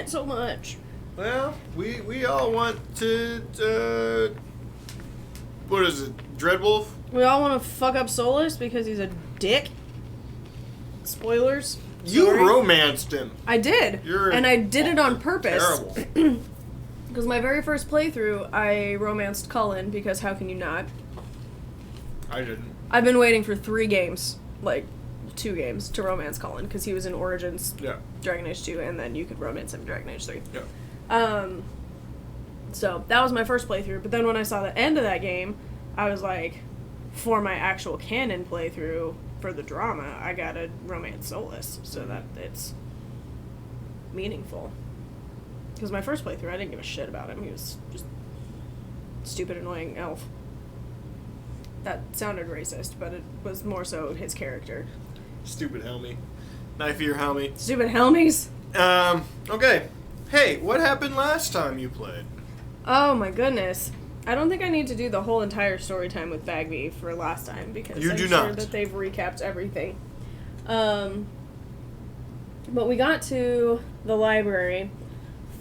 it so much. Well, we all want to, what is it, Dreadwolf? We all want to fuck up Solus because he's a dick. Spoilers. You Sorry. romanced him. I did. And I did it on purpose. Terrible. Because my very first playthrough, I romanced Cullen, because how can you not? I didn't. I've been waiting for 3 games, like 2 games, to romance Cullen, because he was in Origins, Dragon Age 2, and then you could romance him in Dragon Age 3. Yeah. So that was my first playthrough, but then when I saw the end of that game, I was like, for my actual canon playthrough, for the drama, I gotta romance Solus, so that it's meaningful. Because my first playthrough, I didn't give a shit about him. He was just stupid, annoying elf. That sounded racist, but it was more so his character. Stupid Helmy. Knife ear Helmy. Stupid Helmies. Okay. Hey, what happened last time you played? Oh my goodness. I don't think I need to do the whole entire story time with Bagby for last time, because I'm sure that they've recapped everything. But we got to the library,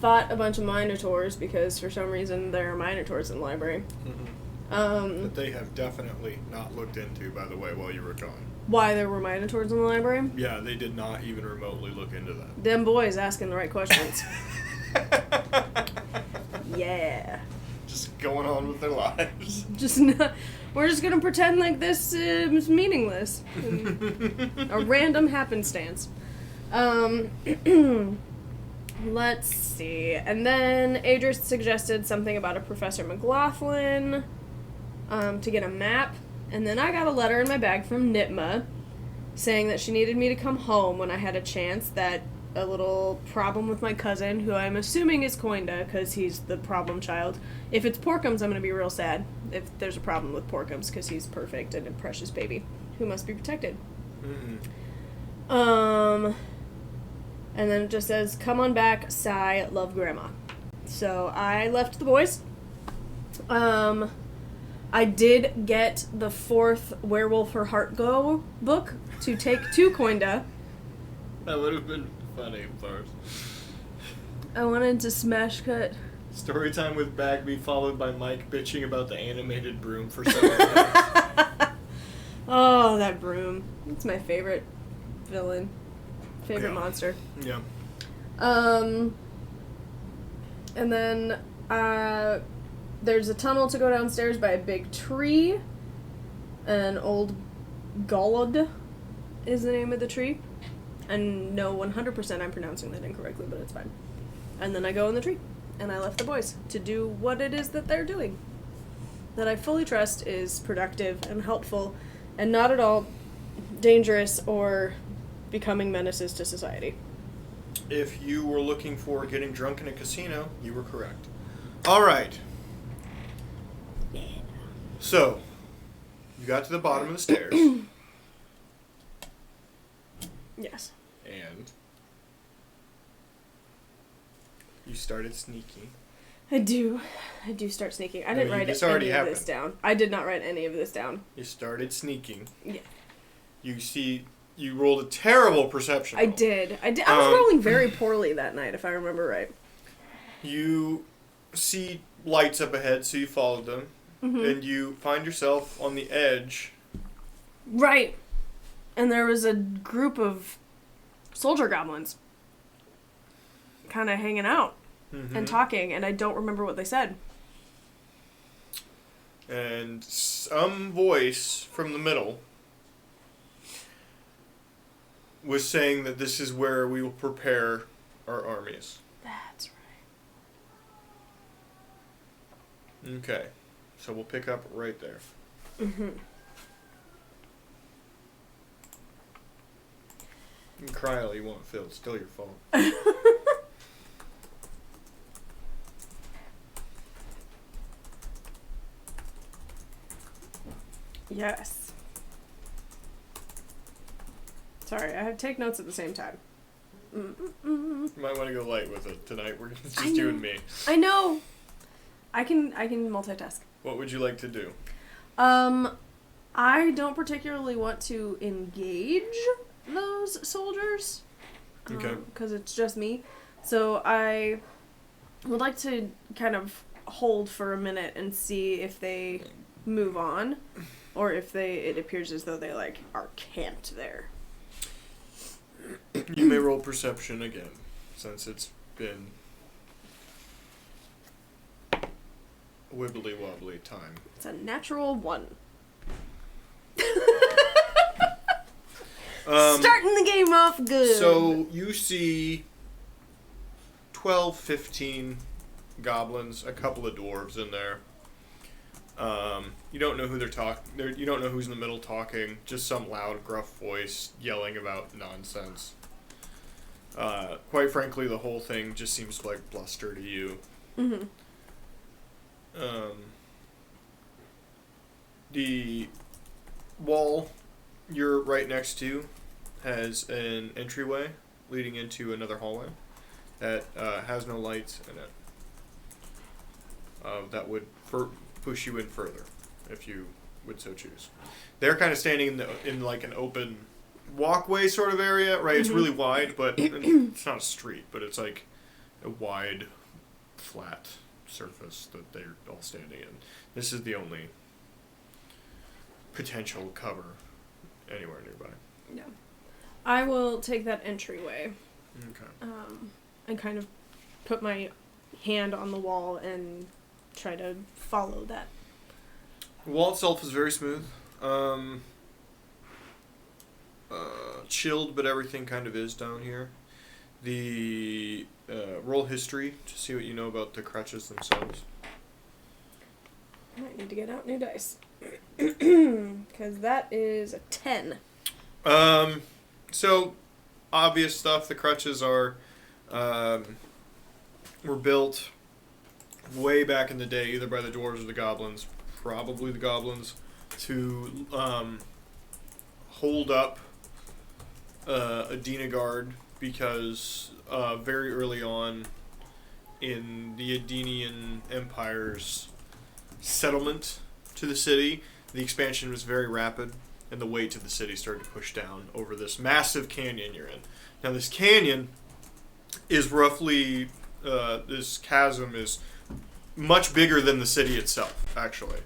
fought a bunch of Minotaurs, because for some reason there are Minotaurs in the library. Mm-hmm. That they have definitely not looked into, by the way, while you were gone. Why there were Minotaurs in the library? Yeah, they did not even remotely look into that. Them boys asking the right questions. Yeah. Just going on with their lives. We're just gonna pretend like this is meaningless. A random happenstance. Let's see. And then Adris suggested something about a Professor McLaughlin to get a map. And then I got a letter in my bag from Nitma saying that she needed me to come home when I had a chance, that a little problem with my cousin, who I'm assuming is Coinda, because he's the problem child. If it's Porkums, I'm going to be real sad if there's a problem with Porkums, because he's perfect and a precious baby who must be protected. Mm-hmm. And then it just says, come on back, sigh, love grandma. So I left the boys. I did get the 4th Werewolf Her Heart Go book to take to Coinda. That would have been funny, of course. I wanted to smash cut. Story time with Bagby, followed by Mike bitching about the animated broom for several minutes. Oh, that broom. It's my favorite villain. Favorite monster. Yeah. And then, there's a tunnel to go downstairs by a big tree. An old Golod is the name of the tree. And no, 100% I'm pronouncing that incorrectly, but it's fine. And then I go in the tree, and I left the boys to do what it is that they're doing. That I fully trust is productive and helpful, and not at all dangerous or becoming menaces to society. If you were looking for getting drunk in a casino, you were correct. All right. Yeah. So, you got to the bottom of the stairs. Yes. And you started sneaking. I do start sneaking. I didn't write any of this down. I did not write any of this down. You started sneaking. Yeah. You rolled a terrible perception roll. I did. I was rolling very poorly that night, if I remember right. You see lights up ahead, so you followed them. Mm-hmm. And you find yourself on the edge. Right. And there was a group of soldier goblins kind of hanging out and talking, and I don't remember what they said. And some voice from the middle was saying that this is where we will prepare our armies. That's right. Okay. So we'll pick up right there. Mm-hmm. You can cry all you want, Phil. It's still your fault. Yes. Sorry, I have to take notes at the same time. You might want to go light with it tonight. It's just you and me. I know. I can multitask. What would you like to do? I don't particularly want to engage those soldiers. Okay. Because it's just me. So I would like to kind of hold for a minute and see if they move on, or if it appears as though they, like, are camped there. You may roll perception again, since it's been wibbly wobbly time. It's a natural 1. Starting the game off good. So you see 12, 15 goblins, a couple of dwarves in there. You don't know who they're talking. You don't know who's in the middle talking. Just some loud, gruff voice yelling about nonsense. Quite frankly, the whole thing just seems like bluster to you. Mm-hmm. The wall you're right next to has an entryway leading into another hallway that has no lights in it. That would push you in further if you would so choose. They're kind of standing in like an open walkway sort of area, right? It's really wide, but it's not a street, but it's like a wide, flat surface that they're all standing in. This is the only potential cover anywhere nearby. Yeah. I will take that entryway. Okay. And kind of put my hand on the wall and try to follow that. The wall itself is very smooth. Chilled, but everything kind of is down here. The roll history to see what you know about the crutches themselves. I might need to get out new dice. Because that is a 10. So, obvious stuff. The crutches were built way back in the day, either by the dwarves or the goblins. Probably the goblins, to hold up a Dina guard, because very early on in the Adenian Empire's settlement to the city, the expansion was very rapid, and the weight of the city started to push down over this massive canyon you're in. Now, this canyon is roughly, this chasm is much bigger than the city itself, actually.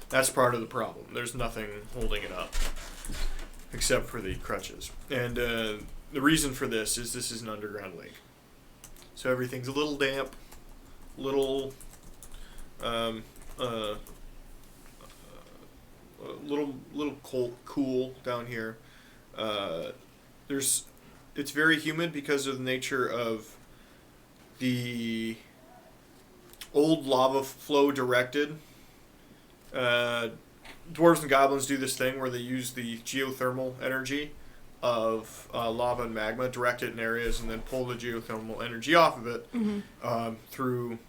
That's part of the problem. There's nothing holding it up except for the crutches. And the reason for this is an underground lake. So everything's a little damp, little cool down here. It's very humid because of the nature of the old lava flow directed. Dwarves and goblins do this thing where they use the geothermal energy of lava and magma, direct it in areas, and then pull the geothermal energy off of it through,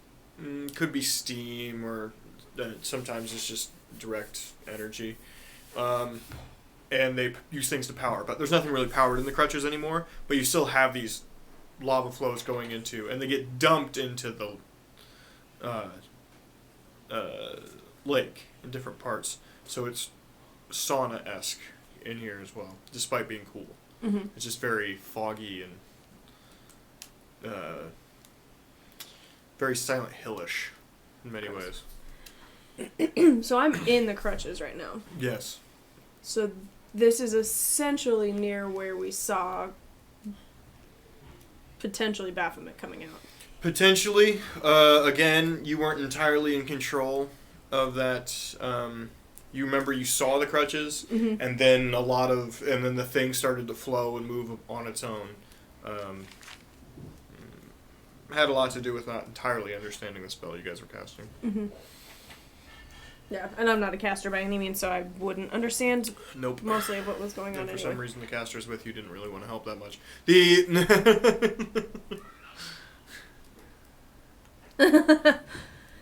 could be steam, or sometimes it's just direct energy. And they use things to power, but there's nothing really powered in the crutches anymore, but you still have these lava flows going into, and they get dumped into the lake in different parts. So it's sauna-esque in here as well, despite being cool. Mm-hmm. It's just very foggy and very Silent Hill-ish in many ways. So I'm in the crutches right now. Yes. So this is essentially near where we saw potentially Baphomet coming out. Potentially. Again, you weren't entirely in control of that. You remember you saw the crutches, and then the thing started to flow and move on its own. Had a lot to do with not entirely understanding the spell you guys were casting. Mm-hmm. Yeah, and I'm not a caster by any means, so I wouldn't understand mostly of what was going on anyway. For some reason, the casters with you didn't really want to help that much.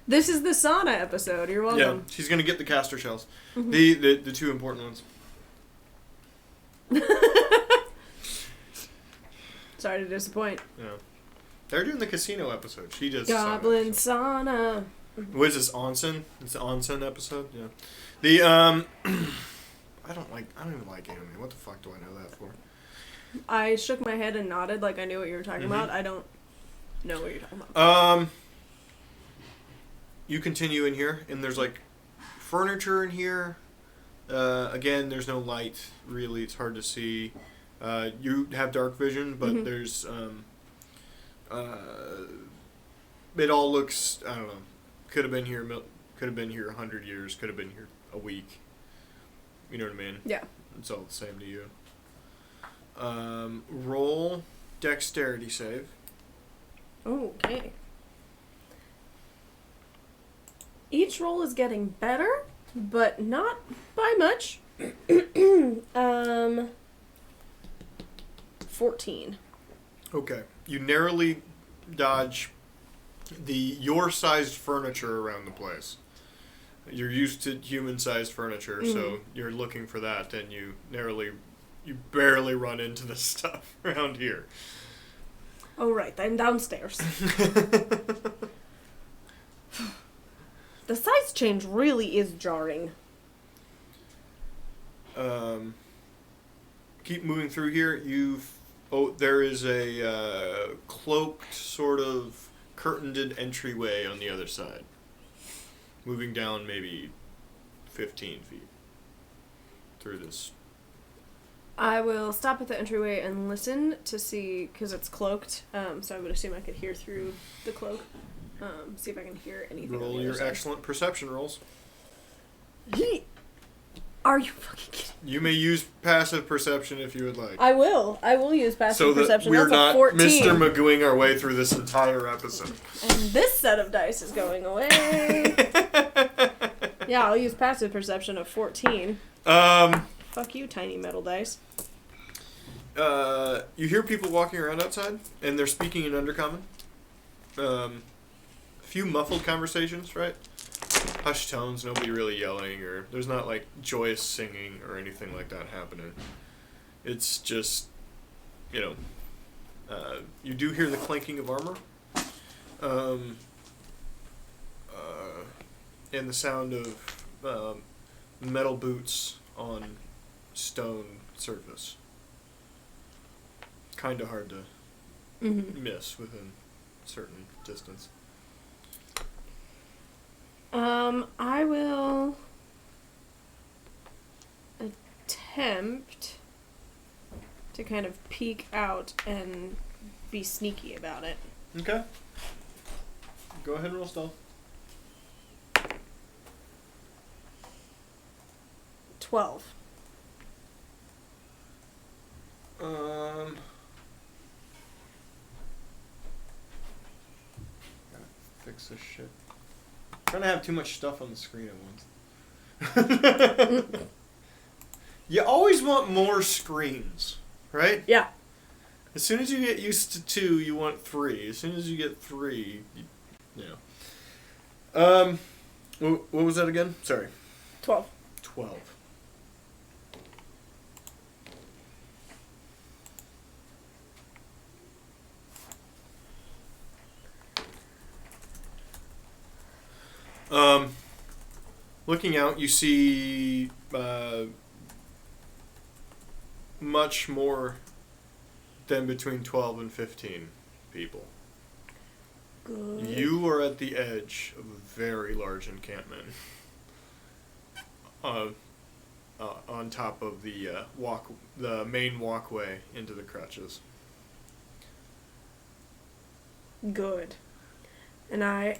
This is the sauna episode. You're welcome. Yeah, she's going to get the caster shells. Mm-hmm. The two important ones. Sorry to disappoint. Yeah. They're doing the casino episode. She does Goblin sauna. What is this, onsen? It's the onsen episode? Yeah. The, I don't even like anime. What the fuck do I know that for? I shook my head and nodded like I knew what you were talking about. I don't know what you're talking about. You continue in here, and there's like furniture in here. Again, there's no light. Really, it's hard to see. You have dark vision, but there's it all looks, I don't know. Could have been here 100 years. Could have been here a week. You know what I mean? Yeah. It's all the same to you. Roll dexterity save. Okay. Each roll is getting better, but not by much. 14. Okay. You narrowly dodge your sized furniture around the place. You're used to human-sized furniture, so you're looking for that, and you barely run into the stuff around here. Oh, right. I'm downstairs. The size change really is jarring. Keep moving through here. There is a cloaked, sort of curtained entryway on the other side. Moving down maybe 15 feet through this. I will stop at the entryway and listen to see, because it's cloaked, so I would assume I could hear through the cloak. See if I can hear anything. Roll on the your other side. excellent perception rolls. Are you fucking kidding? You may use passive perception if you would like. I will. I will use passive so that perception. we're That's a not 14. Mr. Magooing our way through this entire episode. And this set of dice is going away. Yeah, I'll use passive perception of 14. Fuck you, tiny metal dice. You hear people walking around outside, and they're speaking in Undercommon. A few muffled conversations, right? Hushed tones, nobody really yelling, or there's not like joyous singing or anything like that happening. It's just, you do hear the clanking of armor, and the sound of metal boots on stone surface. Kind of hard to miss within a certain distance. I will attempt to kind of peek out and be sneaky about it. Okay. Go ahead and roll stealth. 12. Gotta fix this shit. Trying to have too much stuff on the screen at once. You always want more screens, right? Yeah. As soon as you get used to 2, you want 3. As soon as you get 3, what was that again? Sorry. 12. 12. Looking out, you see much more than between 12 and 15 people. Good. You are at the edge of a very large encampment. On top of the main walkway into the crutches. Good. And I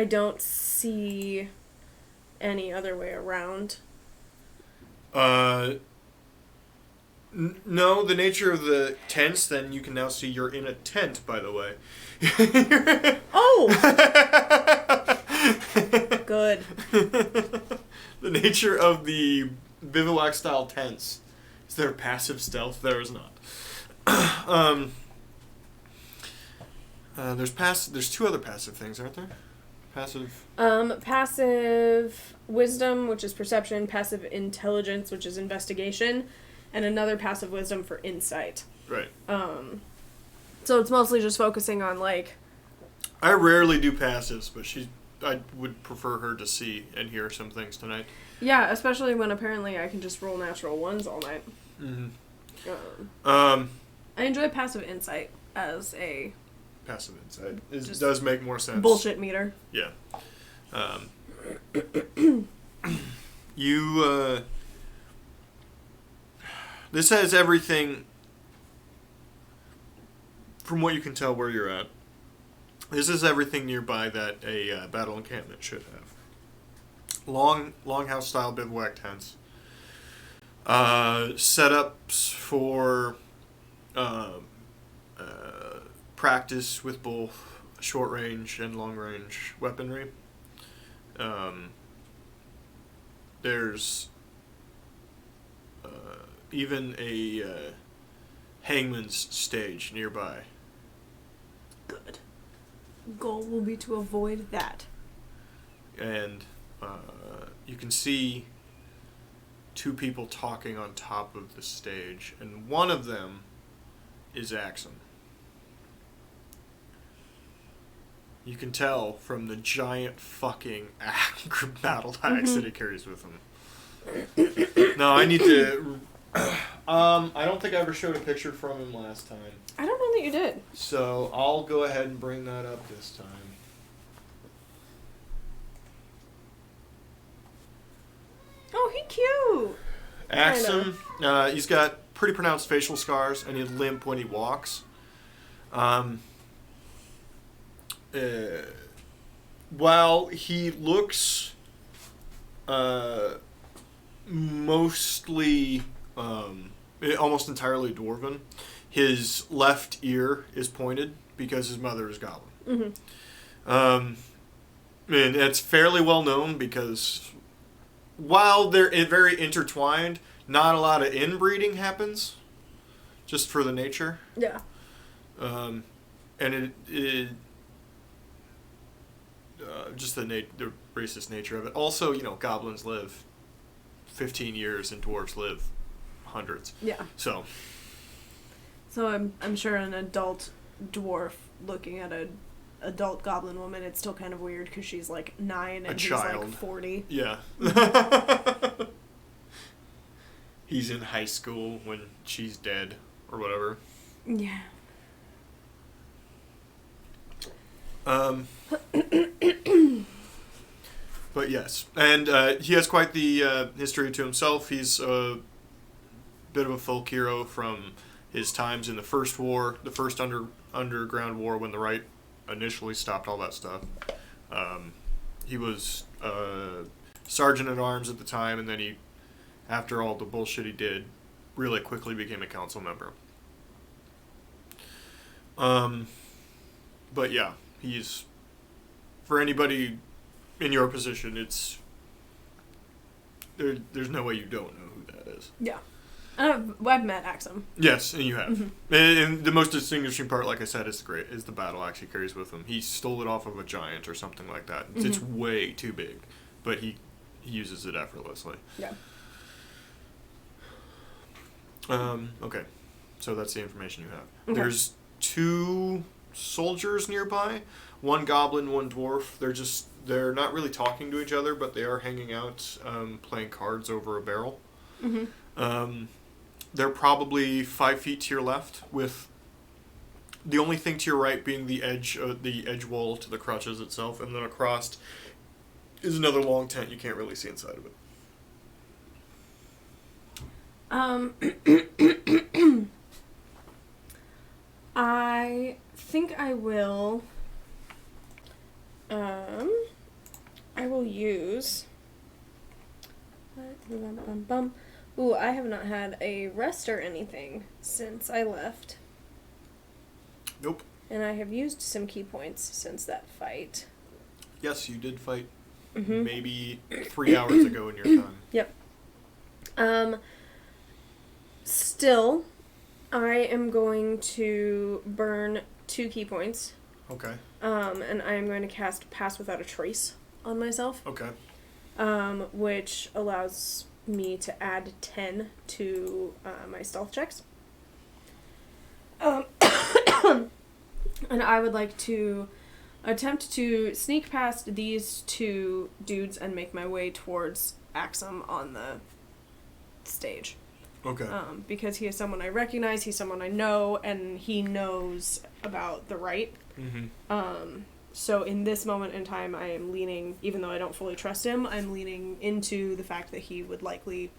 don't see any other way around. No, the nature of the tents, then you can now see you're in a tent, by the way. Oh! Good. The nature of the bivouac-style tents. Is there passive stealth? There is not. There's 2 other passive things, aren't there? Passive wisdom, which is perception, passive intelligence, which is investigation, and another passive wisdom for insight. Right. So it's mostly just focusing on, like... I rarely do passives, but I would prefer her to see and hear some things tonight. Yeah, especially when apparently I can just roll natural ones all night. Mm-hmm. I enjoy passive insight. as a passive insight. It just does make more sense. bullshit meter. Yeah. You, this has everything, from what you can tell where you're at, this is everything nearby that a battle encampment should have. Longhouse-style bivouac tents. Setups for practice with both short-range and long-range weaponry. There's even a hangman's stage nearby. Good. Goal will be to avoid that. And you can see two people talking on top of the stage, and one of them is Axum. You can tell from the giant fucking battle axe that he carries with him. No, I need to... I don't think I ever showed a picture from him last time. I don't know that you did. So I'll go ahead and bring that up this time. Oh, he cute. Axum, he's got pretty pronounced facial scars, and he'll limp when he walks. While he looks mostly, almost entirely dwarven, his left ear is pointed because his mother is goblin. And it's fairly well known because while they're very intertwined, not a lot of inbreeding happens, just for the nature. Yeah. And it just the racist nature of it. Also, goblins live 15 years and dwarves live hundreds. Yeah. So I'm sure an adult dwarf looking at an adult goblin woman, it's still kind of weird because she's like 9 and he's like 40. Yeah. He's in high school when she's dead or whatever. Yeah. But yes, and he has quite the history to himself. He's a bit of a folk hero from his times in the First War, the First Underground War, when the Right initially stopped all that stuff. He was sergeant at arms at the time, and then he, after all the bullshit he did, really quickly became a council member. But yeah, he's, for anybody in your position, there's no way you don't know who that is. Yeah. I've met Axum. Yes, and you have. Mm-hmm. And the most distinguishing part, like I said, is the battle axe he carries with him. He stole it off of a giant or something like that. Mm-hmm. It's way too big, but he uses it effortlessly. Yeah. Okay, so that's the information you have. Okay. There's 2 soldiers nearby, one goblin, one dwarf. They're not really talking to each other, but they are hanging out, playing cards over a barrel. Mm-hmm. They're probably 5 feet to your left, with the only thing to your right being the edge wall to the crutches itself, and then across is another long tent. You can't really see inside of it. I think I will use Ooh, I have not had a rest or anything since I left. Nope. And I have used some key points since that fight. Yes, you did fight maybe 3 hours ago in your time. Yep. Still, I am going to burn 2 key points. Okay. And I am going to cast Pass Without a Trace on myself. Okay. Which allows me to add 10 to my stealth checks. And I would like to attempt to sneak past these 2 dudes and make my way towards Axum on the stage. Okay. Because he is someone I recognize, he's someone I know, and he knows about the right. Mm-hmm. So in this moment in time, I am leaning, even though I don't fully trust him, I'm leaning into the fact that he would likely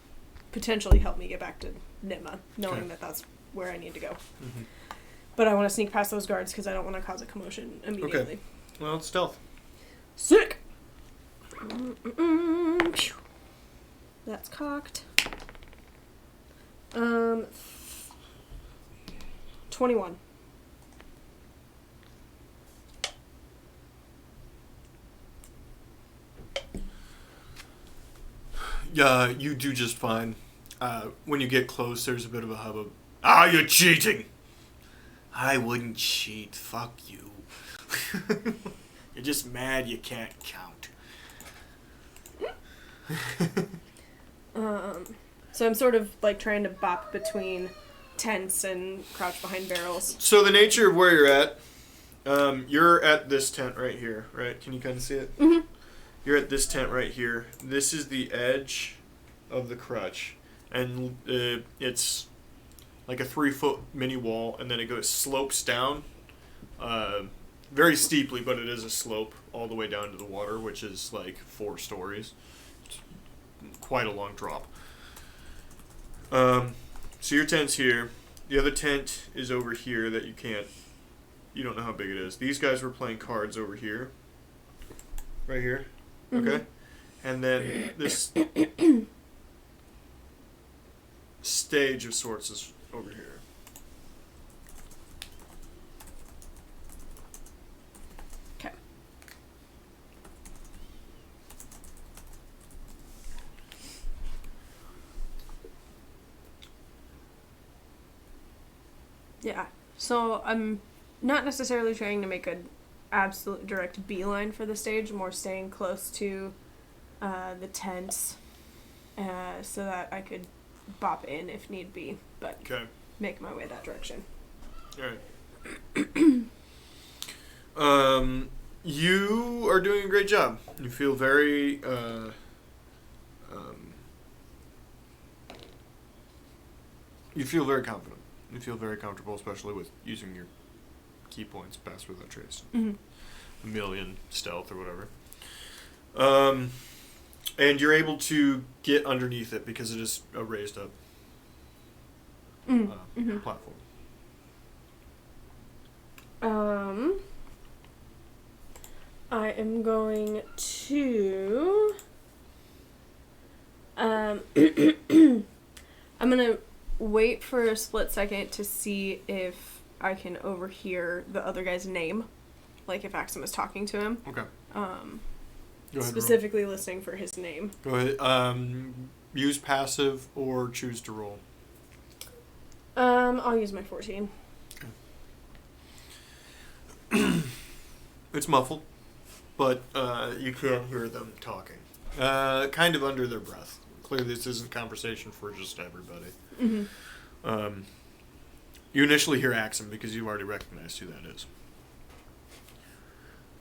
potentially help me get back to Nitma, knowing that that's where I need to go. Mm-hmm. But I want to sneak past those guards because I don't want to cause a commotion immediately. Okay. Well, it's stealth. Sick! That's cocked. 21. Yeah, you do just fine. When you get close, there's a bit of a hubbub. Ah, you're cheating! I wouldn't cheat. Fuck you. You're just mad you can't count. So I'm sort of like trying to bop between tents and crouch behind barrels. So the nature of where you're at this tent right here, right? Can you kind of see it? Mm-hmm. You're at this tent right here. This is the edge of the crutch, and it's like a 3-foot mini wall, and then it slopes down, very steeply, but it is a slope all the way down to the water, which is like 4 stories. It's quite a long drop. So your tent's here. The other tent is over here that you don't know how big it is. These guys were playing cards over here. Right here. Mm-hmm. Okay. And then this stage of sorts is over here. Okay. Yeah. So I'm not necessarily trying to make an absolute direct beeline for the stage, more staying close to the tents so that I could bop in if need be, but make my way that direction. Alright. You are doing a great job. You feel very you feel very confident. You feel very comfortable, especially with using your key points, pass without trace. Mm-hmm. A million stealth or whatever. And you're able to get underneath it because it is a raised up platform. I am going to I'm gonna wait for a split second to see if I can overhear the other guy's name, like if Axum is talking to him. Okay. Go ahead, specifically listening for his name. Go ahead. Use passive or choose to roll. I'll use my 14. Okay. It's muffled, but you can hear them talking. Kind of under their breath. Clearly this isn't conversation for just everybody. Mm-hmm. You initially hear Axum because you've already recognized who that is.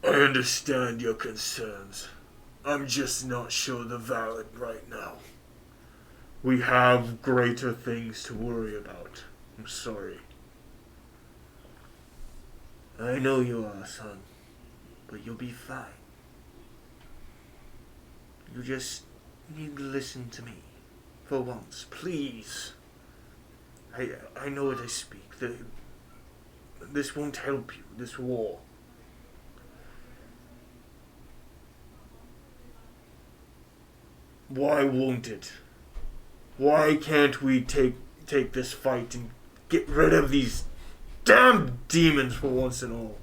I understand your concerns. I'm just not sure they're valid right now. We have greater things to worry about. I'm sorry. I know you are, son. But you'll be fine. You just need to listen to me. For once, please. I know what I speak. This won't help you, this war. Why won't it? Why can't we take this fight and get rid of these damn demons for once and all?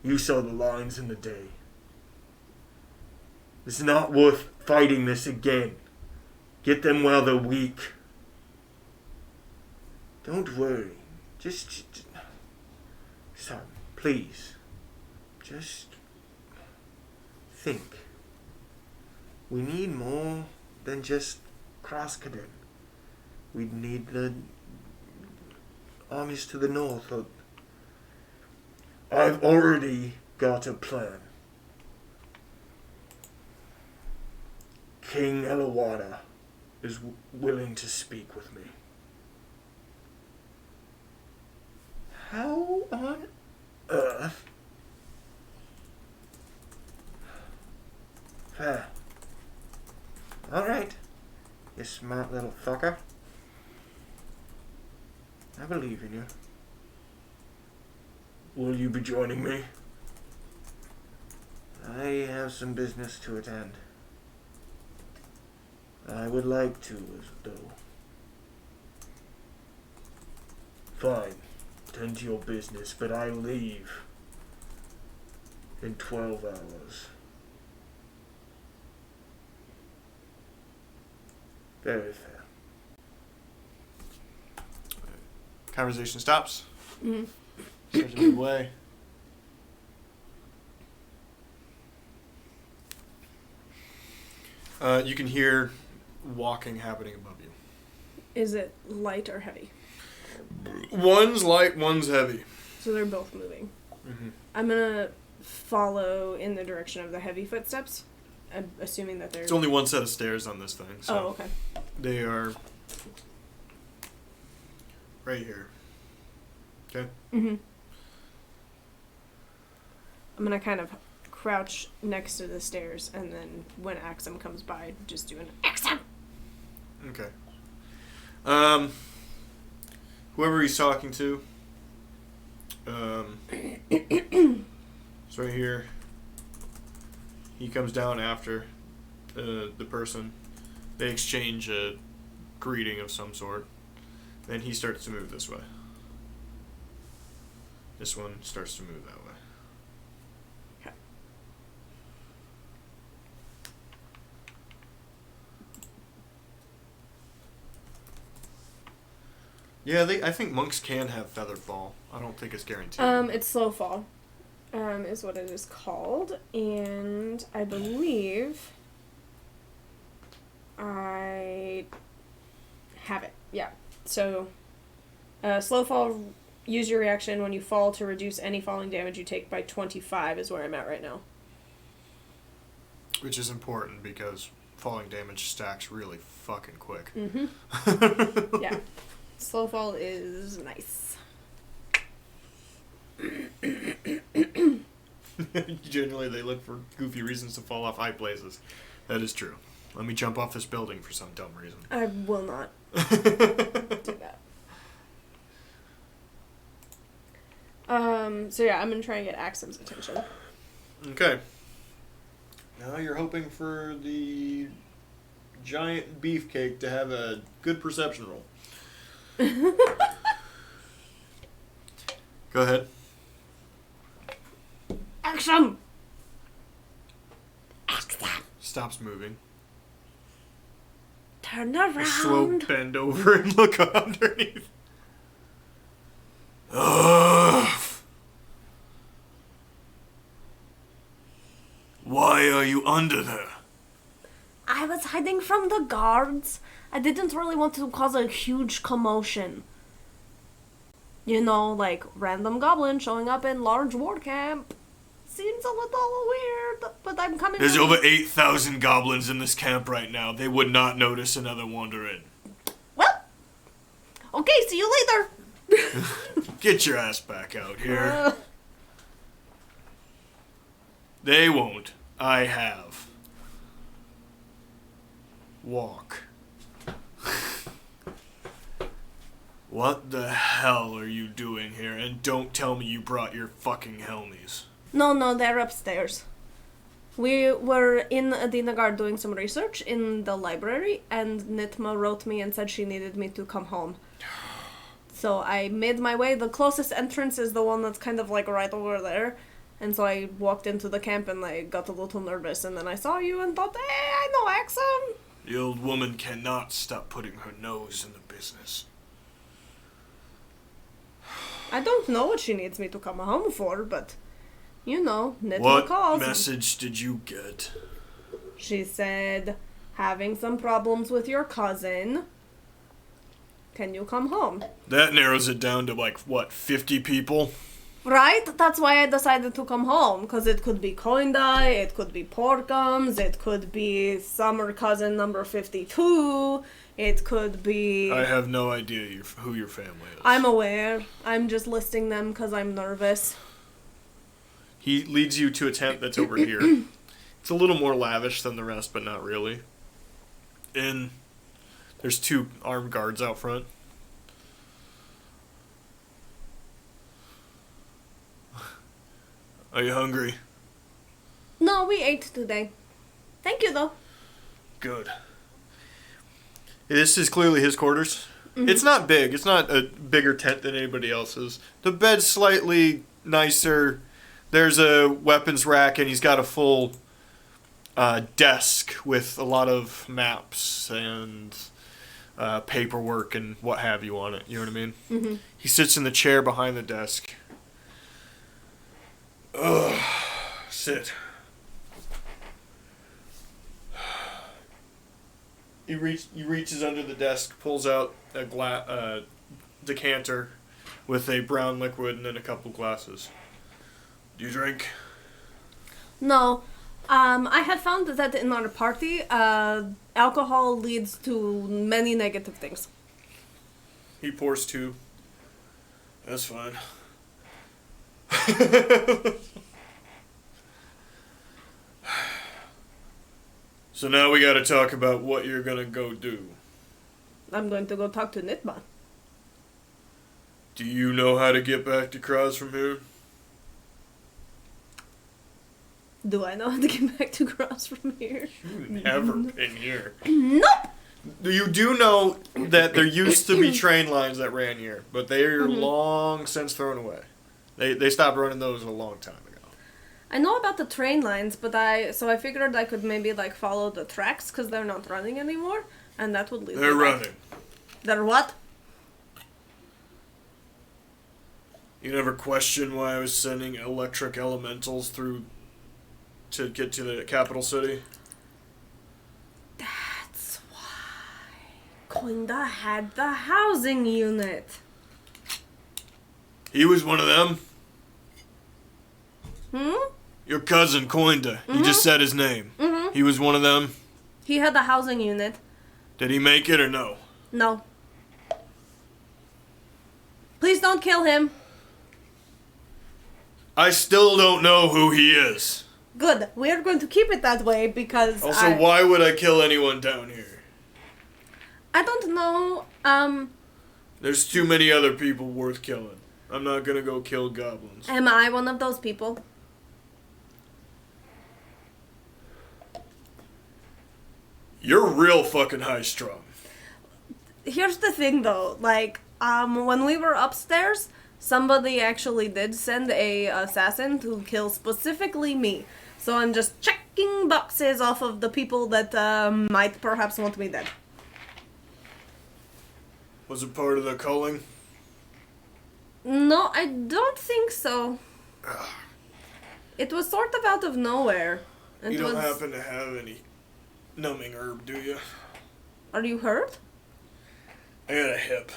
You saw the lines in the day. It's not worth fighting this again. Get them while they're weak. Don't worry. Just son, please. Just think. We need more than just Krasden. We need the armies to the north. I've already got a plan. King Elawada is willing to speak with me. How on earth? Fair. Alright, you smart little fucker. I believe in you. Will you be joining me? I have some business to attend. I would like to, though. Fine. Tend to your business, but I leave in 12 hours. Very fair. Conversation stops. Mm-hmm. Starts to move away. You can hear walking happening above you. Is it light or heavy? One's light, one's heavy. So they're both moving. Mm-hmm. I'm gonna follow in the direction of the heavy footsteps. I'm assuming that they're... It's only one set of stairs on this thing, so Oh, okay. they are right here. Okay? Mm-hmm. I'm gonna kind of crouch next to the stairs, and then when Axum comes by, just do an Axum! Okay. Whoever he's talking to, it's right here. He comes down after the person. They exchange a greeting of some sort. Then he starts to move this way. This one starts to move that way. Okay. Yeah, I think monks can have feather fall. I don't think it's guaranteed. It's slow fall, is what it is called, and I believe I have it. Yeah. So, slow fall. Use your reaction when you fall to reduce any falling damage you take by 25 is where I'm at right now. Which is important because falling damage stacks really fucking quick. Mm-hmm. Yeah. Slow fall is nice. Generally, they look for goofy reasons to fall off high places. That is true. Let me jump off this building for some dumb reason. I will not do that. So yeah, I'm gonna try and get Axum's attention. Okay. Now you're hoping for the giant beefcake to have a good perception roll. Go ahead. Axum! Axum! Stops moving. Turn around! A slow bend over and look underneath. Ugh. Why are you under there? I was hiding from the guards. I didn't really want to cause a huge commotion. You know, like random goblin showing up in large war camp. Seems a little weird, but I'm coming. There's over 8,000 goblins in this camp right now. They would not notice another wander in. Well, okay, see you later. Get your ass back out here. They won't. I have. Walk. What the hell are you doing here? And don't tell me you brought your fucking helmies. No, they're upstairs. We were in Adinagard doing some research in the library, and Nitma wrote me and said she needed me to come home. So I made my way. The closest entrance is the one that's kind of like right over there. And so I walked into the camp and I got a little nervous, and then I saw you and thought, hey, I know Axum. The old woman cannot stop putting her nose in the business. I don't know what she needs me to come home for, but, you know, Nitma What calls. message did you get? She said, having some problems with your cousin. Can you come home? That narrows it down to, like, what, 50 people? Right? That's why I decided to come home, because it could be Coindai, it could be Porkums, it could be Summer Cousin number 52, it could be... I have no idea who your family is. I'm aware. I'm just listing them because I'm nervous. He leads you to a tent that's over here. It's a little more lavish than the rest, but not really. And there's 2 armed guards out front. Are you hungry? No, we ate today. Thank you, though. Good. This is clearly his quarters. Mm-hmm. It's not big. It's not a bigger tent than anybody else's. The bed's slightly nicer. There's a weapons rack, and he's got a full desk with a lot of maps and paperwork and what have you on it. You know what I mean? Mm-hmm. He sits in the chair behind the desk. Ugh. Sit. He reaches under the desk, pulls out a decanter with a brown liquid and then a couple glasses. Do you drink? No. I have found that in our party, alcohol leads to many negative things. He pours 2. That's fine. So now we gotta talk about what you're gonna go do. I'm going to go talk to Nitma. Do you know how to get back to Krasden from here? Do I know how to get back to Krasden from here? You've never been here. Nope! You do know that there used to be train lines that ran here, but they are long since thrown away. They stopped running those a long time ago. I know about the train lines, but I figured I could maybe like follow the tracks because they're not running anymore, and that would lead. They're running. They're what? You never questioned why I was sending electric elementals through to get to the capital city? That's why Koinda had the housing unit. He was one of them? Hmm? Your cousin, Koinda. You just said his name. Mm-hmm. He was one of them? He had the housing unit. Did he make it or no? No. Please don't kill him. I still don't know who he is. Good. We are going to keep it that way because Also, why would I kill anyone down here? I don't know. There's too many other people worth killing. I'm not gonna go kill goblins. Am I one of those people? You're real fucking high-strung. Here's the thing, though. Like, when we were upstairs, somebody actually did send a assassin to kill specifically me. So I'm just checking boxes off of the people that might perhaps want me dead. Was it part of the culling? No, I don't think so. It was sort of out of nowhere. You don't happen to have any numbing herb, do you? Are you hurt? I got a hip.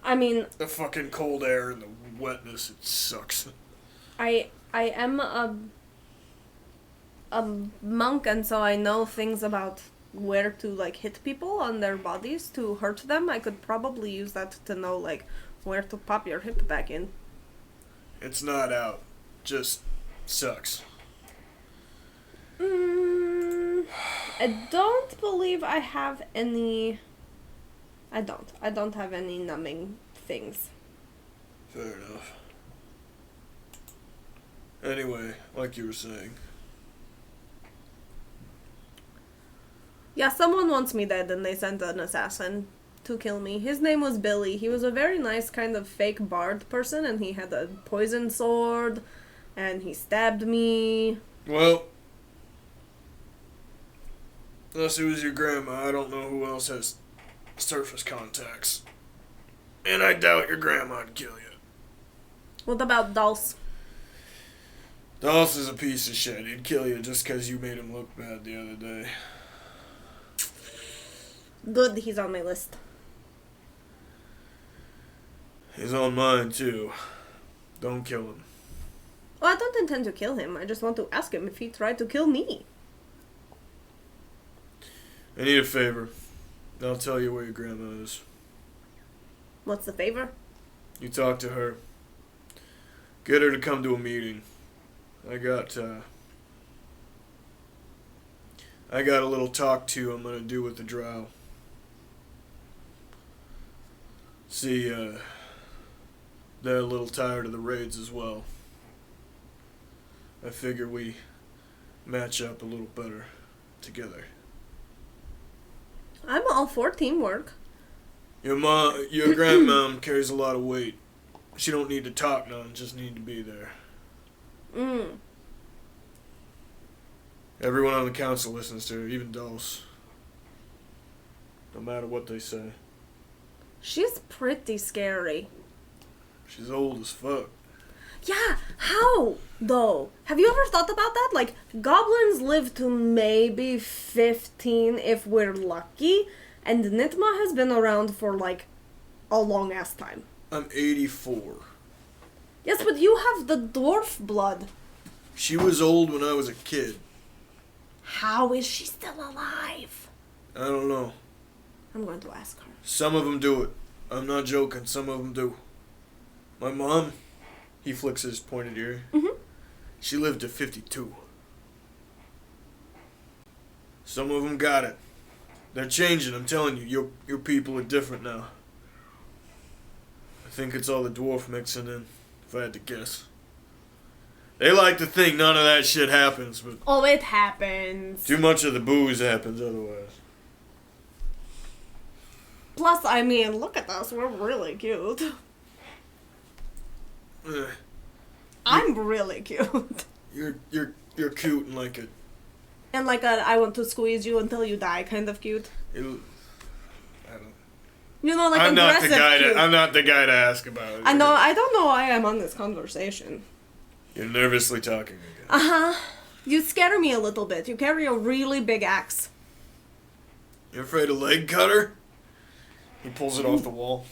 I mean... The fucking cold air and the wetness, it sucks. I am a monk, and so I know things about where to, like, hit people on their bodies to hurt them. I could probably use that to know, like, where to pop your hip back in. It's not out. Just sucks. I don't believe I have any... I don't have any numbing things. Fair enough. Anyway, like you were saying. Yeah, someone wants me dead and they sent an assassin to kill me. His name was Billy. He was a very nice kind of fake bard person, and he had a poison sword, and he stabbed me. Well, unless it was your grandma, I don't know who else has surface contacts. And I doubt your grandma'd kill you. What about Dulce? Dulce is a piece of shit. He'd kill you just because you made him look bad the other day. Good, he's on my list. He's on mine, too. Don't kill him. Well, I don't intend to kill him. I just want to ask him if he tried to kill me. I need a favor. I'll tell you where your grandma is. What's the favor? You talk to her. Get her to come to a meeting. I got a little talk to I'm gonna do with the drow. See, they're a little tired of the raids as well. I figure we match up a little better together. I'm all for teamwork. Your grandmom carries a lot of weight. She don't need to talk none, just need to be there. Everyone on the council listens to her, even Dulce. No matter what they say. She's pretty scary. She's old as fuck. Yeah, how, though? Have you ever thought about that? Like, goblins live to maybe 15 if we're lucky, and Nitma has been around for, like, a long-ass time. I'm 84. Yes, but you have the dwarf blood. She was old when I was a kid. How is she still alive? I don't know. I'm going to ask her. Some of them do it. I'm not joking, some of them do. My mom, he flicks his pointed ear. She lived to 52. Some of them got it. They're changing, I'm telling you. Your people are different now. I think it's all the dwarf mixing in, if I had to guess. They like to think none of that shit happens, but... Oh, it happens. Too much of the booze happens otherwise. Plus, I mean, look at us. We're really cute. I'm really cute. You're cute and like a... And like a I want to squeeze you until you die kind of cute. I don't... You know, like I'm not the aggressive guy cute. I'm not the guy to ask about it. I know. I don't know why I'm on this conversation. You're nervously talking again. Uh-huh. You scare me a little bit. You carry a really big axe. You afraid of leg cutter? He pulls it off the wall.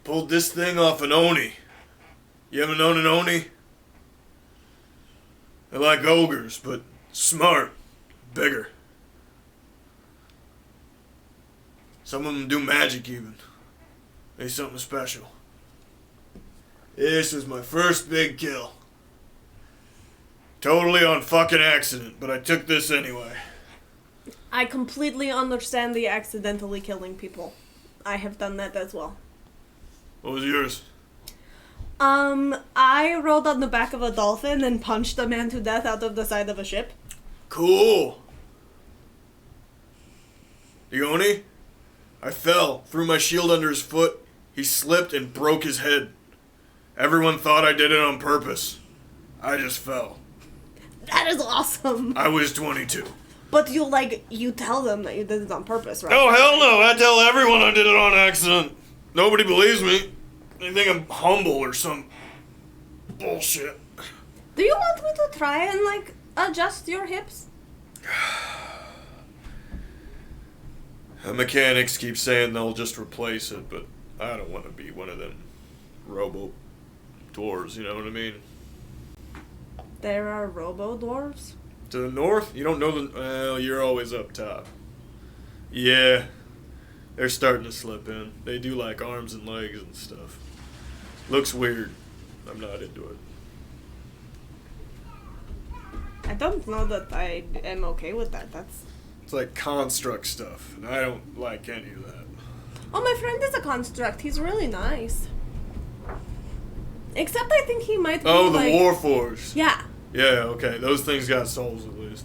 Pulled this thing off an Oni. You ever known an Oni? They're like ogres, but smart. Bigger. Some of them do magic even. They're something special. This was my first big kill. Totally on fucking accident, but I took this anyway. I completely understand the accidentally killing people. I have done that as well. What was yours? I rode on the back of a dolphin and punched a man to death out of the side of a ship. Cool. The Oni? I fell, threw my shield under his foot. He slipped and broke his head. Everyone thought I did it on purpose. I just fell. That is awesome. I was 22. But you tell them that you did it on purpose, right? Oh, hell no. I tell everyone I did it on accident. Nobody believes me. They think I'm humble or some bullshit. Do you want me to try and, adjust your hips? The mechanics keep saying they'll just replace it, but I don't want to be one of them robo-dwarves, you know what I mean? There are robo-dwarves? To the north? You don't know well, you're always up top. Yeah. They're starting to slip in. They do like arms and legs and stuff. Looks weird. I'm not into it. I don't know that I am okay with that. It's like construct stuff, and I don't like any of that. Oh, my friend is a construct. He's really nice. Except I think he might be Oh, the Warforged. Yeah. Yeah, okay. Those things got souls at least.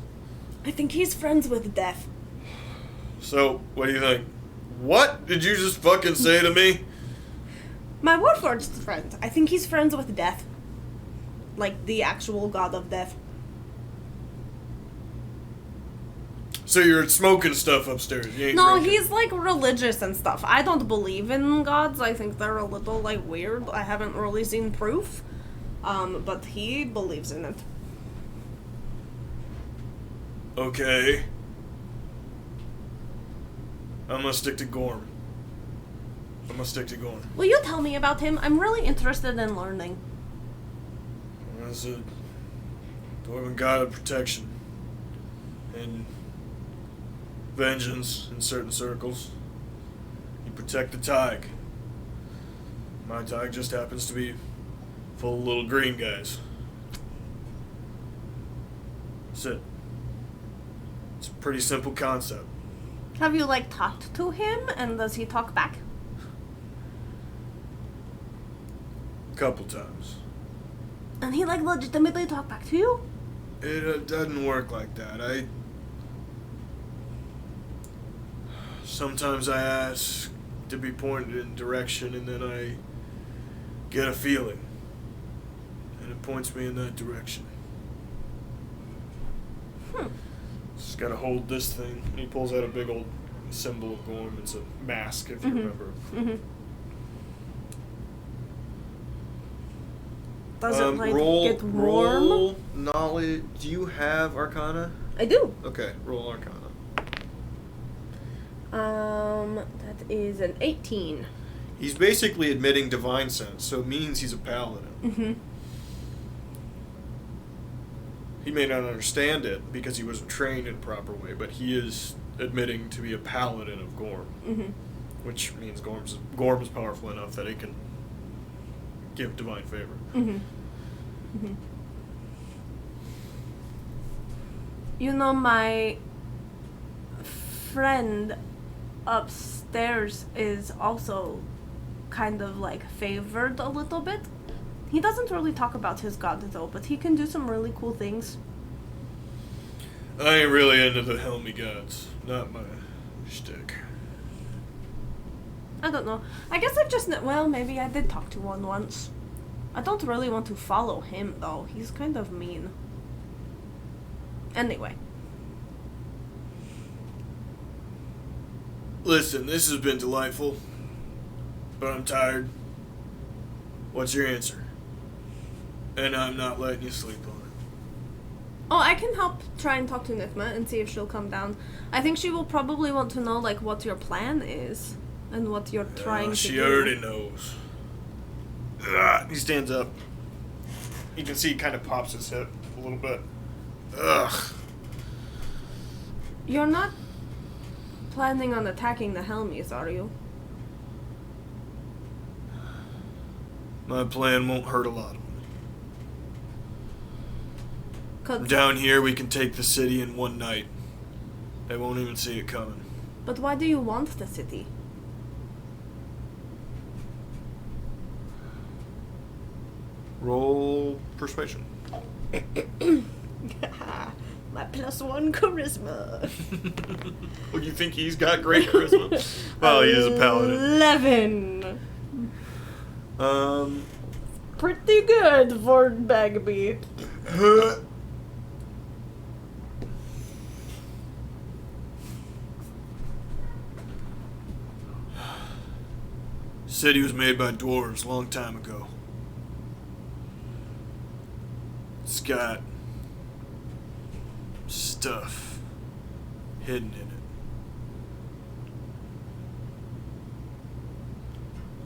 I think he's friends with death. So, what do you think? What did you just fucking say to me? My Warforged friend. I think he's friends with death. Like the actual god of death. So you're smoking stuff upstairs. You ain't No, drinking. he's religious and stuff. I don't believe in gods. I think they're a little weird. I haven't really seen proof. But he believes in it. Okay. I'm gonna stick to Gorm. I'm gonna stick to Gorm. Will you tell me about him? I'm really interested in learning. As a dwarven god of protection and vengeance in certain circles, you protect the Tig. My Tig just happens to be full of little green guys. That's it. It's a pretty simple concept. Have you, talked to him, and does he talk back? Couple times. And he, legitimately talk back to you? It doesn't work like that. Sometimes I ask to be pointed in direction, and then I get a feeling, and it points me in that direction. Just gotta hold this thing. And he pulls out a big old symbol of Gorm. It's a mask, if you remember. Mm-hmm. Does it, get warm? Roll knowledge. Do you have Arcana? I do. Okay, roll Arcana. That is an 18. He's basically admitting divine sense, so it means he's a paladin. Mm-hmm. He may not understand it because he wasn't trained in a proper way, but he is admitting to be a paladin of Gorm. Mm-hmm. Which means Gorm is powerful enough that he can give divine favor. Mm-hmm. Mm-hmm. You know, my friend upstairs is also kind of favored a little bit. He doesn't really talk about his god though, but he can do some really cool things. I ain't really into the Helmy gods. Not my shtick. I don't know. I guess maybe I did talk to one once. I don't really want to follow him though. He's kind of mean. Anyway. Listen, this has been delightful, but I'm tired. What's your answer? And I'm not letting you sleep on it. Oh, I can help try and talk to Nithma and see if she'll come down. I think she will probably want to know, what your plan is and what you're trying to do. She already knows. He stands up. You can see he kind of pops his hip a little bit. Ugh. You're not planning on attacking the Helmies, are you? My plan won't hurt a lot of them. 'Cause- Down here, we can take the city in one night. They won't even see it coming. But why do you want the city? Roll persuasion. My +1 charisma. Well, you think he's got great charisma? Well, he is a paladin. 11. Um. Pretty good for Bagby. City was made by dwarves a long time ago. It's got stuff hidden in it.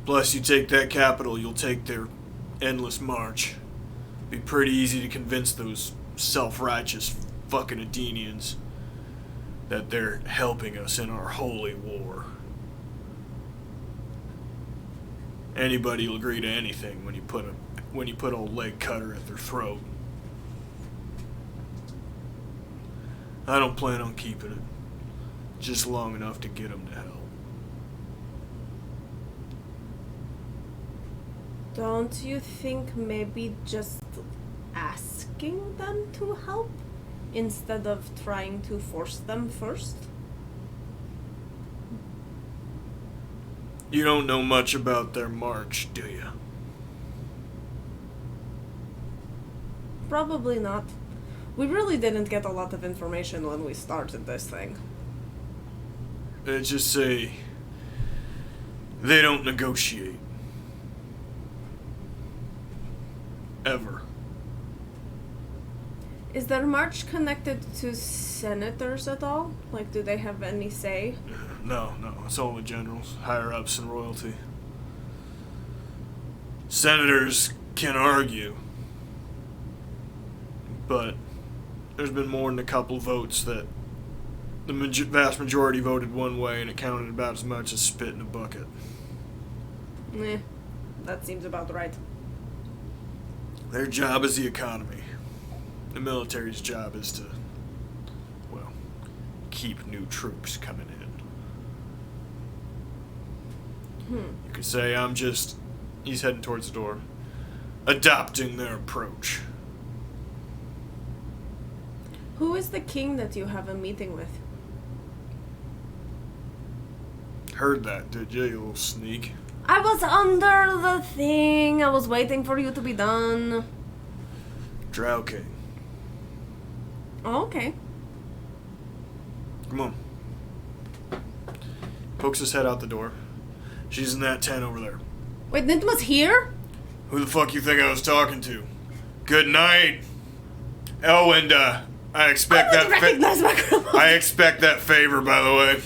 Plus, you take that capital, you'll take their endless march. Be pretty easy to convince those self-righteous fucking Adenians that they're helping us in our holy war. Anybody will agree to anything when you put old leg cutter at their throat. I don't plan on keeping it. Just long enough to get them to help. Don't you think maybe just asking them to help instead of trying to force them first? You don't know much about their march, do you? Probably not. We really didn't get a lot of information when we started this thing. Let's just say they don't negotiate. Ever. Is their march connected to senators at all? Do they have any say? No, it's all the generals, higher ups, and royalty. Senators can argue, but there's been more than a couple votes that the vast majority voted one way, and it counted about as much as spit in a bucket. That seems about right. Their job is the economy. The military's job is to, well, keep new troops coming in. You could say I'm just, he's heading towards the door, adopting their approach. Who is the king that you have a meeting with? Heard that, did you little sneak? I was under the thing. I was waiting for you to be done. Drow King. Oh, okay. Come on. Pokes his head out the door. She's in that tent over there. Wait, Nitma's here? Who the fuck you think I was talking to? Good night. Oh, and I expect I recognize my grandma. I expect that favor, by the way.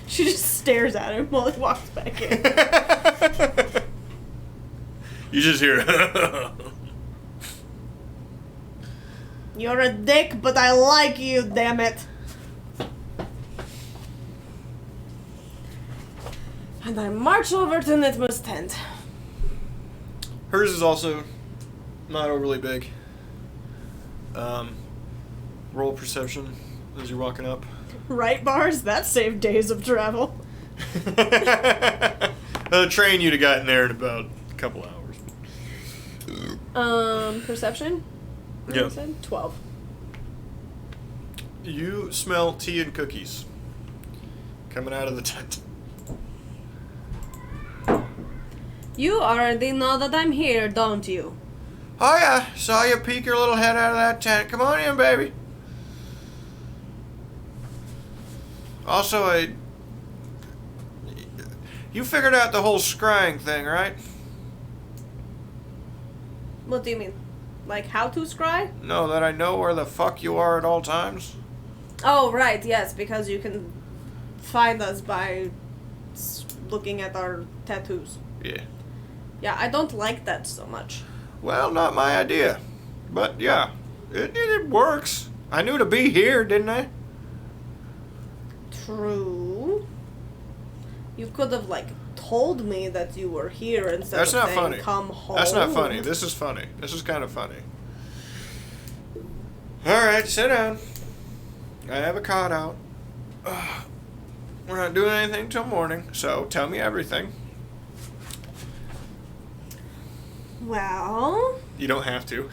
She just stares at him while he walks back in. You just hear. You're a dick, but I like you, damn it. And I march over to Nitma's tent. Hers is also not overly big. Roll perception as you're walking up. Right, Bars? That saved days of travel. They'll train you to get in there in about a couple hours. Perception? What Yeah. you said? 12. You smell tea and cookies coming out of the tent. You already know that I'm here, don't you? Oh yeah, saw you peek your little head out of that tent. Come on in, baby. Also, you figured out the whole scrying thing, right? What do you mean? Like how to scry? No, that I know where the fuck you are at all times. Oh, right, yes, because you can find us by looking at our tattoos. Yeah. Yeah, I don't like that so much. Well, not my idea. But yeah, it works. I knew to be here, didn't I? True. You could have, like, told me that you were here instead That's of not saying, funny. come home. That's not funny. This is funny. This is kind of funny. Alright, sit down. I have a cot out. We're not doing anything till morning, so tell me everything. Well... You don't have to.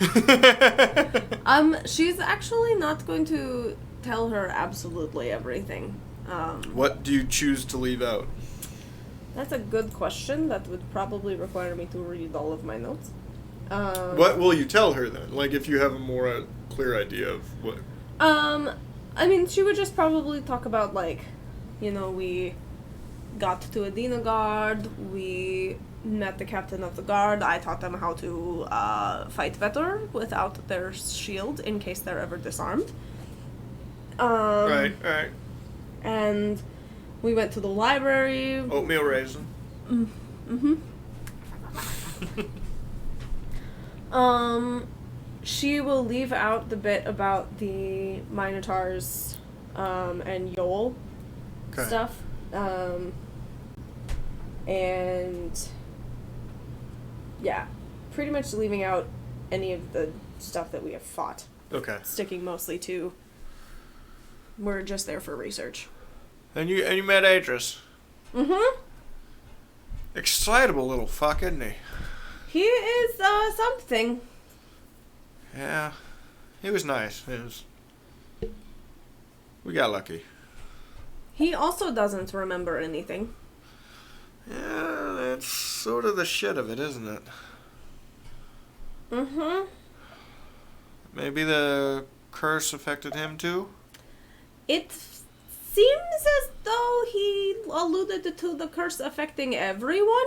She's actually not going to tell her absolutely everything. What do you choose to leave out? That's a good question. That would probably require me to read all of my notes. What will you tell her then? Like, if you have a more clear idea of what... I mean, she would just probably talk about, like, you know, we got to Adina Guard, we met the captain of the guard, I taught them how to fight better without their shield in case they're ever disarmed. Right. And we went to the library. Oatmeal raisin. Mm-hmm. She will leave out the bit about the Minotaurs, and Yol stuff. And yeah, pretty much leaving out any of the stuff that we have fought. Okay. Sticking mostly to we're just there for research. And you met Adris. Mm-hmm. Excitable little fuck, isn't he? He is something. Yeah. He was nice. We got lucky. He also doesn't remember anything. Yeah, that's sort of the shit of it, isn't it? Mm-hmm. Maybe the curse affected him too? It seems as though he alluded to the curse affecting everyone.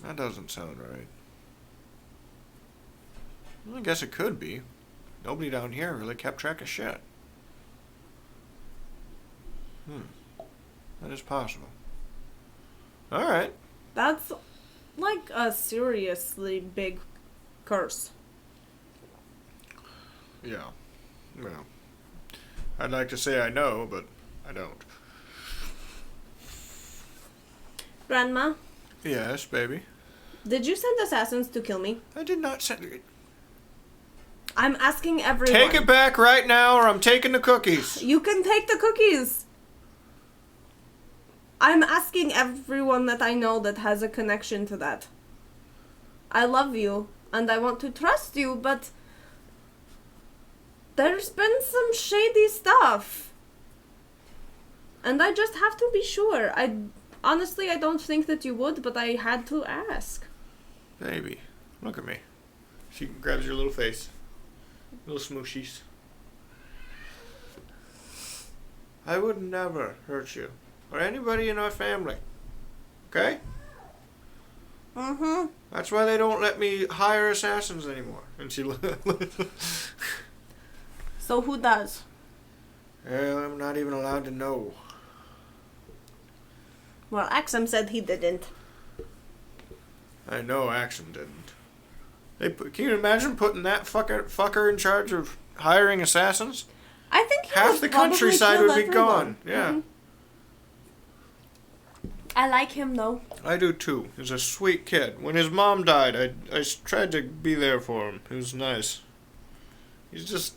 That doesn't sound right. Well, I guess it could be. Nobody down here really kept track of shit. That is possible. Alright. That's like a seriously big curse. Yeah. Well, I'd like to say I know, but I don't. Grandma, Yes, baby. did you send assassins to kill me? I did not send it. I'm asking everyone. Take it back right now, or I'm taking the cookies. You can take the cookies. I'm asking everyone that I know that has a connection to that. I love you, and I want to trust you, but there's been some shady stuff. And I just have to be sure. Honestly, I don't think that you would, but I had to ask. Baby, look at me. She grabs your little face. Little smooshies. I would never hurt you. Or anybody in our family. Okay? Mm-hmm. That's why they don't let me hire assassins anymore. And she So who does? Well, I'm not even allowed to know. Well, Axum said he didn't. I know Action didn't. Can you imagine putting that fucker in charge of hiring assassins? I think he Half would the probably countryside kill would be everyone. gone. Yeah. Mhm. I like him though. I do too. He's a sweet kid. When his mom died, I tried to be there for him. It was nice. He's just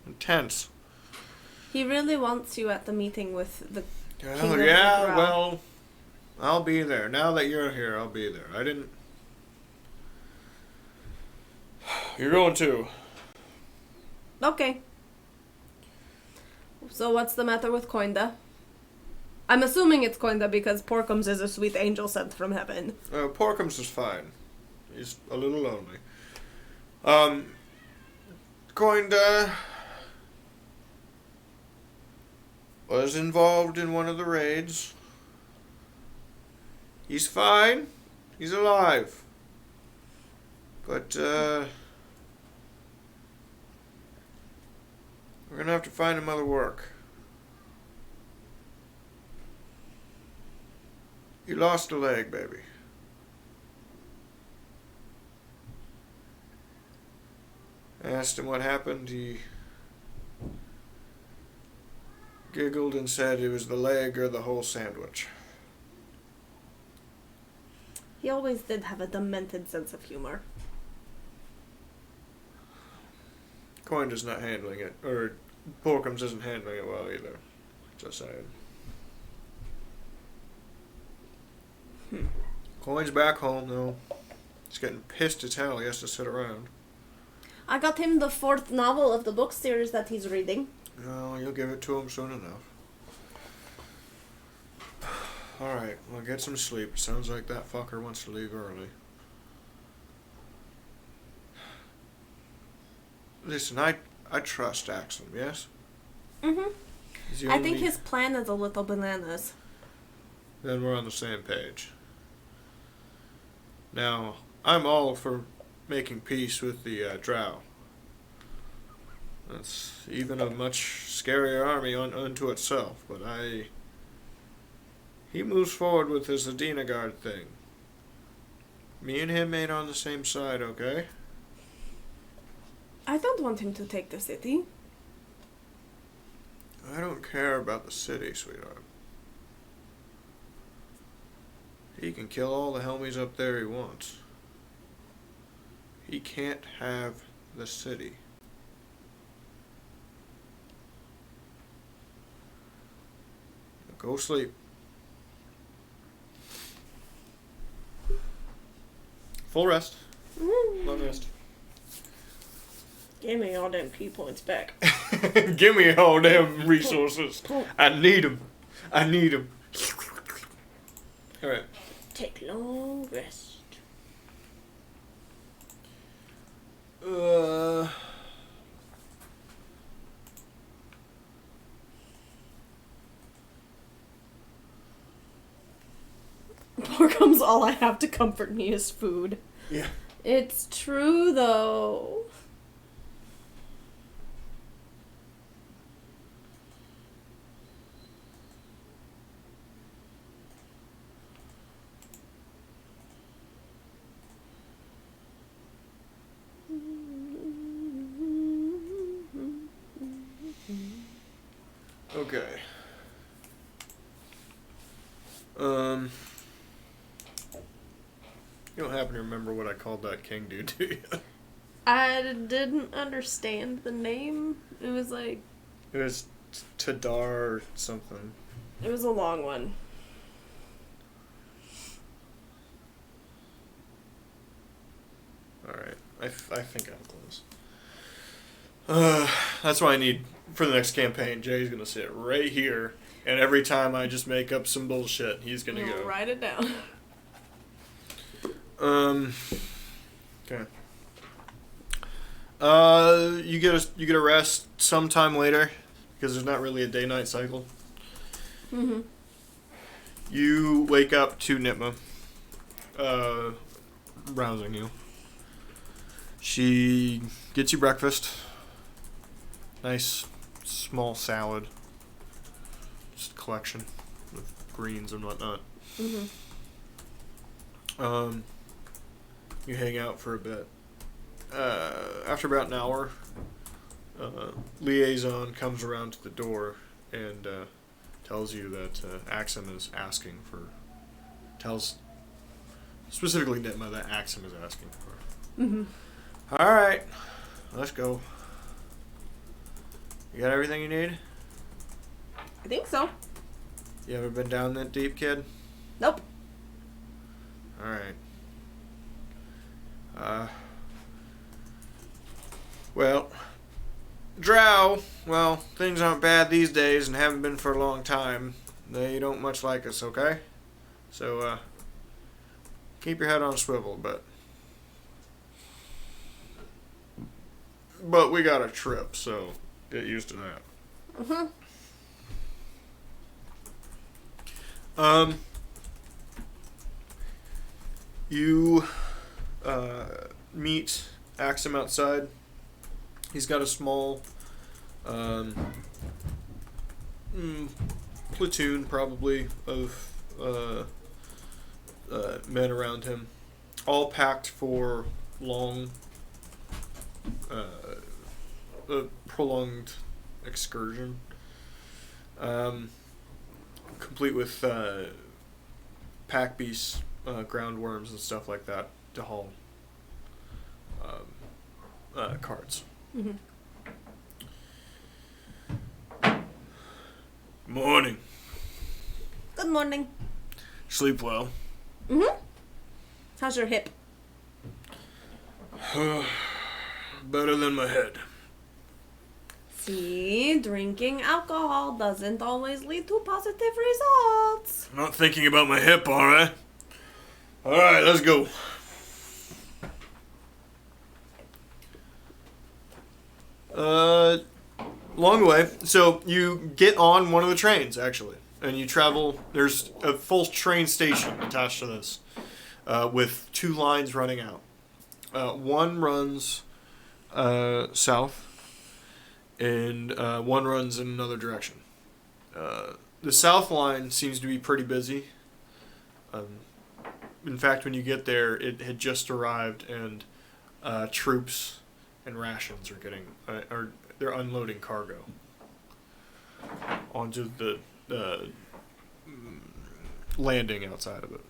intense. He really wants you at the meeting with the Oh, King of yeah, the Drow. well, I'll be there. Now that you're here, I'll be there. I didn't... You're going too. Okay. So what's the matter with Coinda? I'm assuming it's Coinda because Porkums is a sweet angel sent from heaven. Porkums is fine. He's a little lonely. Coinda was involved in one of the raids. He's fine. He's alive. But, we're gonna have to find him other work. He lost a leg, baby. I asked him what happened. He giggled and said it was the leg or the whole sandwich. He always did have a demented sense of humor. Coinda's not handling it, or Porkums isn't handling it well either. Just saying. Coin's back home though. He's getting pissed as hell. He has to sit around. I got him the 4th novel of the book series that he's reading. No, you'll give it to him soon enough. Alright, well get some sleep. Sounds like that fucker wants to leave early. Listen, I trust Axum, yes? Mm-hmm. He's the I think only- his plan is a little bananas. Then we're on the same page. Now, I'm all for making peace with the Drow. That's even a much scarier army unto itself, but he moves forward with his Adina Guard thing. Me and him ain't on the same side, okay? I don't want him to take the city. I don't care about the city, sweetheart. He can kill all the Helmies up there he wants. He can't have the city. Go sleep. Full rest. Long rest. Give me all them key points back. Give me all them resources. I need them. I need them. Alright. Take long rest. Poor comes all I have to comfort me is food. Yeah. It's true, though. Okay. You don't happen to remember what I called that king dude, do you? I didn't understand the name. It was like... It was Tadar or something. It was a long one. Alright. I think I'm close. That's why I need, for the next campaign, Jay's gonna sit right here, and every time I just make up some bullshit, he's gonna You'll go. write it down. Okay. You get a rest sometime later, because there's not really a day-night cycle. Mm-hmm. You wake up to Nitma, rousing you. She gets you breakfast. Nice, small salad. Just a collection of greens and whatnot. Mm-hmm. You hang out for a bit. After about an hour, Liaison comes around to the door and tells you that Axum is asking for... Tells specifically Nitma that Axum is asking for. Mm-hmm. Alright, let's go. You got everything you need? I think so. You ever been down that deep, kid? Nope. Alright. Well, Drow, well, things aren't bad these days and haven't been for a long time. They don't much like us, okay? So, keep your head on a swivel, but we got a trip, so get used to that. Mm-hmm. You meet Axum outside. He's got a small platoon, probably, of men around him, all packed for long, a prolonged excursion, complete with pack beasts, ground worms, and stuff like that to haul carts. Mm-hmm. Morning. Good morning. Sleep well. Mm-hmm. How's your hip? Better than my head. See, drinking alcohol doesn't always lead to positive results. Not thinking about my hip, alright? Alright, let's go. Along the way, so you get on one of the trains, actually, and you travel. There's a full train station attached to this, with two lines running out. One runs south, and one runs in another direction. The south line seems to be pretty busy. In fact, when you get there, it had just arrived, and troops and rations are getting, they're unloading cargo onto the landing outside of it.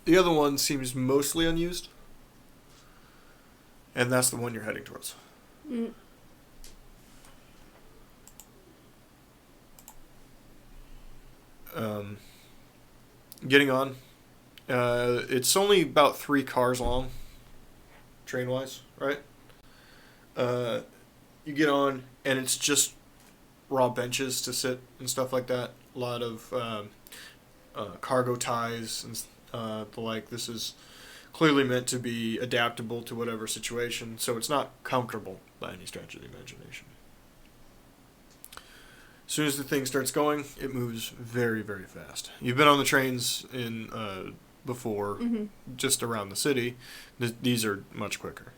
The other one seems mostly unused, and that's the one you're heading towards. Mm. Getting on. It's only about 3 cars long, train-wise, right? You get on, and it's just raw benches to sit and stuff like that. A lot of cargo ties and the like. This is clearly meant to be adaptable to whatever situation, so it's not comfortable by any stretch of the imagination. As soon as the thing starts going, it moves very, very fast. You've been on the trains in before, just around the city. These are much quicker.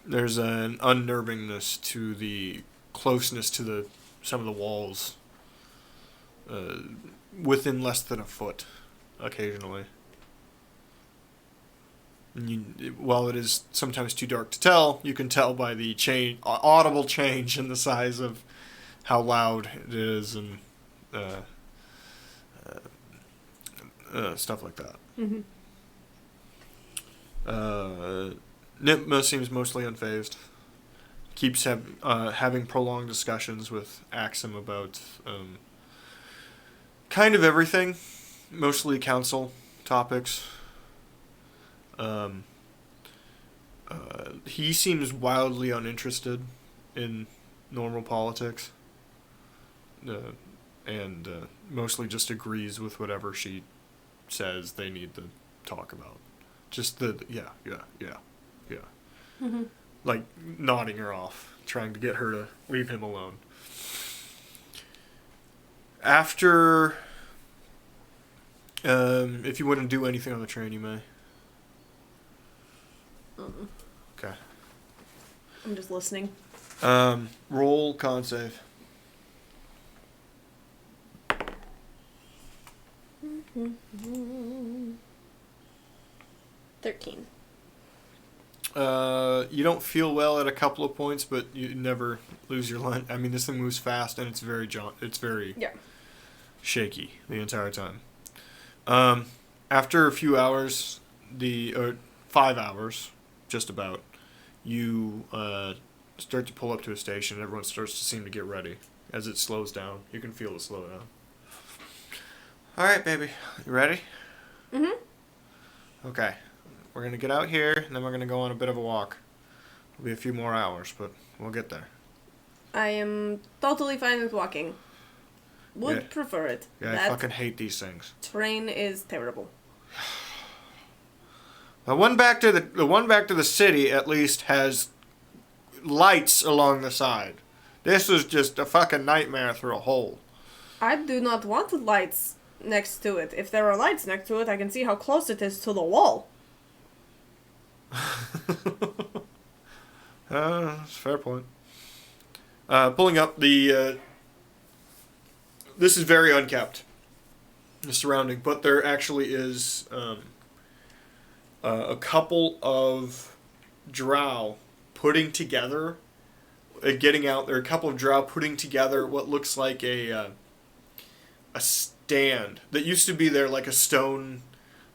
There's an unnervingness to the closeness to some of the walls, within less than a foot, occasionally. And while it is sometimes too dark to tell, you can tell by the audible change in the size of how loud it is and stuff like that. Nipma seems mostly unfazed. Keeps having prolonged discussions with Axum about kind of everything, mostly council topics. He seems wildly uninterested in normal politics, and mostly just agrees with whatever she says they need to talk about. Just yeah. Like nodding her off, trying to get her to leave him alone. After, if you wouldn't do anything on the train, you may. Okay. I'm just listening. Roll con save. 13. You don't feel well at a couple of points, but you never lose your line. I mean, this thing moves fast, and it's very shaky the entire time. After a few hours, 5 hours, just about, you start to pull up to a station, and everyone starts to seem to get ready. As it slows down, you can feel it slow down. All right, baby, you ready? Okay. We're going to get out here, and then we're going to go on a bit of a walk. It'll be a few more hours, but we'll get there. I am totally fine with walking. Would prefer it. Yeah, I fucking hate these things. Train is terrible. The one back to the city at least has lights along the side. This is just a fucking nightmare through a hole. I do not want lights next to it. If there are lights next to it, I can see how close it is to the wall. That's a fair point. Pulling up the... this is very unkept, the surrounding, but there actually is a couple of drow putting together, getting out there, a couple of drow putting together what looks like a stand that used to be there, like a stone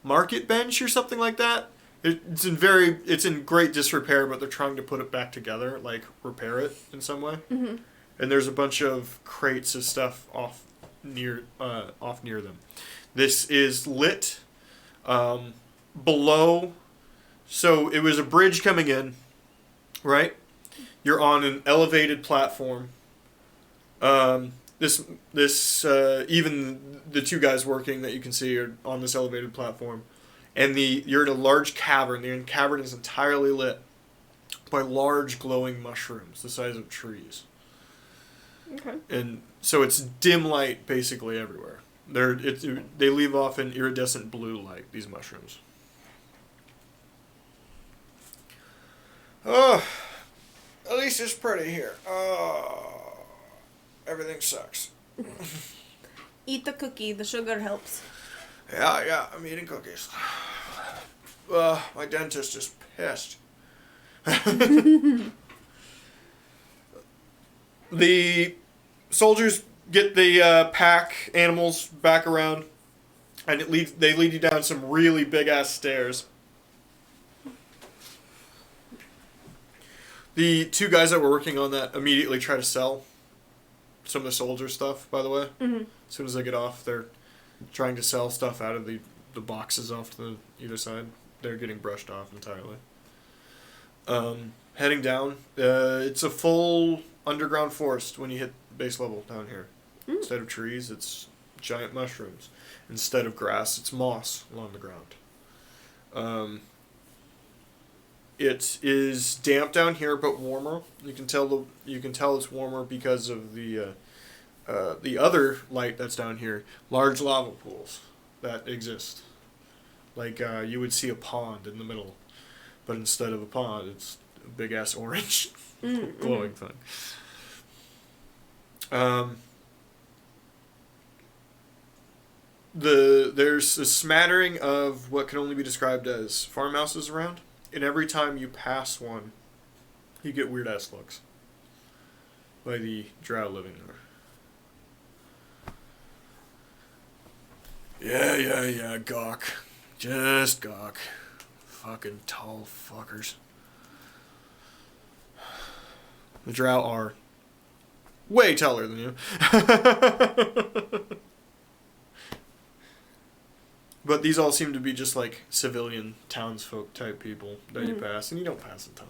market bench or something like that. It's in great disrepair, but they're trying to put it back together, like repair it in some way. And there's a bunch of crates of stuff off near them. This is lit below. So it was a bridge coming in, right? You're on an elevated platform. Even the two guys working that you can see are on this elevated platform. And you're in a large cavern. The cavern is entirely lit by large glowing mushrooms the size of trees. Okay. And so it's dim light basically everywhere. They leave off an iridescent blue light, these mushrooms. Oh, at least it's pretty here. Oh, everything sucks. Eat the cookie. The sugar helps. Yeah, I'm eating cookies. My dentist is pissed. The soldiers get the pack animals back around, and they lead you down some really big-ass stairs. The two guys that were working on that immediately try to sell some of the soldier stuff, by the way. As soon as they get off, they're trying to sell stuff out of the boxes off to either side. They're getting brushed off entirely. Heading down, it's a full underground forest when you hit base level down here. Instead of trees, it's giant mushrooms. Instead of grass, it's moss along the ground. It is damp down here, but warmer. You can tell it's warmer because of the the other light that's down here, large lava pools that exist. Like you would see a pond in the middle, but instead of a pond, it's a big ass orange glowing thing. There's a smattering of what can only be described as farmhouses around, and every time you pass one, you get weird ass looks by the drow living there. Yeah, gawk. Just gawk. Fucking tall fuckers. The drow are way taller than you. But these all seem to be just like civilian townsfolk type people that you pass, and you don't pass a ton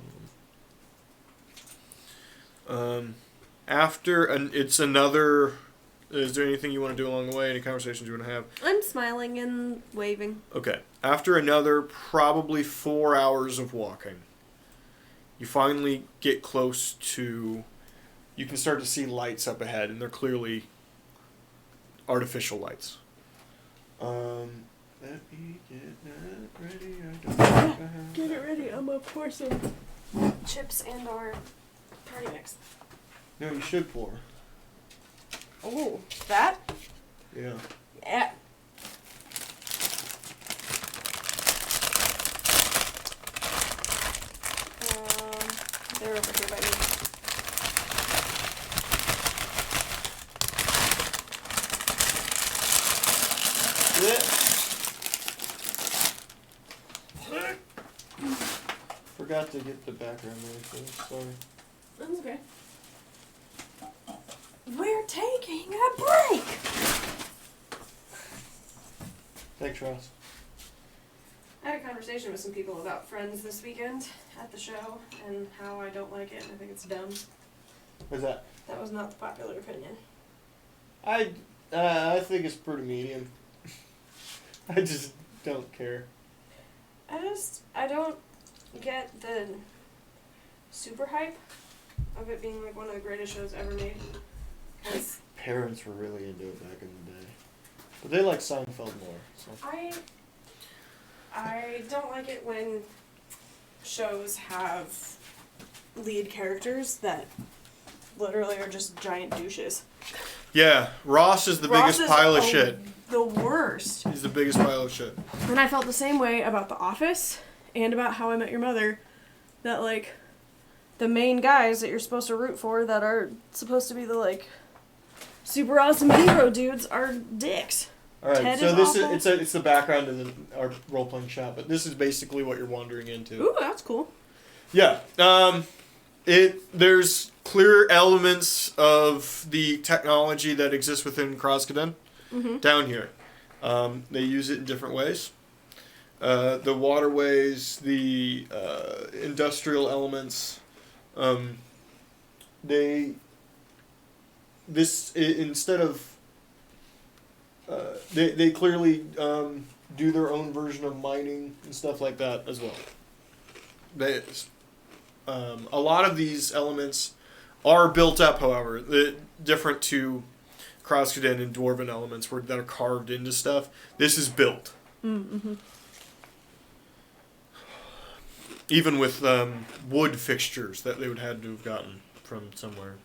of them. It's another. Is there anything you want to do along the way? Any conversations you want to have? I'm smiling and waving. Okay. After another probably 4 hours of walking, you finally get close to. You can start to see lights up ahead, and they're clearly artificial lights. Let me get that ready. Get it ready. I'm gonna pour some chips and our party mix. No, you should pour. Oh, that? Yeah. Yeah. They're over here by me. Forgot to get the background ready for this, sorry. That's okay. We're taking a break! Thanks, Ross. I had a conversation with some people about Friends this weekend at the show and how I don't like it and I think it's dumb. What's that? That was not the popular opinion. I think it's pretty medium. I just don't care. I don't get the super hype of it being like one of the greatest shows ever made. Cause Parents were really into it back in the day. But they like Seinfeld more. So. I don't like it when shows have lead characters that literally are just giant douches. Yeah, Ross is the biggest pile of shit. The worst. He's the biggest pile of shit. And I felt the same way about The Office and about How I Met Your Mother. That, like, the main guys that you're supposed to root for that are supposed to be the, like, super awesome hero dudes are dicks. Alright, Ted so is it's the background of our role-playing shop, but this is basically what you're wandering into. Ooh, that's cool. Yeah. There's clear elements of the technology that exists within Krasden down here. They use it in different ways. The waterways, the industrial elements, they clearly do their own version of mining and stuff like that as well. A lot of these elements are built up, however, different to Krasden and Dwarven elements that are carved into stuff. This is built. Mm-hmm. Even with wood fixtures that they would have to have gotten from somewhere.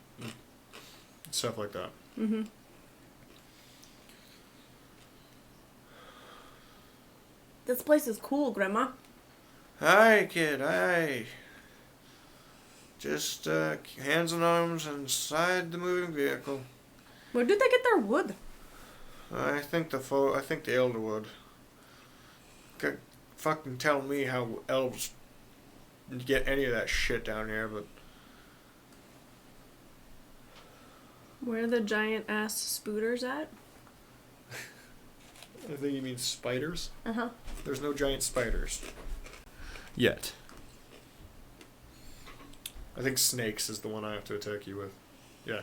Stuff like that. Mm-hmm. This place is cool, Grandma. Hi, kid, hi. Just hands and arms inside the moving vehicle. Where did they get their wood? I think the elder would. Fucking tell me how elves get any of that shit down here, but Where are the giant ass spooters at? I think you mean spiders. Uh-huh. There's no giant spiders. Yet. I think snakes is the one I have to attack you with. Yeah.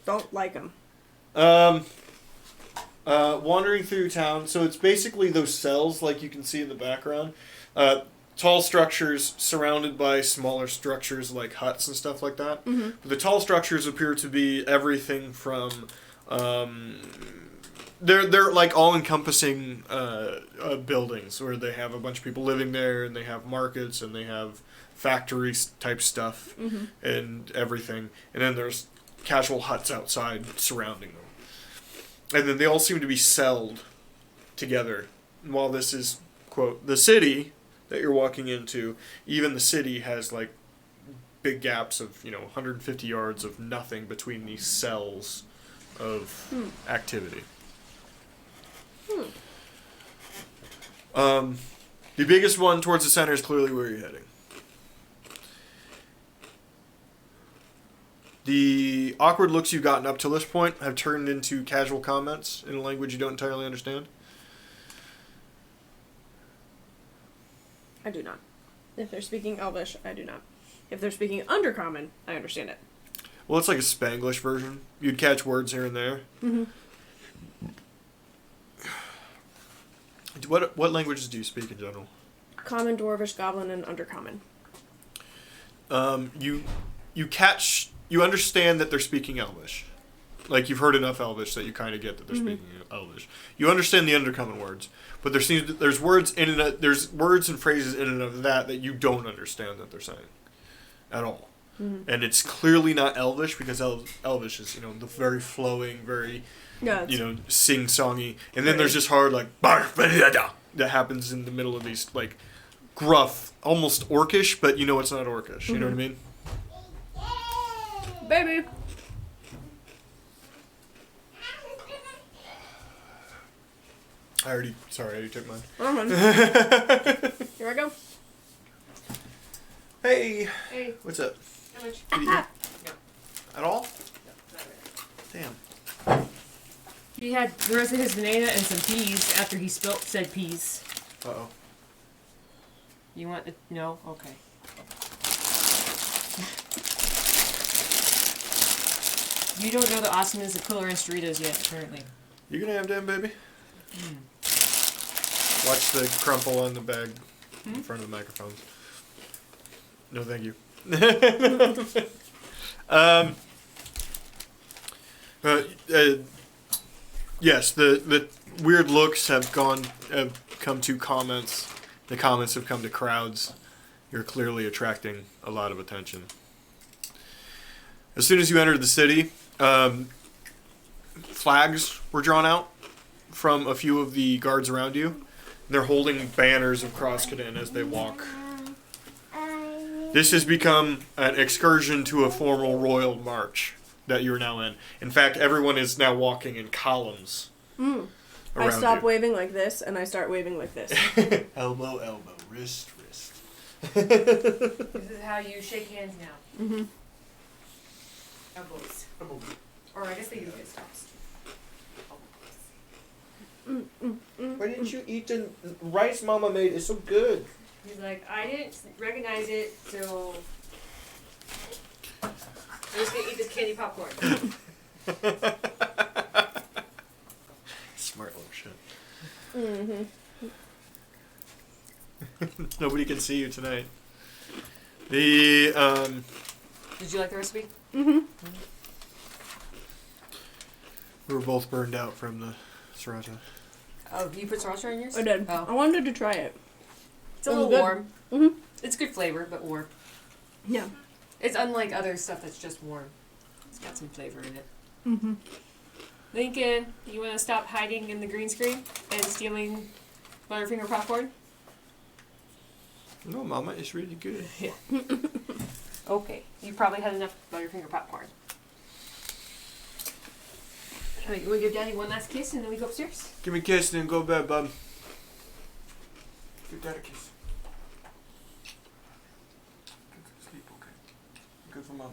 Don't like them. Wandering through town, so it's basically those cells like you can see in the background. tall structures surrounded by smaller structures like huts and stuff like that. Mm-hmm. But the tall structures appear to be everything from they're like all encompassing buildings where they have a bunch of people living there, and they have markets, and they have factories type stuff Mm-hmm. and everything. And then there's casual huts outside surrounding them. And then they all seem to be celled together. And while this is, quote, the city that you're walking into, even the city has like big gaps of 150 yards of nothing between these cells of activity. The biggest one towards the center is clearly where you're heading. The awkward looks you've gotten up to this point have turned into casual comments in a language you don't entirely understand. I do not. If they're speaking Elvish, I do not. If they're speaking Undercommon, I understand it. Well, it's like a Spanglish version. You'd catch words here and there. Mm-hmm. What languages do you speak in general? Common, Dwarvish, Goblin, and Undercommon. You understand that they're speaking Elvish. Like, you've heard enough Elvish that you kind of get that they're Mm-hmm. speaking Elvish. You understand the Undercommon words, but there's words and phrases in and of that you don't understand that they're saying at all. Mm-hmm. And it's clearly not Elvish, because Elvish is, the very flowing, very, Yeah, it's sing-songy. And then Right. there's this hard, like, that happens in the middle of these, like, gruff, almost orcish, but it's not orcish. You know what I mean? baby. I already took mine. Here I go. Hey, Hey, what's up? how much? Did you eat at all? No, not really. Damn. He had the rest of his banana and some peas after he spilt said peas. Uh-oh. You want to? No? Okay. You don't know the awesomeness of Colorants Doritos yet, apparently. You gonna have them, baby? Watch the crumple on the bag in front of the microphone. No, thank you. Yes, the weird looks have come to comments. The comments have come to crowds. You're clearly attracting a lot of attention. As soon as you entered the city, flags were drawn out from a few of the guards around you. They're holding banners of Krasden as they walk. This has become an excursion to a formal royal march that you're now in. In fact, everyone is now walking in columns around I stop you. waving like this, and I start waving like this. Elbow, elbow, wrist, wrist. This is how you shake hands now. Mm-hmm. Elbows. Or I guess they use fists. Why didn't you eat the rice Mama made? It's so good. He's like, I didn't recognize it, so I'm just gonna eat this candy popcorn. Smart little shit. Mm-hmm. Nobody can see you tonight. The Did you like the recipe? Mm-hmm. we were both burned out from the sriracha. Oh, you put sriracha in yours? I did. Oh. I wanted to try it. It's a It was little good. warm. Mm-hmm. It's good flavor, but warm. Yeah. It's unlike other stuff that's just warm. It's got some flavor in it. Mm-hmm. Lincoln, you want to stop hiding in the green screen and stealing Butterfinger popcorn? No, Mama, it's really good. Yeah. Okay. You probably had enough Butterfinger popcorn. Alright, you want to give Daddy one last kiss and then we go upstairs? Give me a kiss and then go to bed, bub. Give Dad a kiss. Sleep, okay. Good for Mama.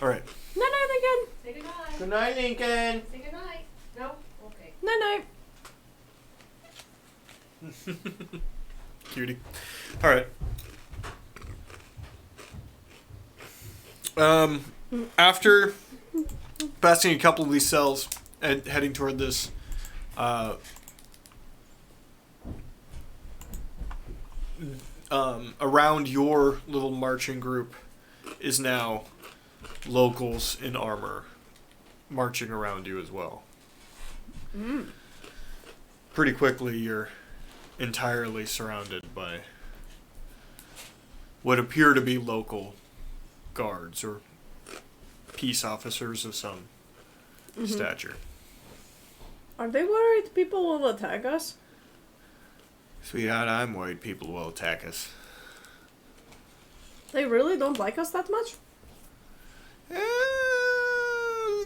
All right. Night-night, Lincoln. Say goodnight. Good night, Lincoln. Say goodnight. No? Okay. Night-night. Cutie. All right. After passing a couple of these cells and heading toward this around your little marching group is now locals in armor marching around you as well. Pretty quickly, you're entirely surrounded by what appear to be local guards or peace officers of some stature. Are they worried people will attack us? Sweetheart, I'm worried people will attack us. They really don't like us that much?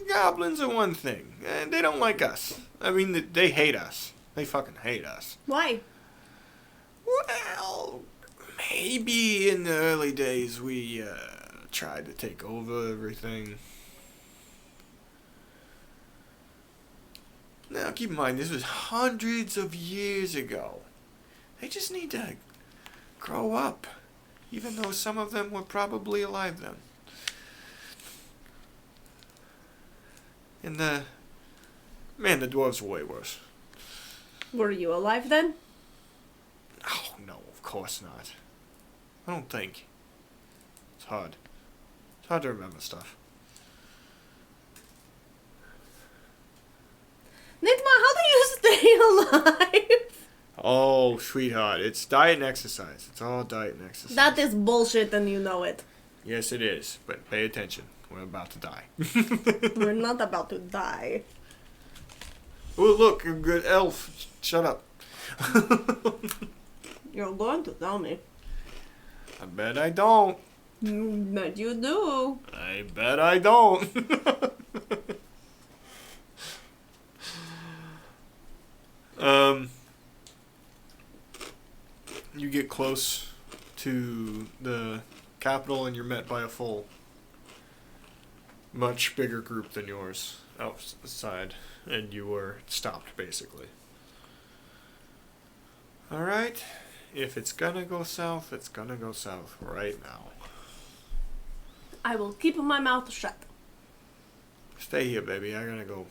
Goblins are one thing. They don't like us. I mean, they hate us. They fucking hate us. Why? Well, maybe in the early days we tried to take over everything. Now, keep in mind, this was hundreds of years ago. They just need to grow up, even though some of them were probably alive then. And the dwarves were way worse. Were you alive then? Oh, no, of course not. I don't think. It's hard. It's hard to remember stuff. Nitma, how do you stay alive? Oh, sweetheart, it's diet and exercise. It's all diet and exercise. That is bullshit and you know it. Yes, it is, but pay attention. We're about to die. We're not about to die. Oh, look, a good elf. Shut up. You're going to tell me. I bet I don't. But you do. I bet I don't. You get close to the capital and you're met by a full, much bigger group than yours outside, and you were stopped basically. Alright, if it's gonna go south, it's gonna go south right now. I will keep my mouth shut. Stay here, baby. I gotta go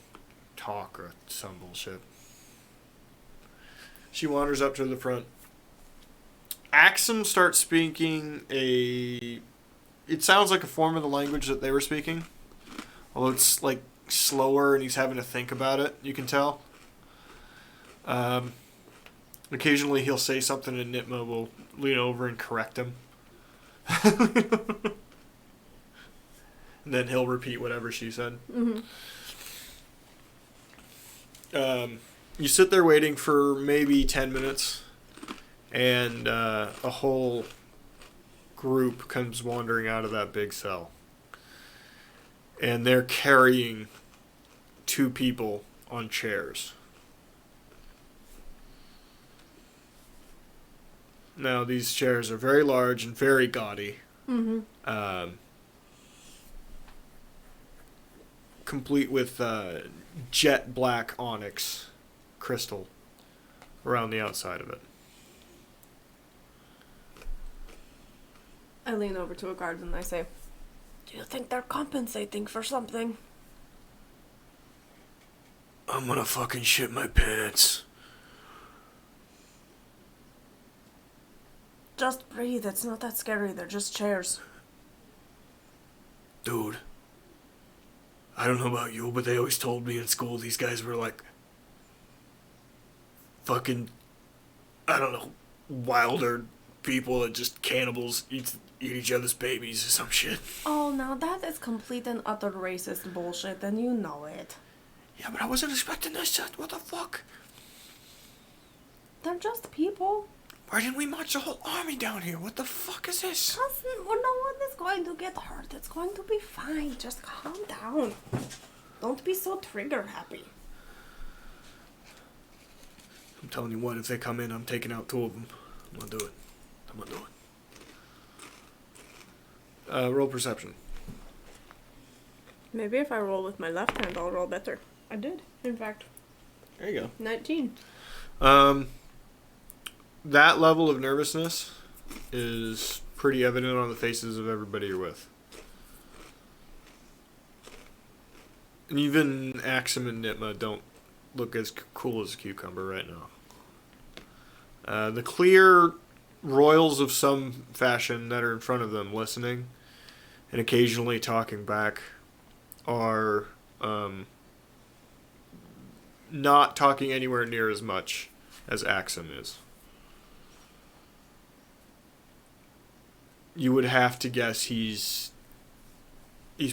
talk or some bullshit. She wanders up to the front. Axum starts speaking it sounds like a form of the language that they were speaking. Although it's like slower and he's having to think about it, you can tell. Occasionally he'll say something and Nitma will lean over and correct him. And then he'll repeat whatever she said. You sit there waiting for maybe 10 minutes. And a whole group comes wandering out of that big cell. And they're carrying 2 people on chairs. Now, these chairs are very large and very gaudy. Complete with jet black onyx crystal around the outside of it. I lean over to a guard and I say, do you think they're compensating for something? I'm gonna fucking shit my pants. Just breathe, it's not that scary, they're just chairs. Dude, I don't know about you, but they always told me in school these guys were like fucking, I don't know, wilder people that just cannibals eat each other's babies or some shit. Oh, now that is complete and utter racist bullshit, and you know it. Yeah, but I wasn't expecting this shit. What the fuck? They're just people. Why didn't we march the whole army down here? What the fuck is this? No one is going to get hurt. It's going to be fine. Just calm down. Don't be so trigger happy. I'm telling you what, if they come in, I'm taking out 2 of them. I'm gonna do it. Roll perception. Maybe if I roll with my left hand, I'll roll better. I did, in fact. There you go. 19. That level of nervousness is pretty evident on the faces of everybody you're with. And even Axum and Nitma don't look as cool as a cucumber right now. The clear royals of some fashion that are in front of them listening and occasionally talking back are not talking anywhere near as much as Axum is. You would have to guess he's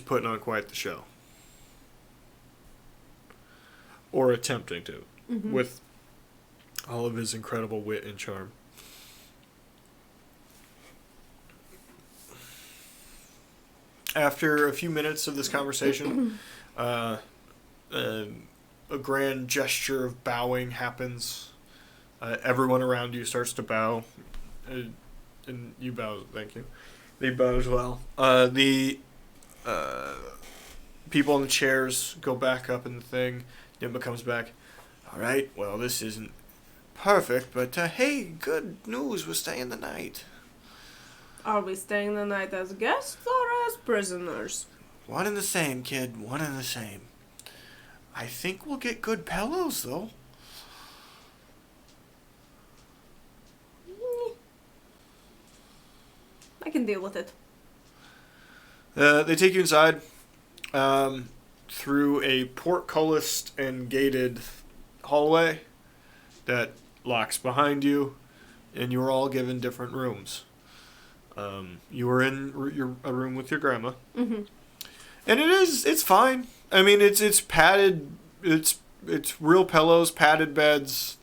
putting on quite the show. Or attempting to, with all of his incredible wit and charm. After a few minutes of this conversation, a grand gesture of bowing happens. Everyone around you starts to bow. And you bow, thank you. They bow as well. The people in the chairs go back up in the thing. Nimba comes back. All right, well, this isn't perfect, but hey, good news, we're staying the night. Are we staying the night as guests or as prisoners? One and the same, kid, one and the same. I think we'll get good pillows, though. I can deal with it. They take you inside through a portcullis and gated hallway that locks behind you, and you're all given different rooms. You were in a room with your grandma, and it's fine. I mean, it's padded. It's real pillows, padded beds,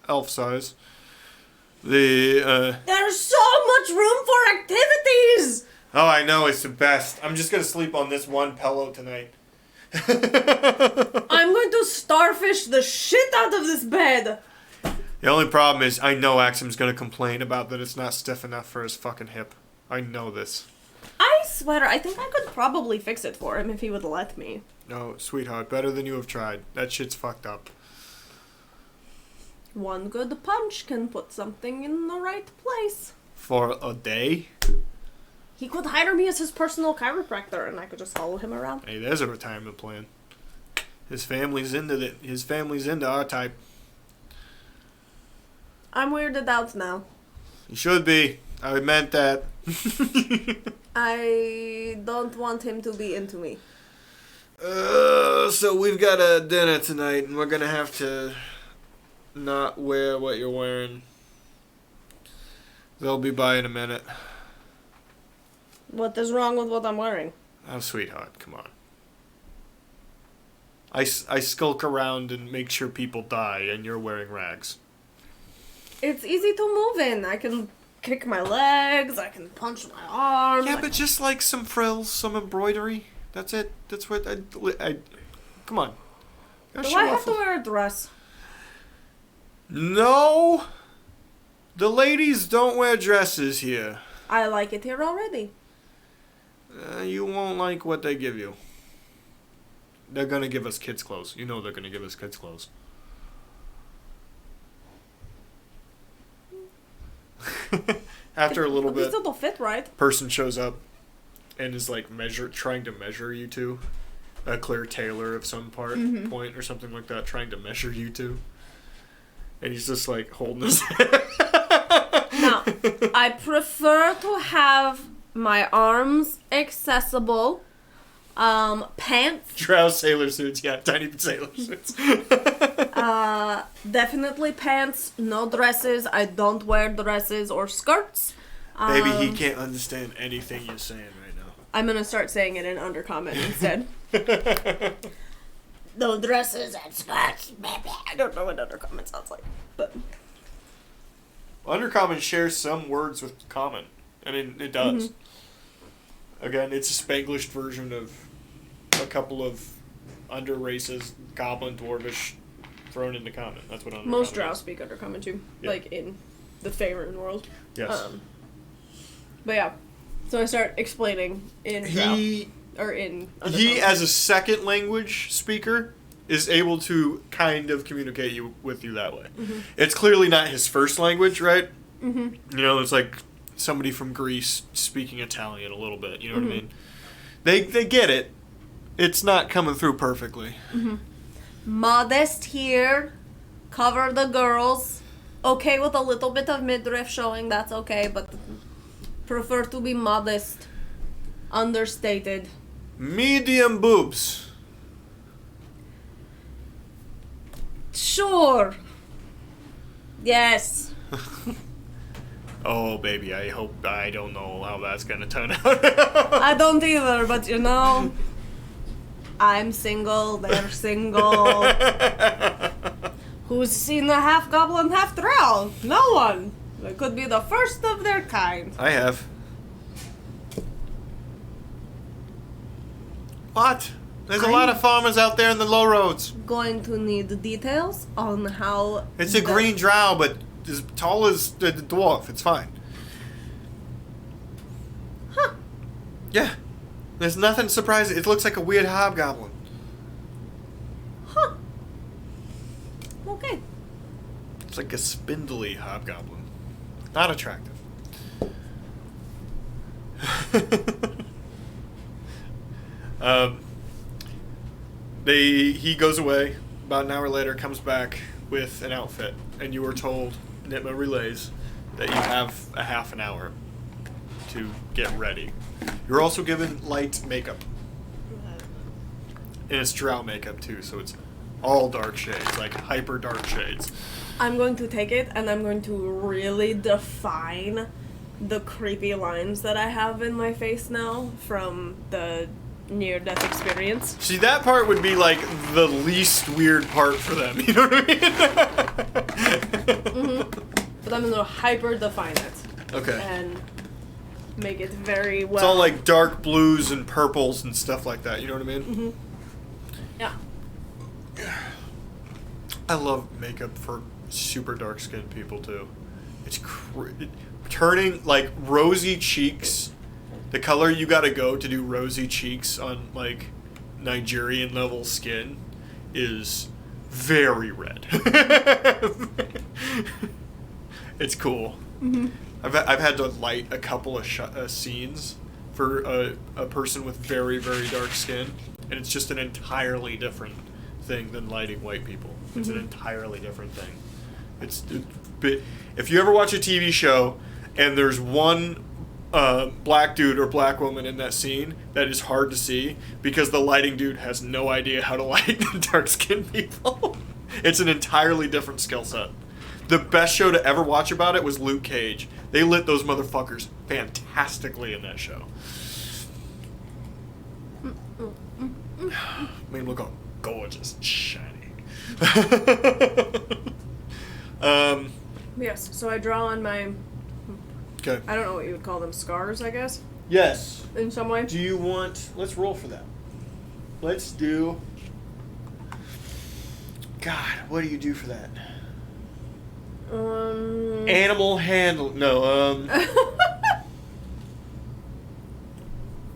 elf size. There's so much room for activities! Oh, I know, it's the best. I'm just gonna sleep on this one pillow tonight. I'm going to starfish the shit out of this bed! The only problem is I know Axum's gonna complain about that it's not stiff enough for his fucking hip. I know this. I swear, I think I could probably fix it for him if he would let me. No, sweetheart, better than you have tried. That shit's fucked up. One good punch can put something in the right place. For a day? He could hire me as his personal chiropractor and I could just follow him around. Hey, there's a retirement plan. His family's into our type. I'm weirded out now. You should be. I meant that. I don't want him to be into me. So we've got a dinner tonight, and we're gonna have to not wear what you're wearing. They'll be by in a minute. What is wrong with what I'm wearing? Oh, sweetheart, come on. I skulk around and make sure people die, and you're wearing rags. It's easy to move in. I can kick my legs, I can punch my arms. Yeah, but just like some frills, some embroidery. That's it. That's what I come on. Do I have to wear a dress? No! The ladies don't wear dresses here. I like it here already. You won't like what they give you. They're gonna give us kids' clothes. You know they're gonna give us kids' clothes. After a little bit, it'll fit right. Person shows up and is like trying to measure you two. A clear tailor of some point or something like that, trying to measure you two. And he's just like holding his head. Now, I prefer to have my arms accessible. Pants. Drow sailor suits, yeah, tiny sailor suits. Definitely pants, no dresses. I don't wear dresses or skirts. Baby, he can't understand anything you're saying right now. I'm gonna start saying it in undercomment instead. No dresses and skirts, baby. I don't know what undercomment sounds like, but... Undercommon shares some words with common. I mean, it does. Again, it's a Spanglished version of a couple of under races, goblin, dwarvish, thrown into common. That's what undercommon Most drow is. speak undercommon too, Yeah. like in the Faerun world. Yes. But yeah, so I start explaining in he, drow, or in he, undercommon. as a second language speaker, is able to kind of communicate with you that way. It's clearly not his first language, right? You know, it's like somebody from Greece speaking Italian a little bit. You know what I mean? They get it. It's not coming through perfectly. Modest here. Cover the girls. okay with a little bit of midriff showing, that's okay, but prefer to be modest, understated. Medium boobs. Sure. Yes. Oh, baby, I don't know how that's gonna turn out. I don't either, but you know, I'm single, they're single. Who's seen a half goblin, half drow? No one. They could be the first of their kind. I have. What? There's a lot of farmers out there in the low roads. Going to need details on how. It's a green drow, but as tall as the dwarf. It's fine. Huh. Yeah. There's nothing surprising. It looks like a weird hobgoblin. Huh. Okay. It's like a spindly hobgoblin. Not attractive. He goes away. About an hour later, comes back with an outfit, and you are told, Nitma relays, that you have a half an hour to get ready. You're also given light makeup. And it's drow makeup too, so it's all dark shades, like hyper dark shades. I'm going to take it and I'm going to really define the creepy lines that I have in my face now from the near-death experience. See, that part would be like the least weird part for them, you know what I mean? But I'm going to hyper-define it. Okay. And make it very well. It's all like dark blues and purples and stuff like that, you know what I mean? Mm-hmm. Yeah. I love makeup for super dark skinned people too. It's turning like rosy cheeks. The color you gotta go to do rosy cheeks on like Nigerian level skin is very red. It's cool. Mm-hmm. I've had to light a couple of scenes for a person with very, very dark skin, and it's just an entirely different thing than lighting white people. It's an entirely different thing. If you ever watch a TV show and there's one black dude or black woman in that scene, that is hard to see because the lighting dude has no idea how to light dark-skinned people. It's an entirely different skill set. The best show to ever watch about it was Luke Cage. They lit those motherfuckers fantastically in that show. I mean, look how gorgeous and shiny. Yes, so I draw on my, Okay. I don't know what you would call them, scars, I guess, Yes. in some way. Do you want... Let's roll for that. Let's do... God, what do you do for that? Animal handle... No,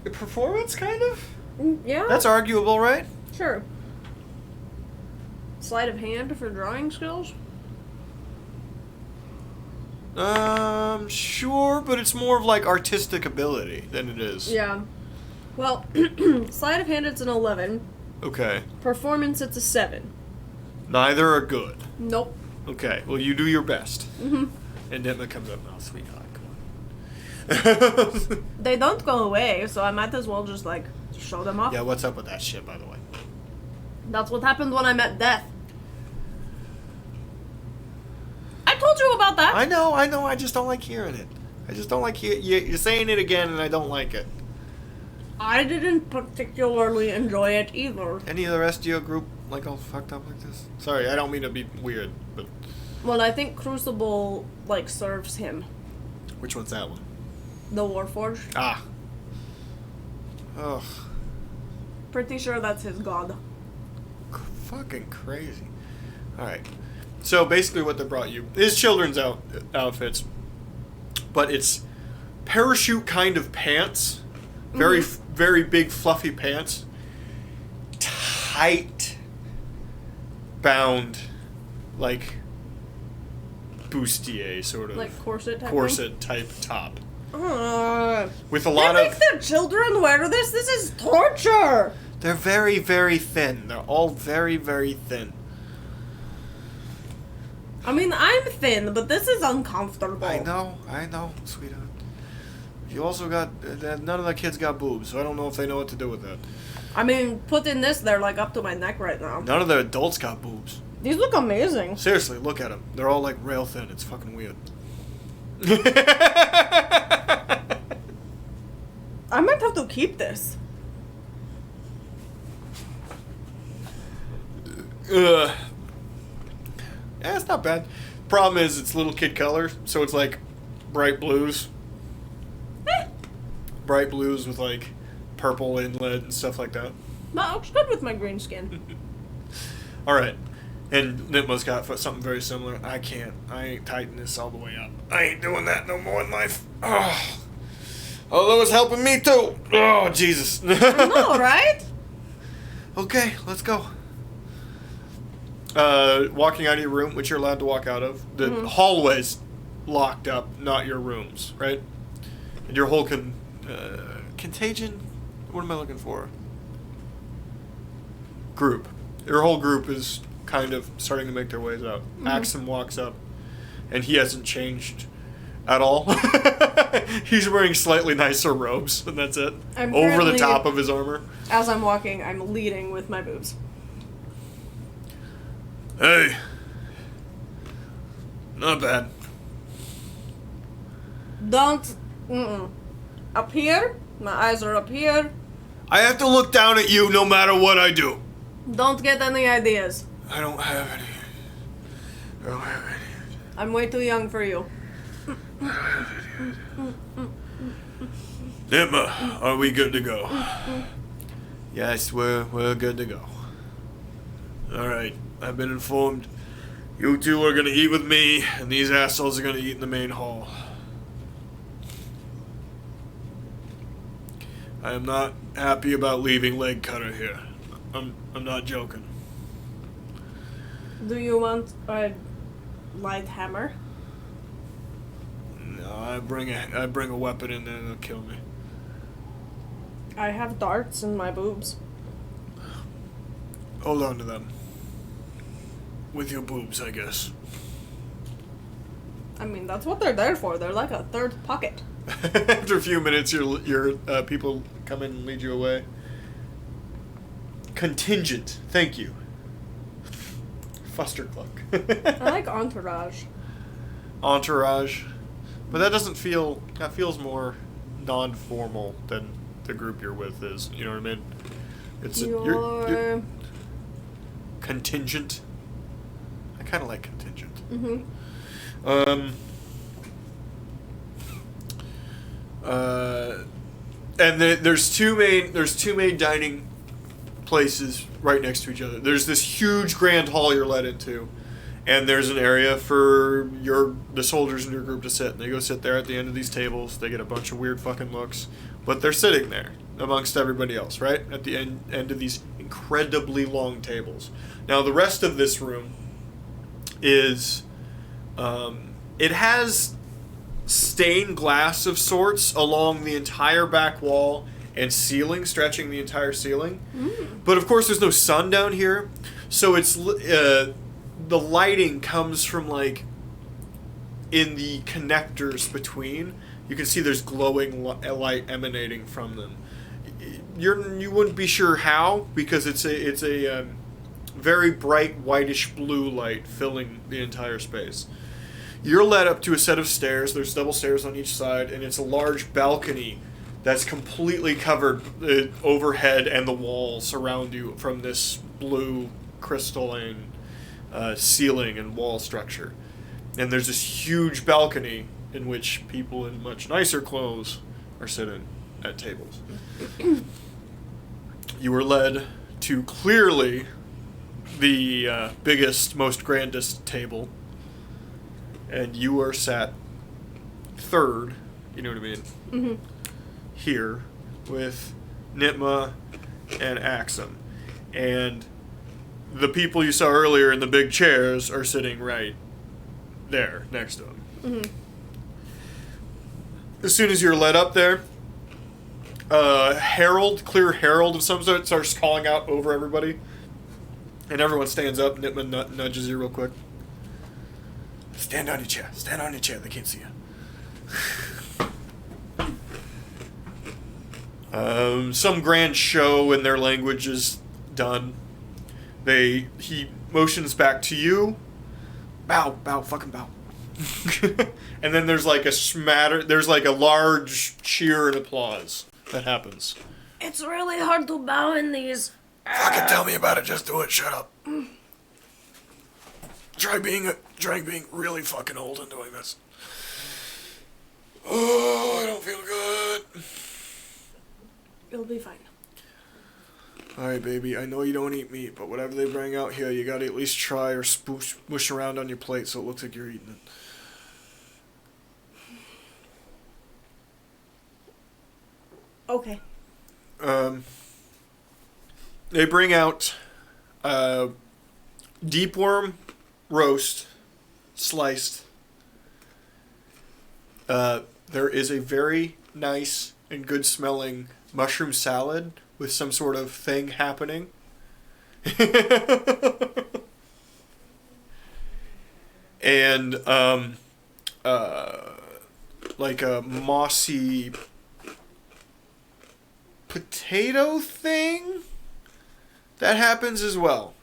performance, kind of? Yeah. That's arguable, right? Sure. Sleight of hand for drawing skills? Sure, but it's more of like artistic ability than it is. Yeah. Well, sleight of hand it's an 11. Okay. Performance it's a 7. Neither are good. Nope. Okay, well, you do your best. Mm-hmm. And Nitma comes up, oh, sweetheart, come on. They don't go away, so I might as well just, like, show them off. Yeah, what's up with that shit, by the way? That's what happened when I met Death. I told you about that. I know, I just don't like hearing it. I just don't like you're saying it again, and I don't like it. I didn't particularly enjoy it either. Any of the rest of your group, like, all fucked up like this? Sorry, I don't mean to be weird, but... Well, I think Crucible, like, serves him. Which one's that one? The Warforged. Ah. Ugh. Pretty sure that's his god. Fucking crazy. Alright. So, basically what they brought you is children's outfits. But it's parachute kind of pants. Very, very big, fluffy pants. Tight bound, like, bustier sort of. Like corset type corset type top. thing? With a lot They of... make their children wear this? This is torture! They're very, very thin. They're all very, very thin. I mean, I'm thin, but this is uncomfortable. I know, sweetheart. You also got, none of the kids got boobs, so I don't know if they know what to do with that. I mean, put in this, they're like up to my neck right now. None of the adults got boobs. These look amazing. Seriously, look at them. They're all like rail thin. It's fucking weird. I might have to keep this. Yeah, it's not bad. Problem is, it's little kid color, so it's like bright blues. Bright blues with like purple inlet and stuff like that. That looks good with my green skin. Alright. And Nitma's got something very similar. I ain't tighten this all the way up. I ain't doing that no more in life. Oh. Although it's helping me too. Oh, Jesus. I know, right? Okay, let's go. Walking out of your room, which you're allowed to walk out of. The hallway's locked up, not your rooms, right? And your whole contagion? What am I looking for? Group. Your whole group is kind of starting to make their ways out. Axum walks up, and he hasn't changed at all. He's wearing slightly nicer robes, and that's it. Over the top of his armor. As I'm walking, I'm leading with my boobs. Hey. Not bad. Don't. Up here? My eyes are up here. I have to look down at you no matter what I do. Don't get any ideas. I don't have any. I'm way too young for you. Nitma, are we good to go? Yes, we're good to go. Alright, I've been informed. You two are gonna eat with me, and these assholes are gonna eat in the main hall. I am not happy about leaving Leg Cutter here. I'm not joking. Do you want a light hammer? No, I bring a weapon in there and it'll kill me. I have darts in my boobs. Hold on to them. With your boobs, I guess. I mean, that's what they're there for. They're like a third pocket. After a few minutes, your people come in and lead you away. Contingent. Thank you. Fustercluck. I like entourage. Entourage. But that doesn't feel... That feels more non-formal than the group you're with is. You know what I mean? It's you're contingent. I kind of like contingent. And there's two main dining places right next to each other. There's this huge grand hall you're led into, and there's an area for the soldiers in your group to sit. And they go sit there at the end of these tables. They get a bunch of weird fucking looks, but they're sitting there amongst everybody else, right? At the end of these incredibly long tables. Now the rest of this room is, it has stained glass of sorts along the entire back wall and ceiling, stretching the entire ceiling. But of course there's no sun down here, so it's the lighting comes from like in the connectors between. You can see there's glowing light emanating from them. You wouldn't be sure how, because it's a very bright whitish blue light filling the entire space. You're led up to a set of stairs. There's double stairs on each side, and it's a large balcony that's completely covered overhead and the walls around you from this blue crystalline ceiling and wall structure. And there's this huge balcony in which people in much nicer clothes are sitting at tables. You were led to clearly the biggest, most grandest table, and you are sat third, you know what I mean, here with Nitma and Axum. And the people you saw earlier in the big chairs are sitting right there next to them. As soon as you're led up there, clear herald of some sort starts calling out over everybody. And everyone stands up. Nitma nudges you real quick. Stand on your chair. Stand on your chair. They can't see you. Some grand show in their language is done. He motions back to you. Bow, fucking bow. And then there's like there's like a large cheer and applause that happens. It's really hard to bow in these. Fucking tell me about it, just do it, shut up. Try being really fucking old and doing this. Oh, I don't feel good. You'll be fine. Alright, baby, I know you don't eat meat, but whatever they bring out here, you gotta at least try or smush around on your plate so it looks like you're eating it. Okay. They bring out deep worm roast, sliced. There is a very nice and good smelling mushroom salad with some sort of thing happening. And like a mossy potato thing that happens as well.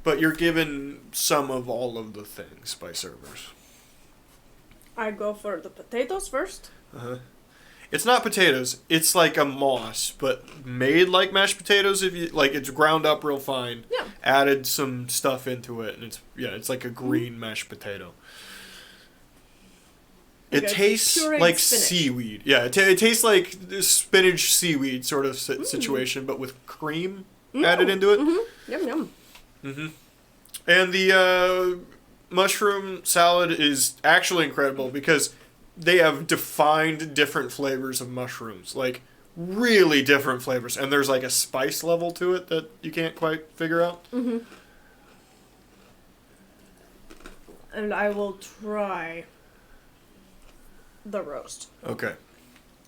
But you're given some of all of the things by servers. I go for the potatoes first. Uh-huh. It's not potatoes. It's like a moss, but made like mashed potatoes. If you like, it's ground up real fine. Yeah. Added some stuff into it, and it's like a green mashed potato. It tastes pureed like spinach. seaweed. Yeah, it tastes like this spinach seaweed sort of situation, but with cream added into it. Mm-hmm. Yum yum. Mm-hmm. And the mushroom salad is actually incredible because they have defined different flavors of mushrooms, like really different flavors, and there's like a spice level to it that you can't quite figure out. Mm-hmm. And I will try the roast. Okay.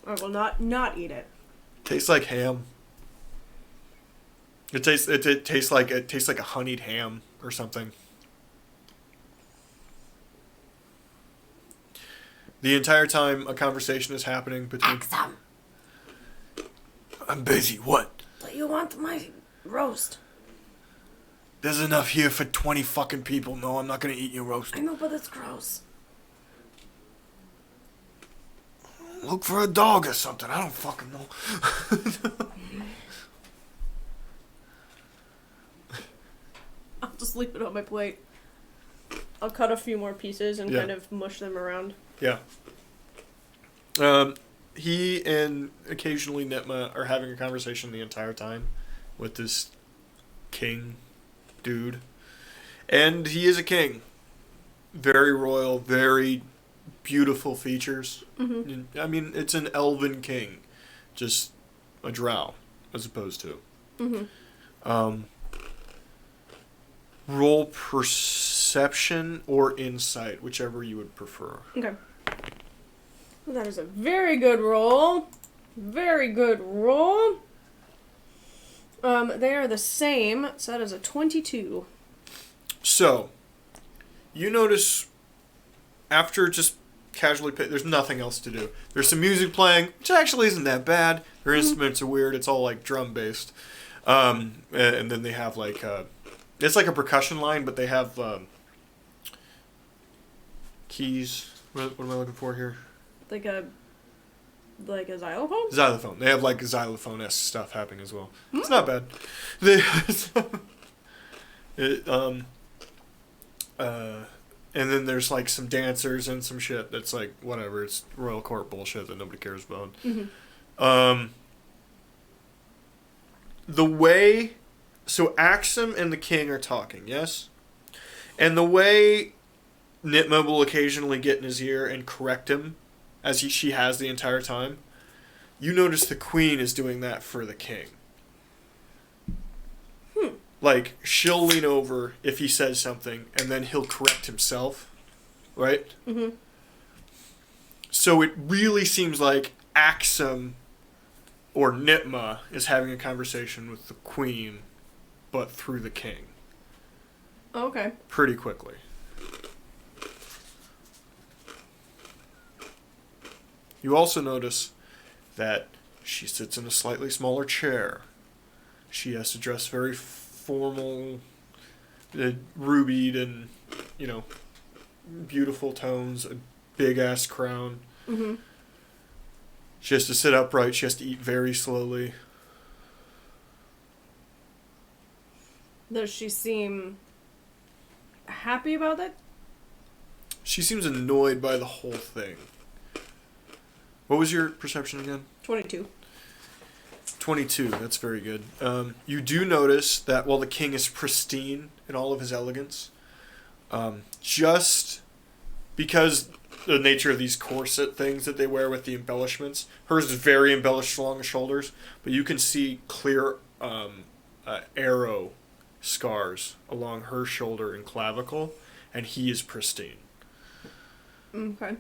I will not eat it. Tastes like ham. It tastes like a honeyed ham or something. The entire time a conversation is happening between. Axum, I'm busy. What? do you want my roast? There's enough here for 20 fucking people. No, I'm not gonna eat your roast. I know, but it's gross. Look for a dog or something. I don't fucking know. I'll just leave it on my plate. I'll cut a few more pieces and Yeah. kind of mush them around. Yeah. He and occasionally Nitma are having a conversation the entire time with this king dude. And he is a king. Very royal, very beautiful features. Mm-hmm. I mean, it's an elven king. Just a drow, as opposed to. Mm-hmm. Roll perception or insight, whichever you would prefer. Okay. That is a very good roll. Very good roll. They are the same, so that is a 22. So, you notice after just casually there's nothing else to do. There's some music playing, which actually isn't that bad. Their instruments are weird. It's all like drum based. And then they have like it's like a percussion line, but they have keys. What am I looking for here? Like a xylophone? Xylophone. They have like xylophone-esque stuff happening as well. It's not bad. They, and then there's like some dancers and some shit that's like whatever. It's royal court bullshit that nobody cares about. Mm-hmm. The way, so Axum and the king are talking, yes, and the way Nitma will occasionally get in his ear and correct him, as she has the entire time. You notice the queen is doing that for the king. Like, she'll lean over if he says something, and then he'll correct himself, right? Mm-hmm. So it really seems like Axum or Nitma is having a conversation with the queen, but through the king. Okay. Pretty quickly. You also notice that she sits in a slightly smaller chair. She has to dress very formal, rubied and, beautiful tones, a big-ass crown. Mm-hmm. She has to sit upright. She has to eat very slowly. Does she seem happy about it? She seems annoyed by the whole thing. What was your perception again? 22. 22. That's very good. You do notice that while the king is pristine in all of his elegance, just because the nature of these corset things that they wear with the embellishments, hers is very embellished along the shoulders, but you can see clear arrow scars along her shoulder and clavicle, and he is pristine. Okay.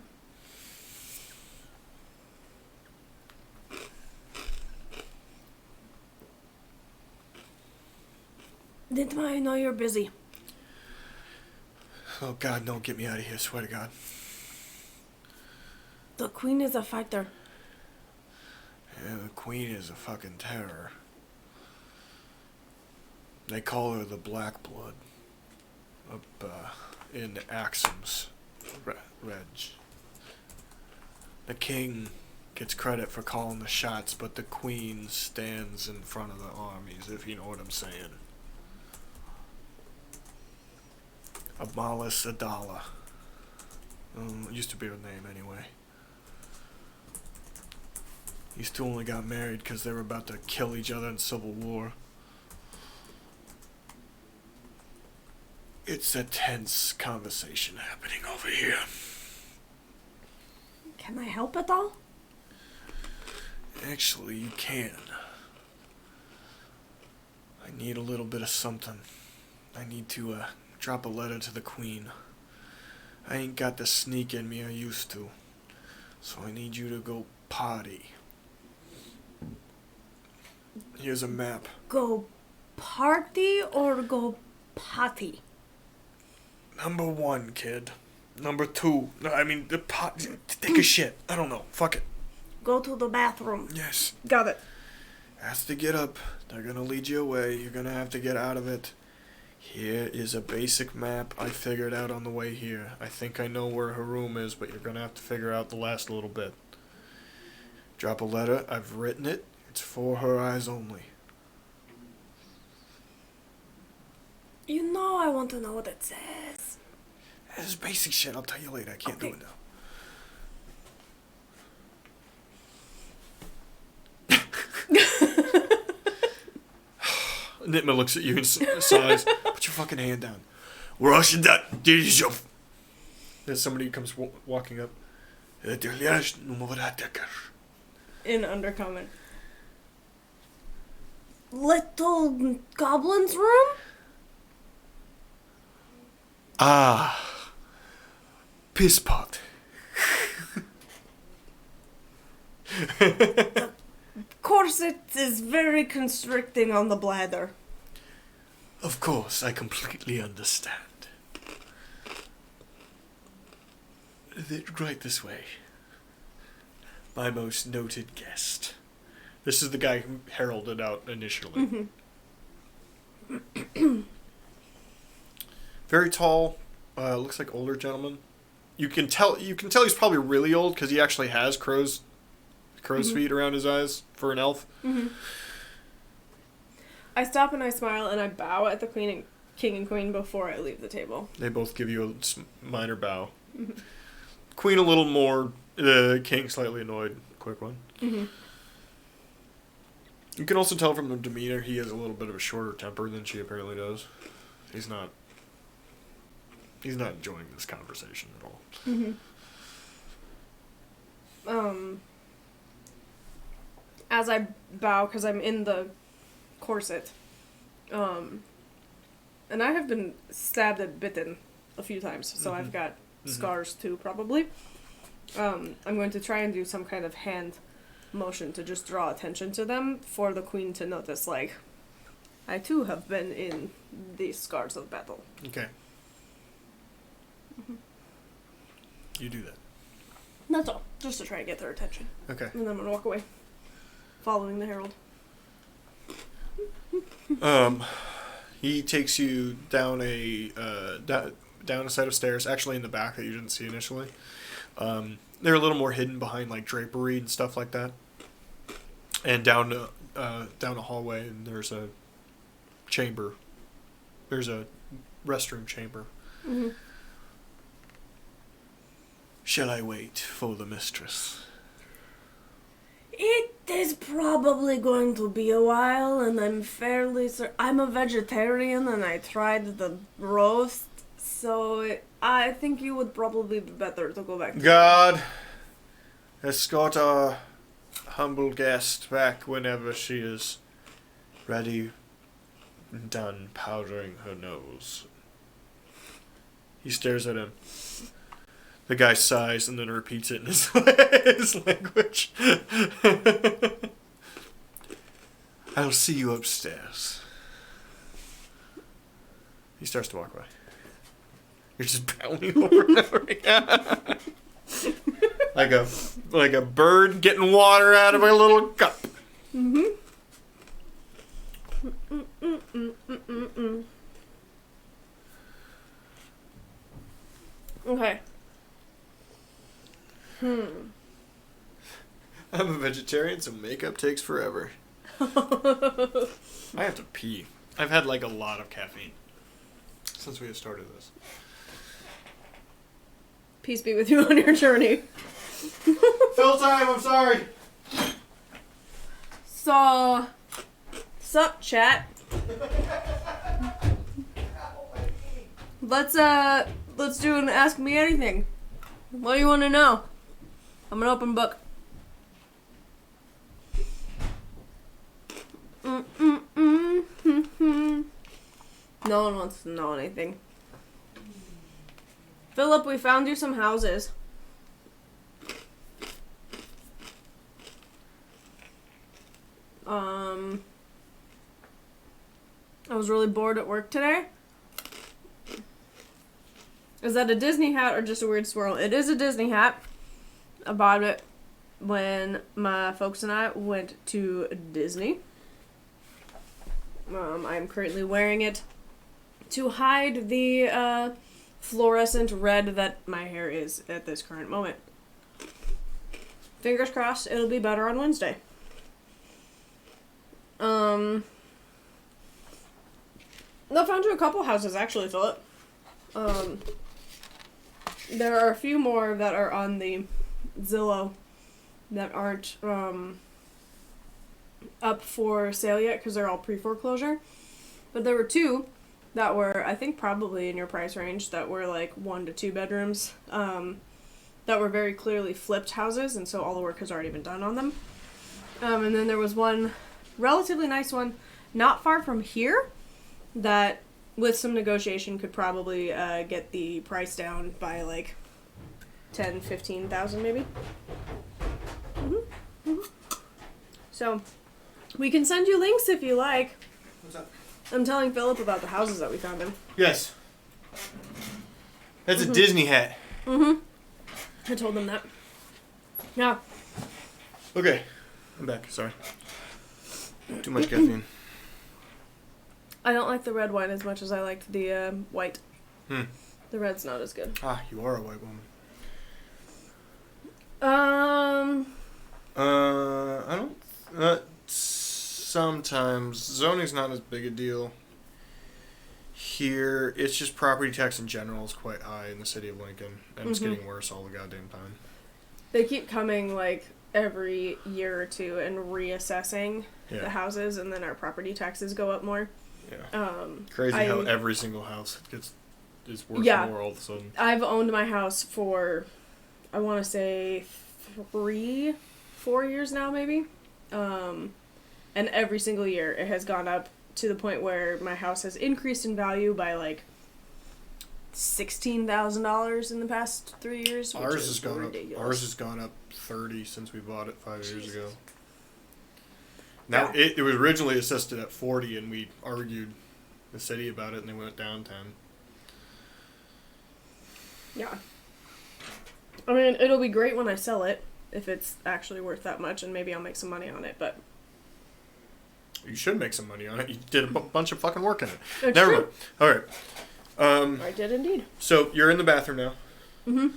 Nitma, I know you're busy. Oh God, don't get me out of here, swear to God. The queen is a fighter. Yeah, the queen is a fucking terror. They call her the Black Blood up in Axum's Reg. The king gets credit for calling the shots, but the queen stands in front of the armies, if you know what I'm saying. Amalis Adala. Used to be her name anyway. These two only got married because they were about to kill each other in civil war. It's a tense conversation happening over here. Can I help at all? Actually, you can. I need a little bit of something. I need to drop a letter to the queen. I ain't got the sneak in me I used to. So I need you to go potty. Here's a map. Go party or go potty? Number 1, kid. Number 2. No, I mean, take a shit. I don't know. Fuck it. Go to the bathroom. Yes. Got it. Has to get up. They're gonna lead you away. You're gonna have to get out of it. Here is a basic map I figured out on the way here. I think I know where her room is, but you're gonna have to figure out the last little bit. Drop a letter. I've written it. It's for her eyes only. You know I want to know what it says. This is basic shit. I'll tell you later. I can't do it now. Nitma looks at you and sighs. Put your fucking hand down. There's somebody who comes walking up. In undercommon. Little goblin's room? Ah. Piss pot. Corset is very constricting on the bladder. Of course, I completely understand. Right this way. My most noted guest. This is the guy who heralded out initially. Mm-hmm. Very tall, looks like older gentleman. You can tell he's probably really old because he actually has crow's feet around his eyes for an elf. Mm-hmm. I stop and I smile and I bow at the king and queen before I leave the table. They both give you a minor bow. Mm-hmm. Queen a little more, the king slightly annoyed. Quick one. Mm-hmm. You can also tell from the demeanor he has a little bit of a shorter temper than she apparently does. He's not enjoying this conversation at all. Mm-hmm. As I bow, because I'm in the corset, and I have been stabbed and bitten a few times, so I've got scars too, probably. I'm going to try and do some kind of hand motion to just draw attention to them for the queen to notice, like, I too have been in these scars of battle. Okay. You do that. That's all. Just to try and get their attention. Okay. And then I'm gonna walk away. Following the herald. He takes you down a down a set of stairs, actually in the back that you didn't see initially. They're a little more hidden behind like drapery and stuff like that. And down a hallway, and there's a chamber. There's a restroom chamber. Mm-hmm. Shall I wait for the mistress? It is probably going to be a while, and I'm fairly I'm a vegetarian, and I tried the roast, so I think you would probably be better to go back to God, escort our humble guest back whenever she is ready and done powdering her nose. He stares at him. The guy sighs and then repeats it in his language. I'll see you upstairs. He starts to walk away. You're just bowing over and over again. like a bird getting water out of a little cup. Mm-hmm. Okay. I'm a vegetarian, so makeup takes forever. I have to pee. I've had like a lot of caffeine since we had started this. Peace be with you on your journey. Fill time, I'm sorry. So, sup, chat? Let's do an Ask Me Anything. What do you want to know? I'm an open book. No one wants to know anything. Philip, we found you some houses. I was really bored at work today. Is that a Disney hat or just a weird swirl? It is a Disney hat. I bought it when my folks and I went to Disney. I'm currently wearing it to hide the fluorescent red that my hair is at this current moment. Fingers crossed it'll be better on Wednesday. I found you a couple houses actually, Philip. There are a few more that are on the Zillow that aren't up for sale yet because they're all pre-foreclosure. But there were two that were, I think, probably in your price range that were like 1 to 2 bedrooms that were very clearly flipped houses, and so all the work has already been done on them. And then there was one relatively nice one not far from here that with some negotiation could probably get the price down by like 10, 15,000 maybe. So we can send you links if you like. What's up? I'm telling Philip about the houses that we found him. Yes. That's a Disney hat. I told him that. Yeah. Okay. I'm back. Sorry. Too much caffeine. I don't like the red wine as much as I liked the white. The red's not as good. Ah, you are a white woman. I don't... sometimes. Zoning's not as big a deal. Here, it's just property tax in general is quite high in the city of Lincoln. And it's getting worse all the goddamn time. They keep coming, like, every year or two and reassessing the houses, and then our property taxes go up more. Yeah. Crazy how every single house is worth more all of a sudden. I've owned my house for, I want to say, 3-4 years now, maybe. And every single year it has gone up to the point where my house has increased in value by like $16,000 in the past 3 years. Ours has gone ridiculous. Ours has gone up 30 since we bought it 5 years ago. Now it was originally assessed at 40, and we argued the city about it, and they went down 10. Yeah. I mean, it'll be great when I sell it. if it's actually worth that much, and maybe I'll make some money on it, but... You should make some money on it. You did a bunch of fucking work in it. It's Never true. mind. All right. I did indeed. So you're in the bathroom now. Mm-hmm.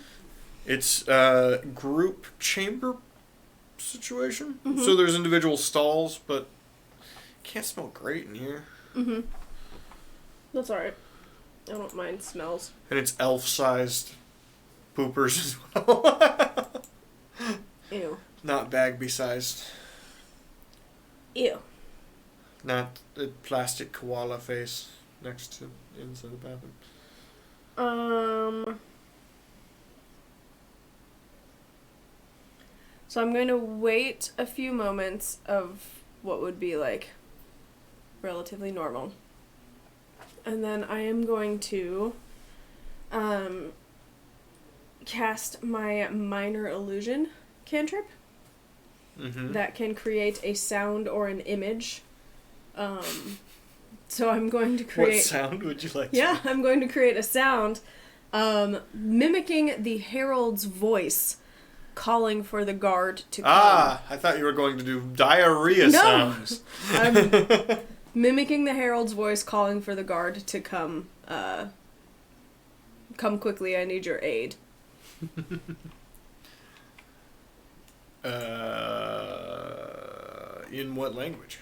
It's a group chamber situation. Mhm. So there's individual stalls, but can't smell great in here. Mm-hmm. That's alright. I don't mind smells. And it's elf-sized poopers as well. Ew. Not Bagby-sized. Ew. Not the plastic koala face next to inside the bathroom. So I'm going to wait a few moments of what would be like relatively normal. And then I am going to cast my minor illusion cantrip Mm-hmm. that can create a sound or an image. So I'm going to create... What sound would you like to Yeah, I'm going to create a sound mimicking the herald's voice calling for the guard to come. Ah, I thought you were going to do diarrhea No! sounds. I'm mimicking the herald's voice calling for the guard to come. Come quickly, I need your aid. In what language?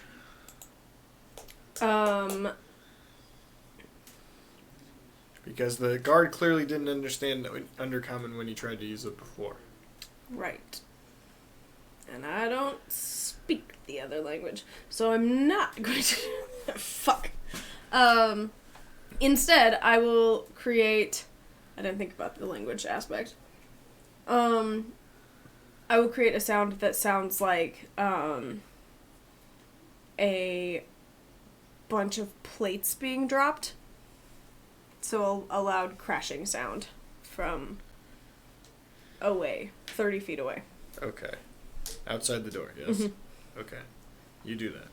Because the guard clearly didn't understand Undercommon when he tried to use it before. Right. And I don't speak the other language, so I'm not going to... Fuck. Instead, I will create... I didn't think about the language aspect. I will create a sound that sounds like, a bunch of plates being dropped. So a loud crashing sound from away, 30 feet away. Okay. Outside the door, yes. Mhm. Okay. You do that.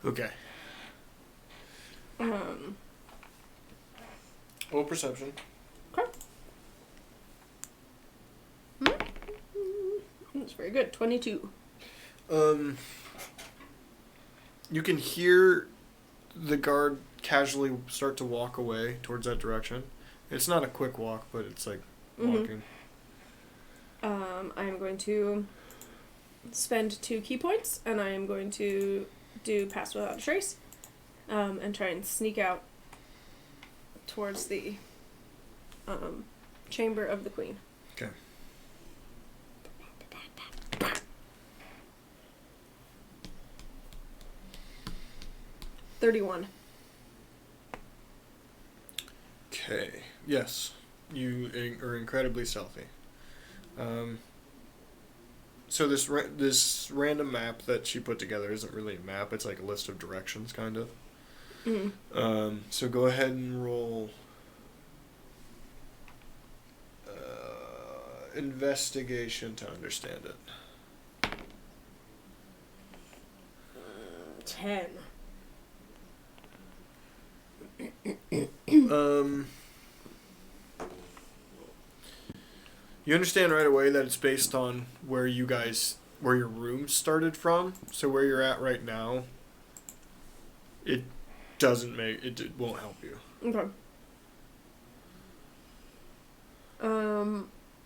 Okay. Roll perception. That's very good. 22. You can hear the guard casually start to walk away towards that direction. It's not a quick walk, but it's like walking. I am going to spend 2 key points, and I am going to do Pass Without a Trace, and try and sneak out towards the chamber of the queen. Okay. 31. Okay. Yes. You are incredibly stealthy. So this random map that she put together isn't really a map. It's like a list of directions, kind of. Mm-hmm. So go ahead and roll investigation to understand it. 10. You understand right away that it's based on where your room started from. So where you're at right now, it won't help you. Okay.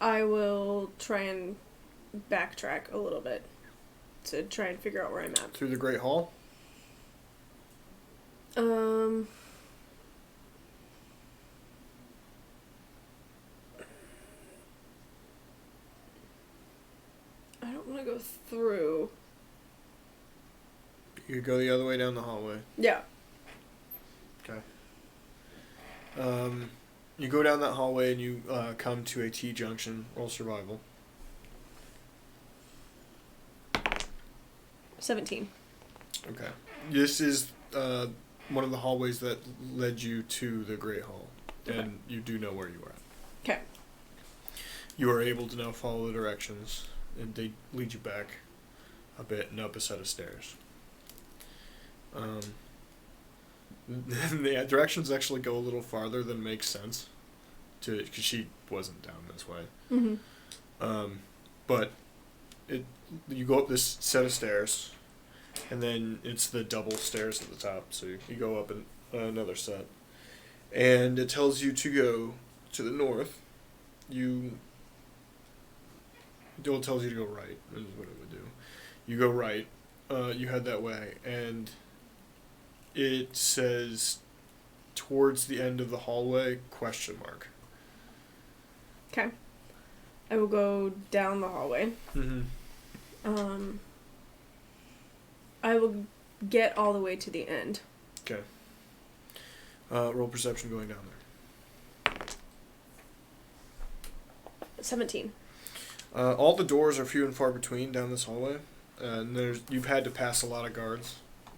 I will try and backtrack a little bit to try and figure out where I'm at. Through the Great Hall? I don't want to go through. You could go the other way down the hallway. Yeah. Okay. You go down that hallway and you come to a T-junction. Roll survival. 17. Okay. This is one of the hallways that led you to the Great Hall. Okay. And you do know where you are at. Okay. You are able to now follow the directions, and they lead you back a bit and up a set of stairs. The directions actually go a little farther than makes sense, because she wasn't down this way. But you go up this set of stairs, and then it's the double stairs at the top. So you go up another set, and it tells you to go to the north. It tells you to go right. Is what it would do. You go right. You head that way, and it says towards the end of the hallway ? Okay. I will go down the hallway. I will get all the way to the end. Okay. Roll perception going down there. 17. All the doors are few and far between down this hallway. And you've had to pass a lot of guards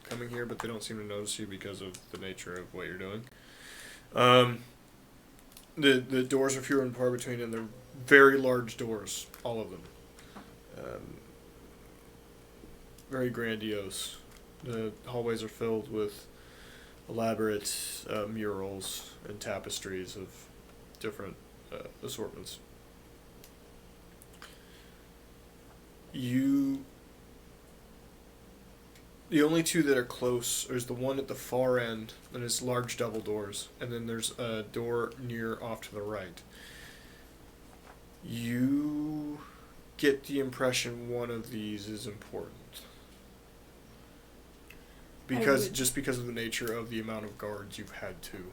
coming here, but they don't seem to notice you because of the nature of what you're doing. The doors are fewer and far between, and they're very large doors, all of them. Very grandiose. The hallways are filled with elaborate murals and tapestries of different assortments. The only two that are close is the one at the far end, and it's large double doors, and then there's a door near off to the right. You get the impression one of these is important. Just because of the nature of the amount of guards you've had to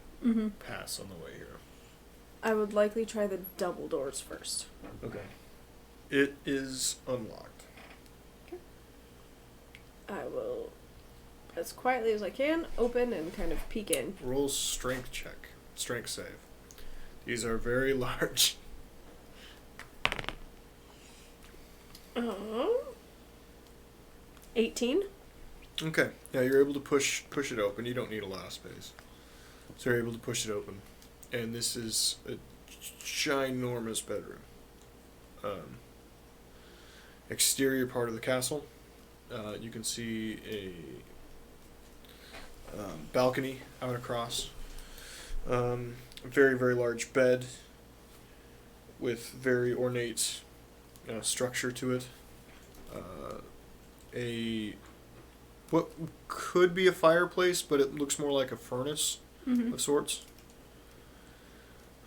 pass on the way here. I would likely try the double doors first. Okay. It is unlocked. I will, as quietly as I can, open and kind of peek in. Roll strength check. Strength save. These are very large. 18. Okay. Yeah, you're able to push it open. You don't need a lot of space. So you're able to push it open. And this is a ginormous bedroom. Exterior part of the castle. You can see a balcony out across. A very, very large bed with very ornate structure to it. What could be a fireplace, but it looks more like a furnace of sorts.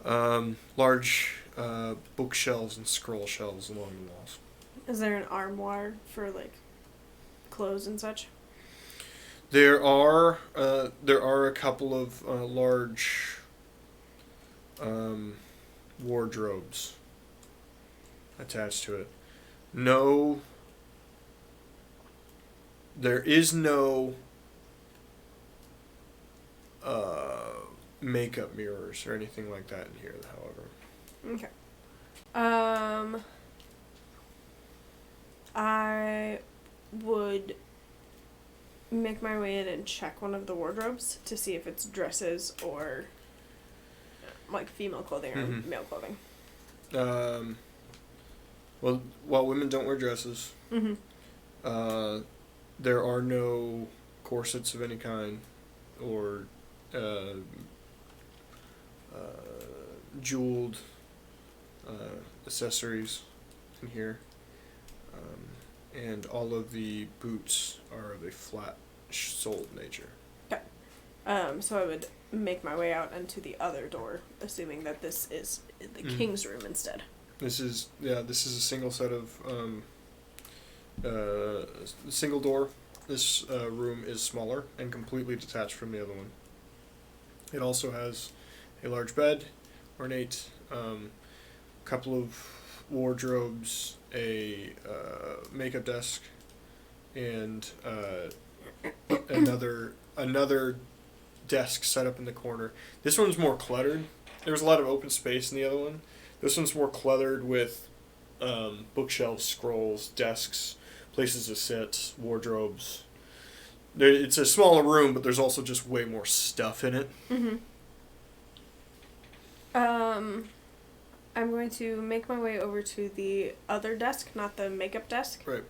Large bookshelves and scroll shelves along the walls. Is there an armoire for, like, clothes and such? There are a couple of large wardrobes attached to it. No, there is no makeup mirrors or anything like that in here, however. Okay. I would make my way in and check one of the wardrobes to see if it's dresses or like female clothing or male clothing. Well, while women don't wear dresses, there are no corsets of any kind or jeweled accessories in here. And all of the boots are of a flat-soled nature. Okay. So I would make my way out into the other door, assuming that this is the king's room instead. This is a single set of single door. This room is smaller and completely detached from the other one. It also has a large bed, ornate, couple of wardrobes, a makeup desk, and another desk set up in the corner. This one's more cluttered. There's a lot of open space in the other one. This one's more cluttered with bookshelves, scrolls, desks, places to sit, wardrobes. It's a smaller room, but there's also just way more stuff in it. I'm going to make my way over to the other desk, not the makeup desk. Right.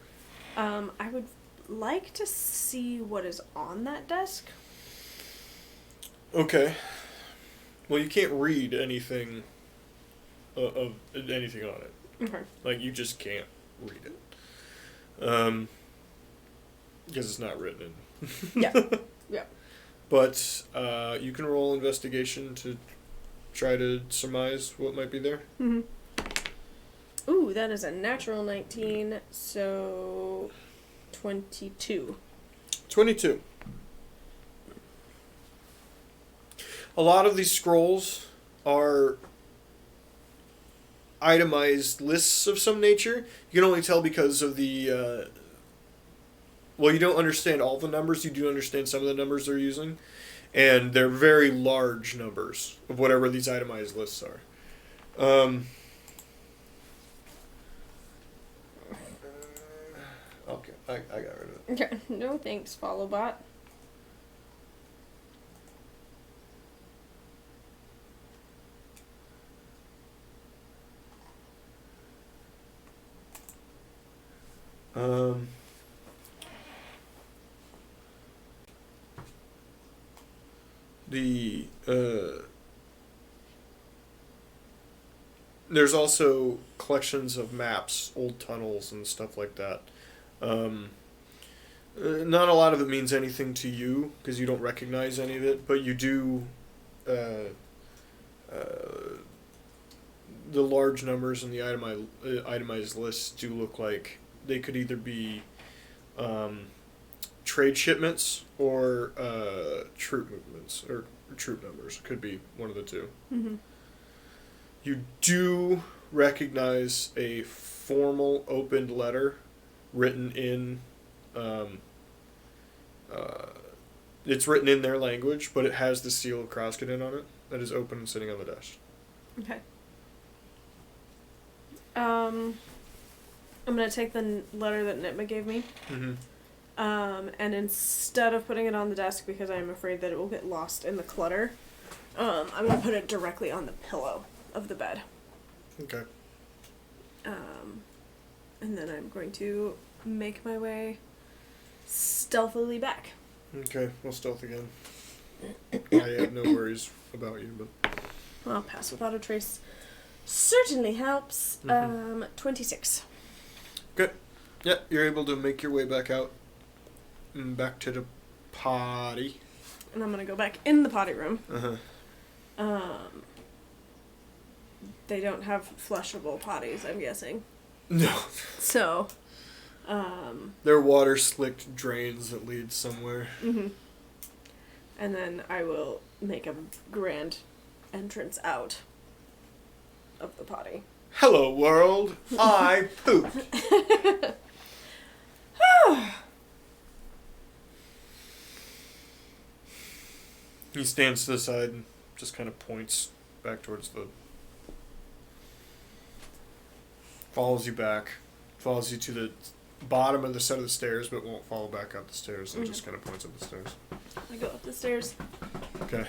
I would like to see what is on that desk. Okay. Well, you can't read anything of anything on it. Okay. Like, you just can't read it. Because it's not written in. Yeah. Yeah. But you can roll investigation to try to surmise what might be there. Mm-hmm. Ooh, that is a natural 19, so 22. 22. A lot of these scrolls are itemized lists of some nature. You can only tell because of the... well, you don't understand all the numbers. You do understand some of the numbers they're using. And they're very large numbers of whatever these itemized lists are. Okay, I got rid of it. Okay. No thanks, Followbot. There's also collections of maps, old tunnels, and stuff like that. Not a lot of it means anything to you because you don't recognize any of it, but you do. The large numbers in the itemized lists do look like they could either be trade shipments or troop movements or troop numbers. Could be one of the two. Mm-hmm. You do recognize a formal opened letter written in it's written in their language, but it has the seal of Krasden on it that is open and sitting on the desk. Okay. I'm gonna take the letter that Nitma gave me. Mm-hmm. And instead of putting it on the desk because I'm afraid that it will get lost in the clutter, I'm gonna put it directly on the pillow of the bed. Okay. And then I'm going to make my way stealthily back. Okay, we'll stealth again. I have no worries about you, but... Well, pass without a trace certainly helps. Mm-hmm. 26. Good. Yeah, you're able to make your way back out. Back to the potty. And I'm gonna go back in the potty room. Uh-huh. They don't have flushable potties, I'm guessing. No. So, They're water-slicked drains that lead somewhere. mm-hmm. And then I will make a grand entrance out of the potty. Hello, world. I poop. He stands to the side and just kind of points back towards the... Follows you back. Follows you to the bottom of the set of the stairs, but won't follow back up the stairs, and just kind of points up the stairs. I go up the stairs. Okay.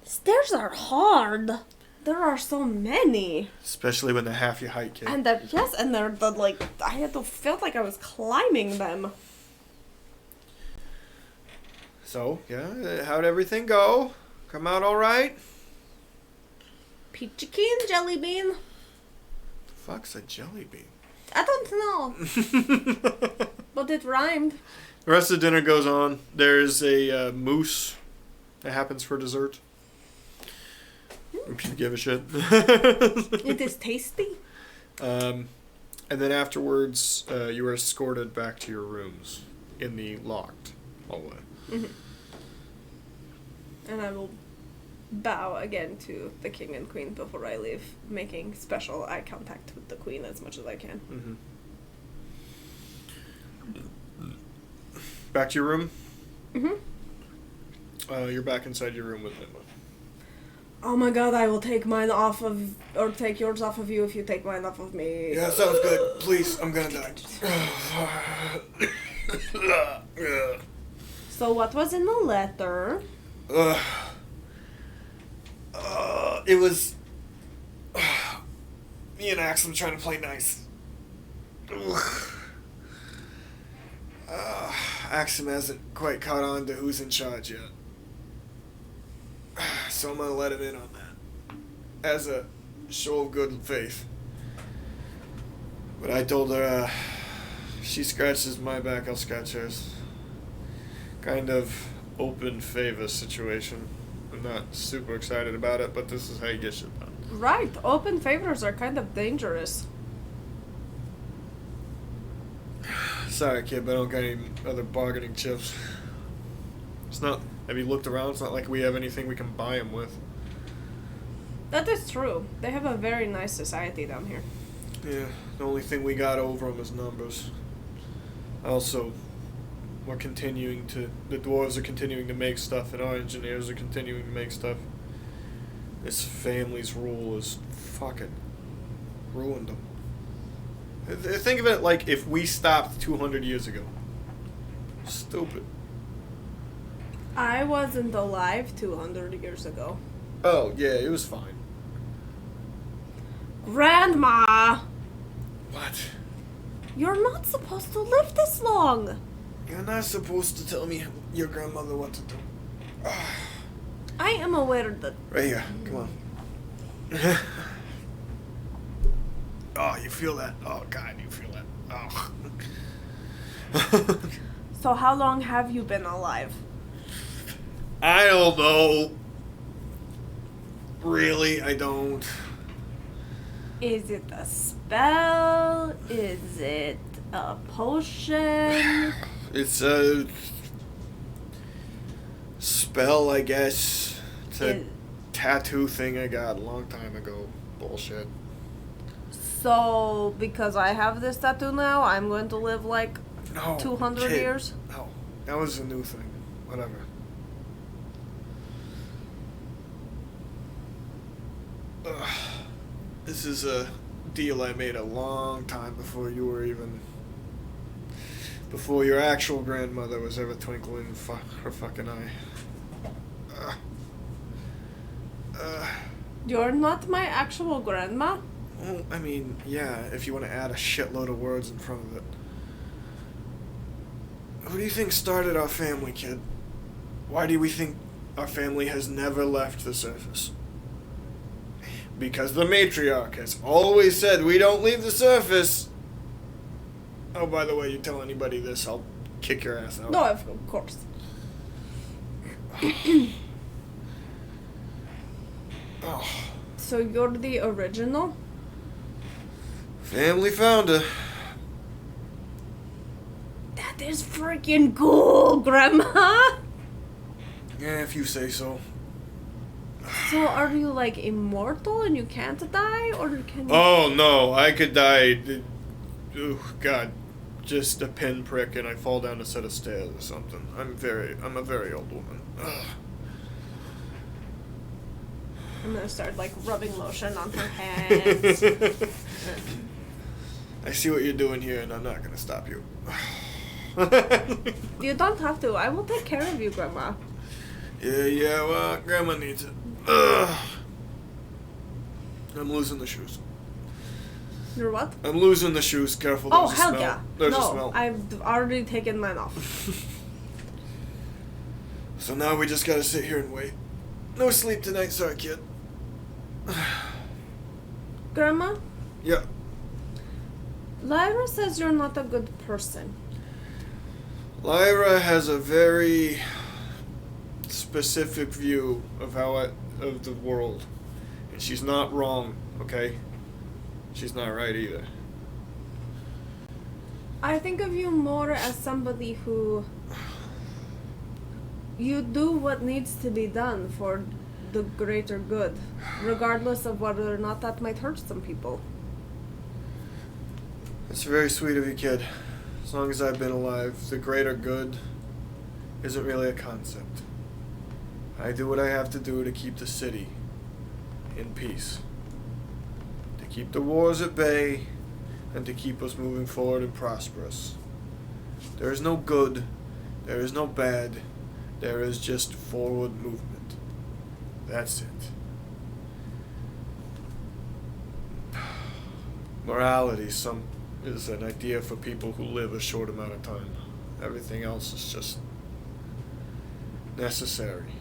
Stairs are hard. There are so many. Especially when they're half your height, kid. And they're the, like, felt like I was climbing them. So, yeah, how'd everything go? Come out all right? Peachy keen, jelly bean. The fuck's a jelly bean? I don't know. But it rhymed. The rest of the dinner goes on. There's a mousse that happens for dessert. If you give a shit. It is tasty. And then afterwards, you are escorted back to your rooms in the locked hallway. Mm-hmm. And I will bow again to the king and queen before I leave, making special eye contact with the queen as much as I can. Mm-hmm. Back to your room? Mm-hmm. You're back inside your room with Nitma. Oh my god, I will take mine off of, or take yours off of you if you take mine off of me. Yeah, sounds good. Please, I'm gonna die. So what was in the letter? It was... me and Axel trying to play nice. Axum hasn't quite caught on to who's in charge yet. So I'm gonna let him in on that. As a show of good faith. But I told her, she scratches my back, I'll scratch hers. Kind of open favor situation. I'm not super excited about it, but this is how you get shit done. Right, open favors are kind of dangerous. Sorry, kid, but I don't got any other bargaining chips. It's not. Have you looked around? It's not like we have anything we can buy them with. That is true. They have a very nice society down here. Yeah, the only thing we got over them is numbers. Also, the dwarves are continuing to make stuff, and our engineers are continuing to make stuff. This family's rule has fucking ruined them. Think of it like if we stopped 200 years ago. Stupid. I wasn't alive 200 years ago. Oh, yeah, it was fine. Grandma! What? You're not supposed to live this long! You're not supposed to tell me your grandmother what to do. I am aware that... Right here, come on. Oh, you feel that? Oh, God, you feel that. Oh. So how long have you been alive? I don't know. Really, I don't. Is it a spell? Is it a potion? It's a spell, I guess. It's a tattoo thing I got a long time ago. Bullshit. So, because I have this tattoo now, I'm going to live like No. 200 kid. years? No. That was a new thing. Whatever. Ugh. This is a deal I made a long time before you were even... Before your actual grandmother was ever twinkling in her fucking eye. You're not my actual grandma? Well, I mean, yeah, if you want to add a shitload of words in front of it. Who do you think started our family, kid? Why do we think our family has never left the surface? Because the matriarch has always said we don't leave the surface. Oh, by the way, you tell anybody this, I'll kick your ass out. No, of course. Oh. So you're the original? Family founder. That is freaking cool, Grandma! Yeah, if you say so. So are you like immortal and you can't die? Or can you... Oh, no, I could die. Oh, God. Just a pinprick and I fall down a set of stairs or something. I'm a very old woman. Ugh. I'm gonna start like rubbing lotion on her hands. I see what you're doing here and I'm not gonna stop you. You don't have to. I will take care of you, Grandma. Yeah, well, Grandma needs it. Ugh. I'm losing the shoes. You're what? I'm losing the shoes. Careful, Oh, there's a hell smell. yeah. There's a No, smell. I've already taken mine off. So now we just gotta sit here and wait. No sleep tonight, sorry, kid. Grandma, Yeah. Lyra says you're not a good person. Lyra has a very specific view of of the world, and she's not wrong. Okay, she's not right either. I think of you more as somebody who... You do what needs to be done for the greater good, regardless of whether or not that might hurt some people. It's very sweet of you, kid. As long as I've been alive, the greater good isn't really a concept. I do what I have to do to keep the city in peace. To keep the wars at bay, and to keep us moving forward and prosperous. There is no good, there is no bad, there is just forward movement. That's it. Morality is an idea for people who live a short amount of time. Everything else is just necessary.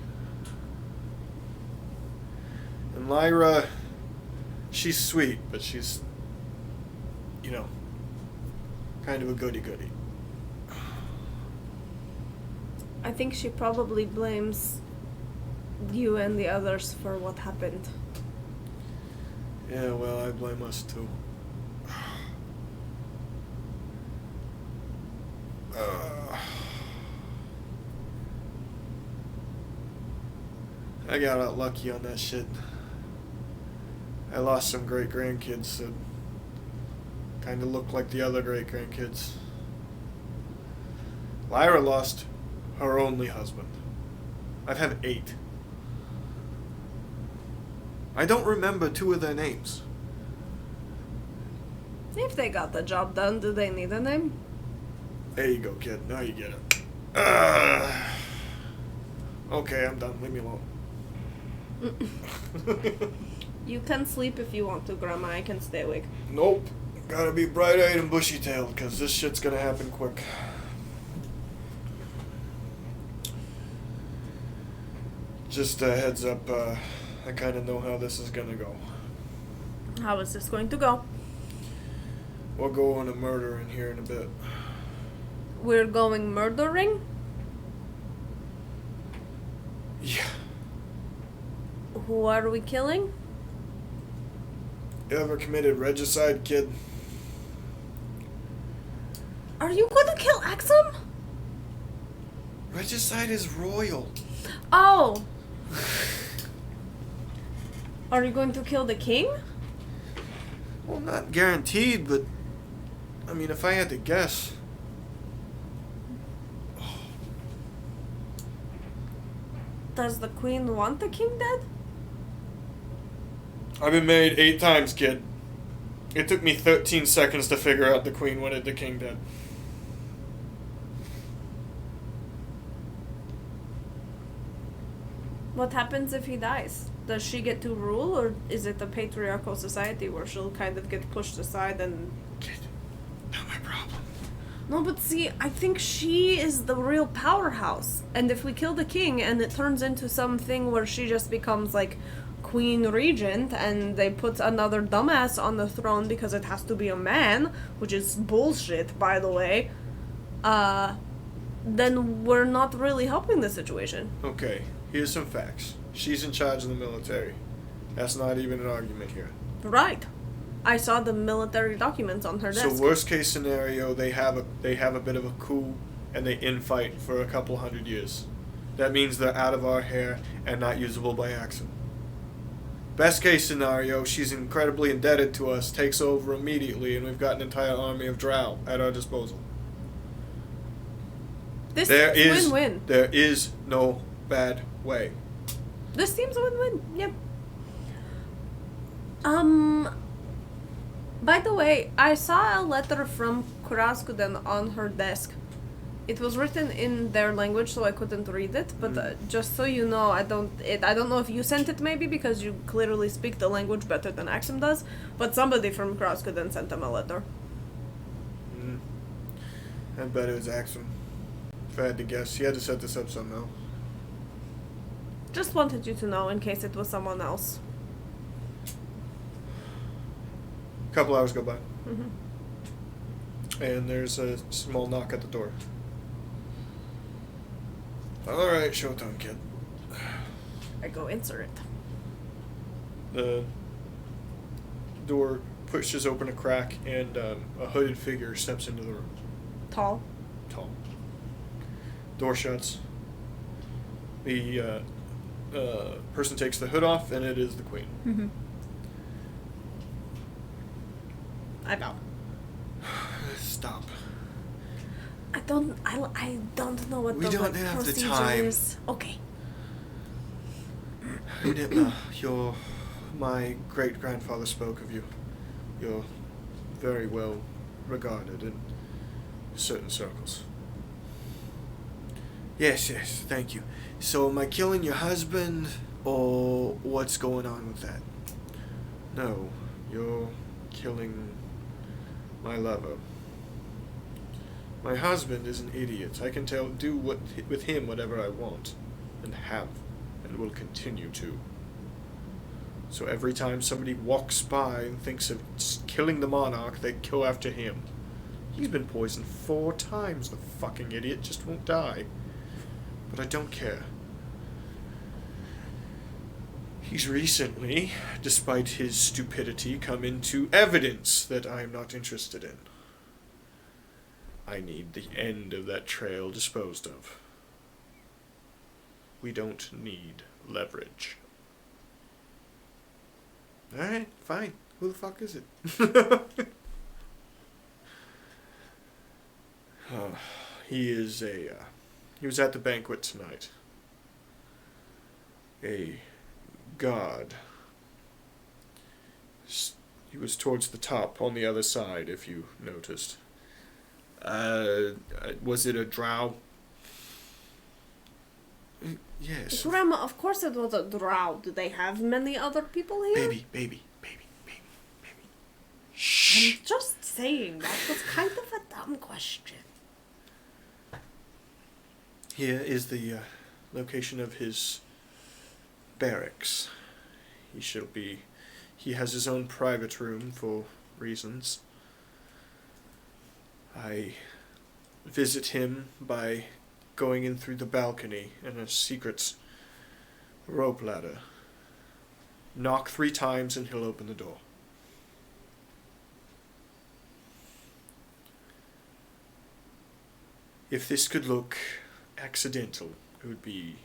And Lyra, she's sweet, but she's, kind of a goody-goody. I think she probably blames you and the others for what happened. Yeah, well, I blame us too. I got out lucky on that shit. I lost some great grandkids that kind of look like the other great grandkids. Lyra lost her only husband. I've had 8. I don't remember 2 of their names. If they got the job done, do they need a name? There you go, kid. Now you get it. Okay, I'm done. Leave me alone. You can sleep if you want to, Grandma. I can stay awake. Nope. Gotta be bright-eyed and bushy-tailed, because this shit's gonna happen quick. Just a heads up, I kind of know how this is gonna go. How is this going to go? We'll go on a murder in here in a bit. We're going murdering? Yeah. Who are we killing? You ever committed regicide, kid? Are you going to kill Axum? Regicide is royal. Oh! Are you going to kill the king? Well, not guaranteed, but... I mean, if I had to guess... Does the queen want the king dead? I've been married 8 times, kid. It took me 13 seconds to figure out the queen wanted the king dead. What happens if he dies? Does she get to rule, or is it a patriarchal society where she'll kind of get pushed aside and... Kid, not my problem. No, but see, I think she is the real powerhouse. And if we kill the king and it turns into something where she just becomes, like, queen regent and they put another dumbass on the throne because it has to be a man, which is bullshit, by the way, then we're not really helping the situation. Okay, here's some facts. She's in charge of the military. That's not even an argument here. Right. I saw the military documents on her desk. So worst case scenario, they have a bit of a coup and they infight for a couple 100 years. That means they're out of our hair and not usable by Axum. Best case scenario, she's incredibly indebted to us, takes over immediately, and we've got an entire army of drow at our disposal. This seems win-win. There is no bad way. This seems win-win, yep. By the way, I saw a letter from Krasden on her desk. It was written in their language, so I couldn't read it. But just so you know, I don't know if you sent it, maybe because you clearly speak the language better than Axum does. But somebody from Krasden sent them a letter. I bet it was Axum. If I had to guess, he had to set this up somehow. Just wanted you to know in case it was someone else. A couple hours go by. Mm-hmm. And there's a small knock at the door. Alright, showtime, kid. I go answer it. The door pushes open a crack and a hooded figure steps into the room. Tall. Tall. Door shuts. The person takes the hood off and it is the queen. Mm-hmm. I bow. Stop. I don't know what We the don't have the procedure time. is. Okay. My great-grandfather spoke of you. You're very well regarded in certain circles. Yes, thank you. So am I killing your husband, or what's going on with that? No, you're killing my lover. My husband is an idiot. I can do with him whatever I want, and have, and will continue to. So every time somebody walks by and thinks of killing the monarch, they go after him. He's been poisoned 4 times, the fucking idiot just won't die. But I don't care. He's recently, despite his stupidity, come into evidence that I am not interested in. I need the end of that trail disposed of. We don't need leverage. Alright, fine. Who the fuck is it? He was at the banquet tonight. A god. He was towards the top on the other side, if you noticed. Was it a drow? Yes. Grandma, of course it was a drow. Do they have many other people here? Baby. Shh. I'm just saying, that was kind of a dumb question. Here is the location of his barracks. He has his own private room for reasons. I visit him by going in through the balcony in a secret rope ladder. Knock 3 times and he'll open the door. If this could look accidental, it would be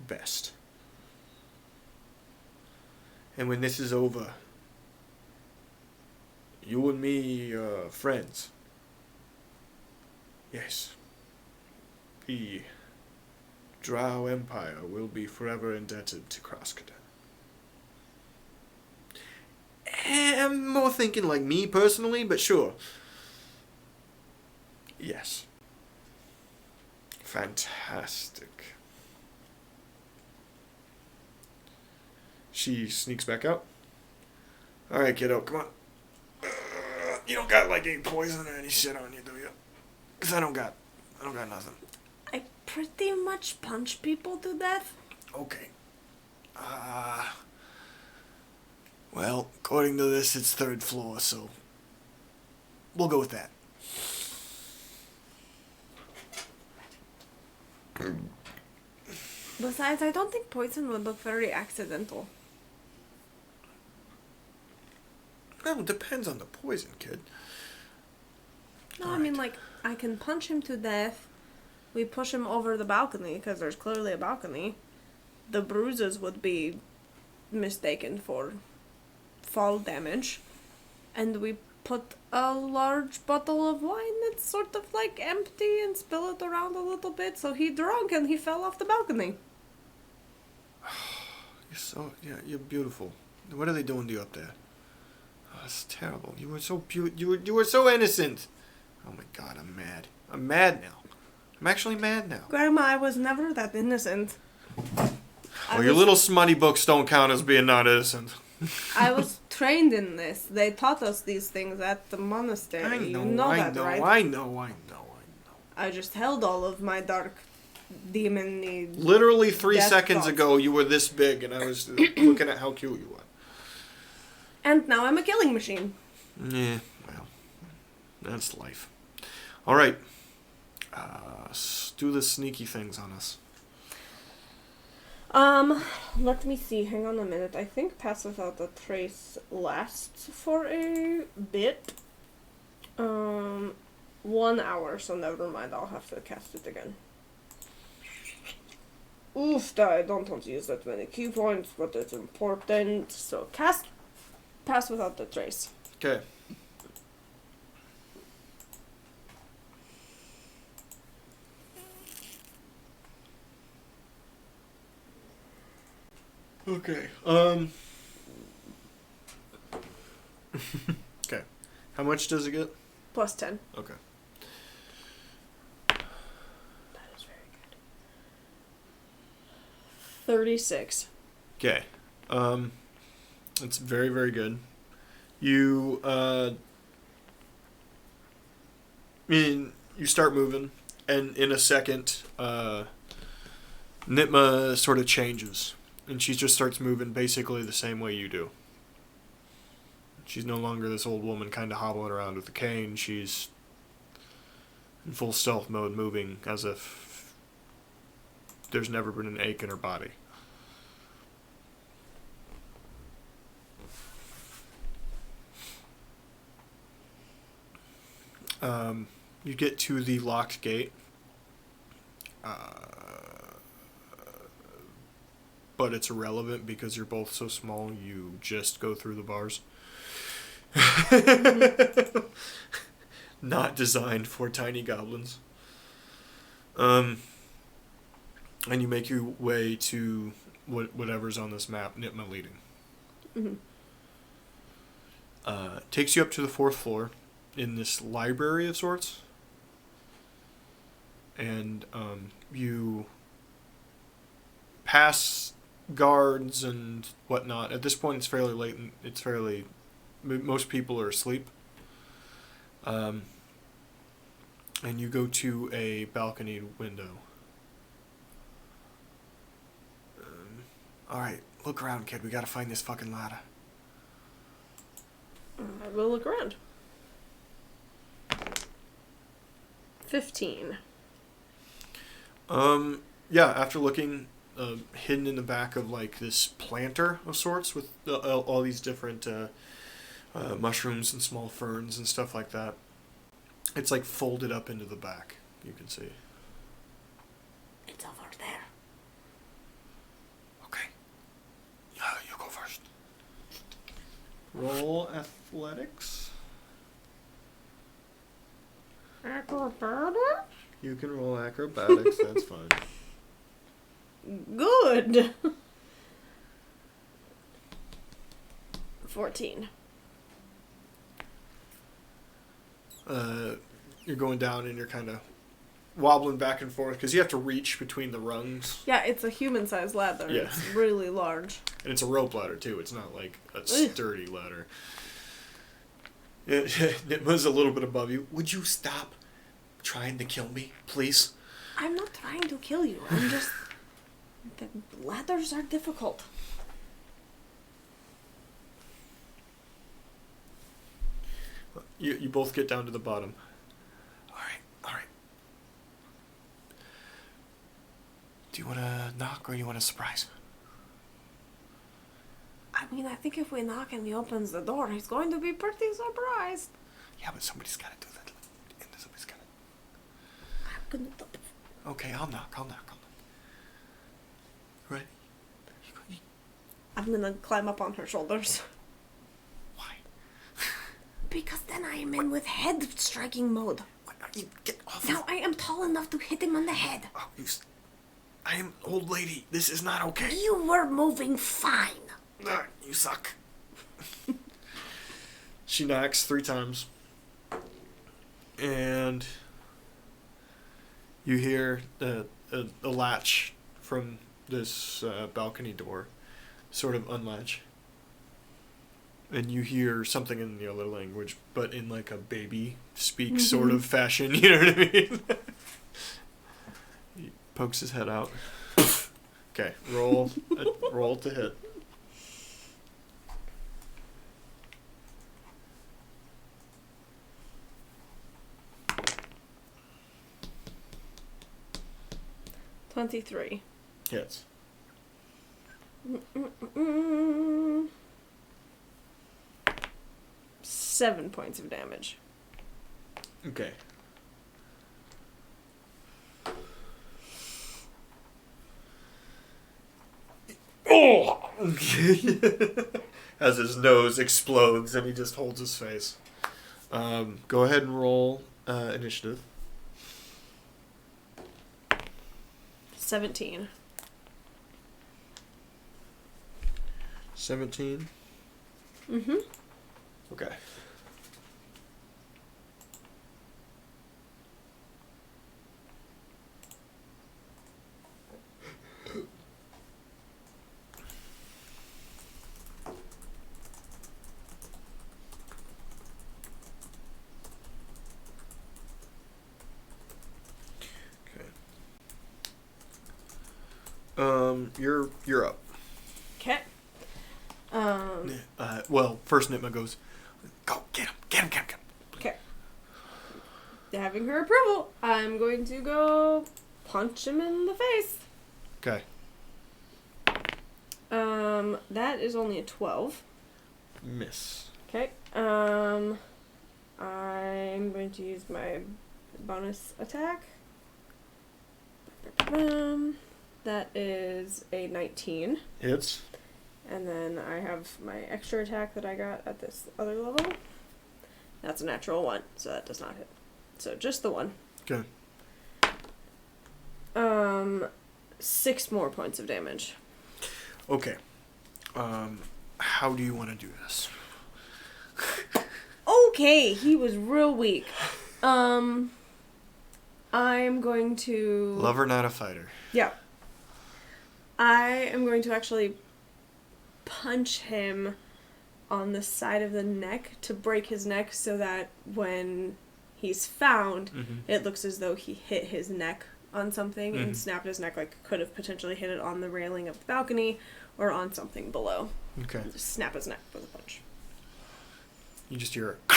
best. And when this is over, you and me are friends. Yes. The Drow Empire will be forever indebted to Krasden. I'm more thinking like me personally, but sure. Yes. Fantastic. She sneaks back out. Alright, kiddo, come on. You don't got like any poison or any shit on you, do you? Cause I don't got nothing. I pretty much punch people to death. Okay. Well, according to this, it's 3rd floor, so we'll go with that. Besides, I don't think poison would look very accidental. Well, it depends on the poison, kid. No, I mean, like, I can punch him to death. We push him over the balcony, because there's clearly a balcony. The bruises would be mistaken for fall damage. And we put a large bottle of wine that's sort of, like, empty and spill it around a little bit, so he drunk and he fell off the balcony. You're beautiful. What are they doing to you up there? Oh, that's terrible. You were so you were so innocent. Oh my god, I'm mad. I'm mad now. I'm actually mad now. Grandma, I was never that innocent. Well, your little smutty books don't count as being not innocent. I was trained in this. They taught us these things at the monastery. I You know, right? I know. I just held all of my dark demon-y... Literally 3 death seconds thoughts. ago, you were this big, and I was looking at how cute you were. And now I'm a killing machine. Yeah, well, that's life. All right. Do the sneaky things on us. Let me see. Hang on a minute. I think Pass Without a Trace lasts for a bit. 1 hour, so never mind. I'll have to cast it again. Oof, I don't want to use that many key points, but it's important. So cast Pass Without the Trace. Okay. Okay. Okay. How much does it get? Plus 10. Okay. That is very good. 36. Okay. It's very, very good. You, mean, you start moving, and in a second, Nitma sort of changes, and she just starts moving basically the same way you do. She's no longer this old woman kind of hobbling around with a cane. She's in full stealth mode, moving as if there's never been an ache in her body. You get to the locked gate, but it's irrelevant because you're both so small. You just go through the bars. Not designed for tiny goblins. And you make your way to whatever's on this map, Nitma leading. Takes you up to the 4th floor in this library of sorts. And you pass guards and whatnot. At this point, it's fairly late, and most people are asleep. And you go to a balcony window. Alright, look around, kid. We gotta find this fucking ladder. I will look around. 15. Yeah, after looking, hidden in the back of, like, this planter of sorts with all these different mushrooms and small ferns and stuff like that. It's, like, folded up into the back, you can see. It's over there. Okay. You go first. Roll athletics. Acrobatics? You can roll acrobatics, that's fine. Good. 14. You're going down and you're kind of wobbling back and forth because you have to reach between the rungs. Yeah, it's a human-sized ladder. Yeah. It's really large. And it's a rope ladder, too. It's not like a sturdy ladder. Nitma's a little bit above you. Would you stop trying to kill me, please? I'm not trying to kill you. I'm just... The ladders are difficult. You both get down to the bottom. All right. Do you want to knock or you want a surprise? I mean, I think if we knock and he opens the door, he's going to be pretty surprised. Yeah, but somebody's got to do that. And somebody's got to... I'm gonna do it. Okay, I'll knock. Ready? I'm gonna climb up on her shoulders. Why? Because then I am in with head striking mode. What are you... Get off Now I am tall enough to hit him on the head. Oh, I am old lady. This is not okay. You were moving fine. You suck. She knocks 3 times. And you hear a latch from this balcony door sort of unlatch. And you hear something in the other language, but in like a baby speak sort of fashion, you know what I mean? He pokes his head out. Okay, roll to hit. $23. Hits. 7 points of damage. Okay. Oh! As his nose explodes and he just holds his face. Go ahead and roll initiative. 17. 17. Mm-hmm. Okay. You're up. Okay. Well, first Nitma goes, go, get him. Okay. Having her approval, I'm going to go punch him in the face. Okay. That is only a 12. Miss. Okay. I'm going to use my bonus attack. That is a 19. Hits. And then I have my extra attack that I got at this other level. That's a natural 1, so that does not hit. So just the 1. Okay. 6 more points of damage. Okay. How do you want to do this? Okay, he was real weak. I'm going to... Lover, not a fighter. Yeah. I am going to actually punch him on the side of the neck to break his neck so that when he's found, it looks as though he hit his neck on something and snapped his neck, like could have potentially hit it on the railing of the balcony or on something below. Okay. Just snap his neck with a punch. You just hear a...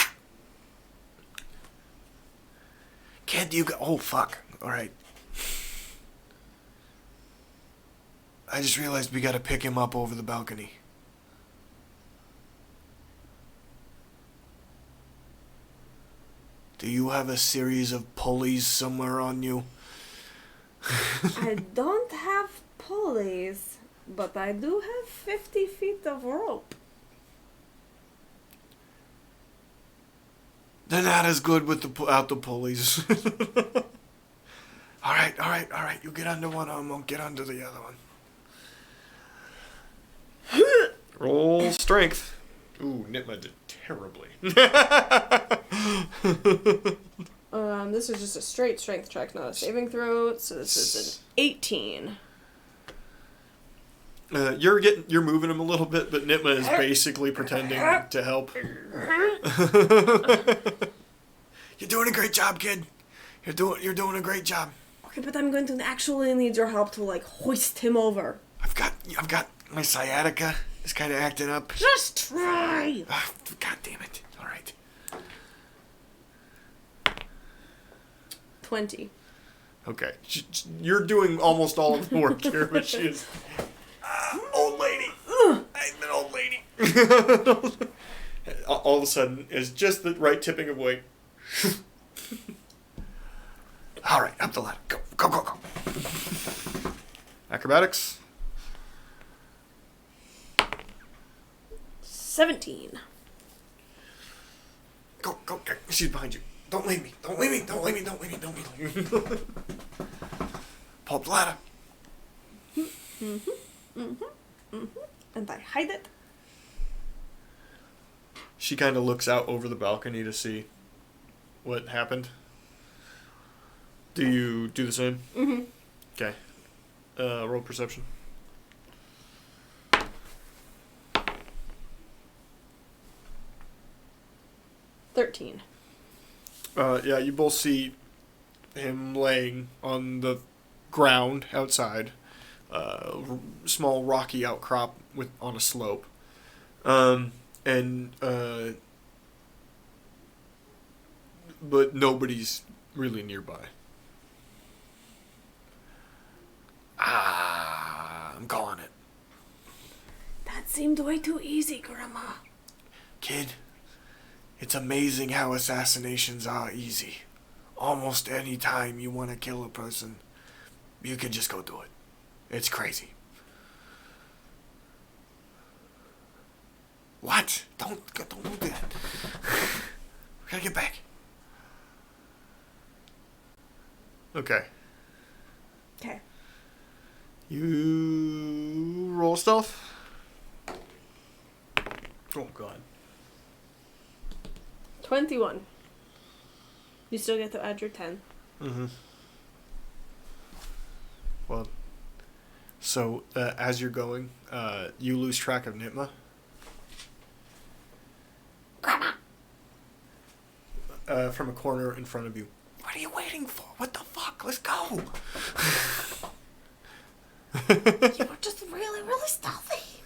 Kid, you go... Oh, fuck. Alright. I just realized we gotta pick him up over the balcony. Do you have a series of pulleys somewhere on you? I don't have pulleys, but I do have 50 feet of rope. They're not as good without the pulleys. Alright. You get under one arm, I'll get under the other one. Roll strength. Ooh, Nitma did terribly. This is just a straight strength check, not a saving throw, so this is an 18. You're moving him a little bit, but Nitma is basically pretending to help. You're doing a great job, kid. You're doing a great job. Okay, but I'm going to actually need your help to, like, hoist him over. I've got my sciatica is kind of acting up. Just try! God damn it. All right. 20. Okay. You're doing almost all of the work here, but she is... old lady. I'm an old lady. All of a sudden, it's just the right tipping of weight. All right, up the ladder. Go. Acrobatics. 17. Go. She's behind you. Don't leave me. Don't leave me. Pull up the ladder. And I hide it. She kind of looks out over the balcony to see what happened. Do you do the same? Mm-hmm. Okay. Roll perception. Yeah, you both see him laying on the ground outside. Small rocky outcrop on a slope. But nobody's really nearby. I'm calling it. That seemed way too easy, Grandma. Kid, it's amazing how assassinations are easy. Almost any time you want to kill a person, you can just go do it. It's crazy. What? Don't do that. We gotta get back. Okay. Okay. You roll stealth. Oh god. 21. You still get to add your 10. Mm-hmm. Well, so as you're going, you lose track of Nitma. Grandma! From a corner in front of you. What are you waiting for? What the fuck? Let's go! You were just really, really stealthy.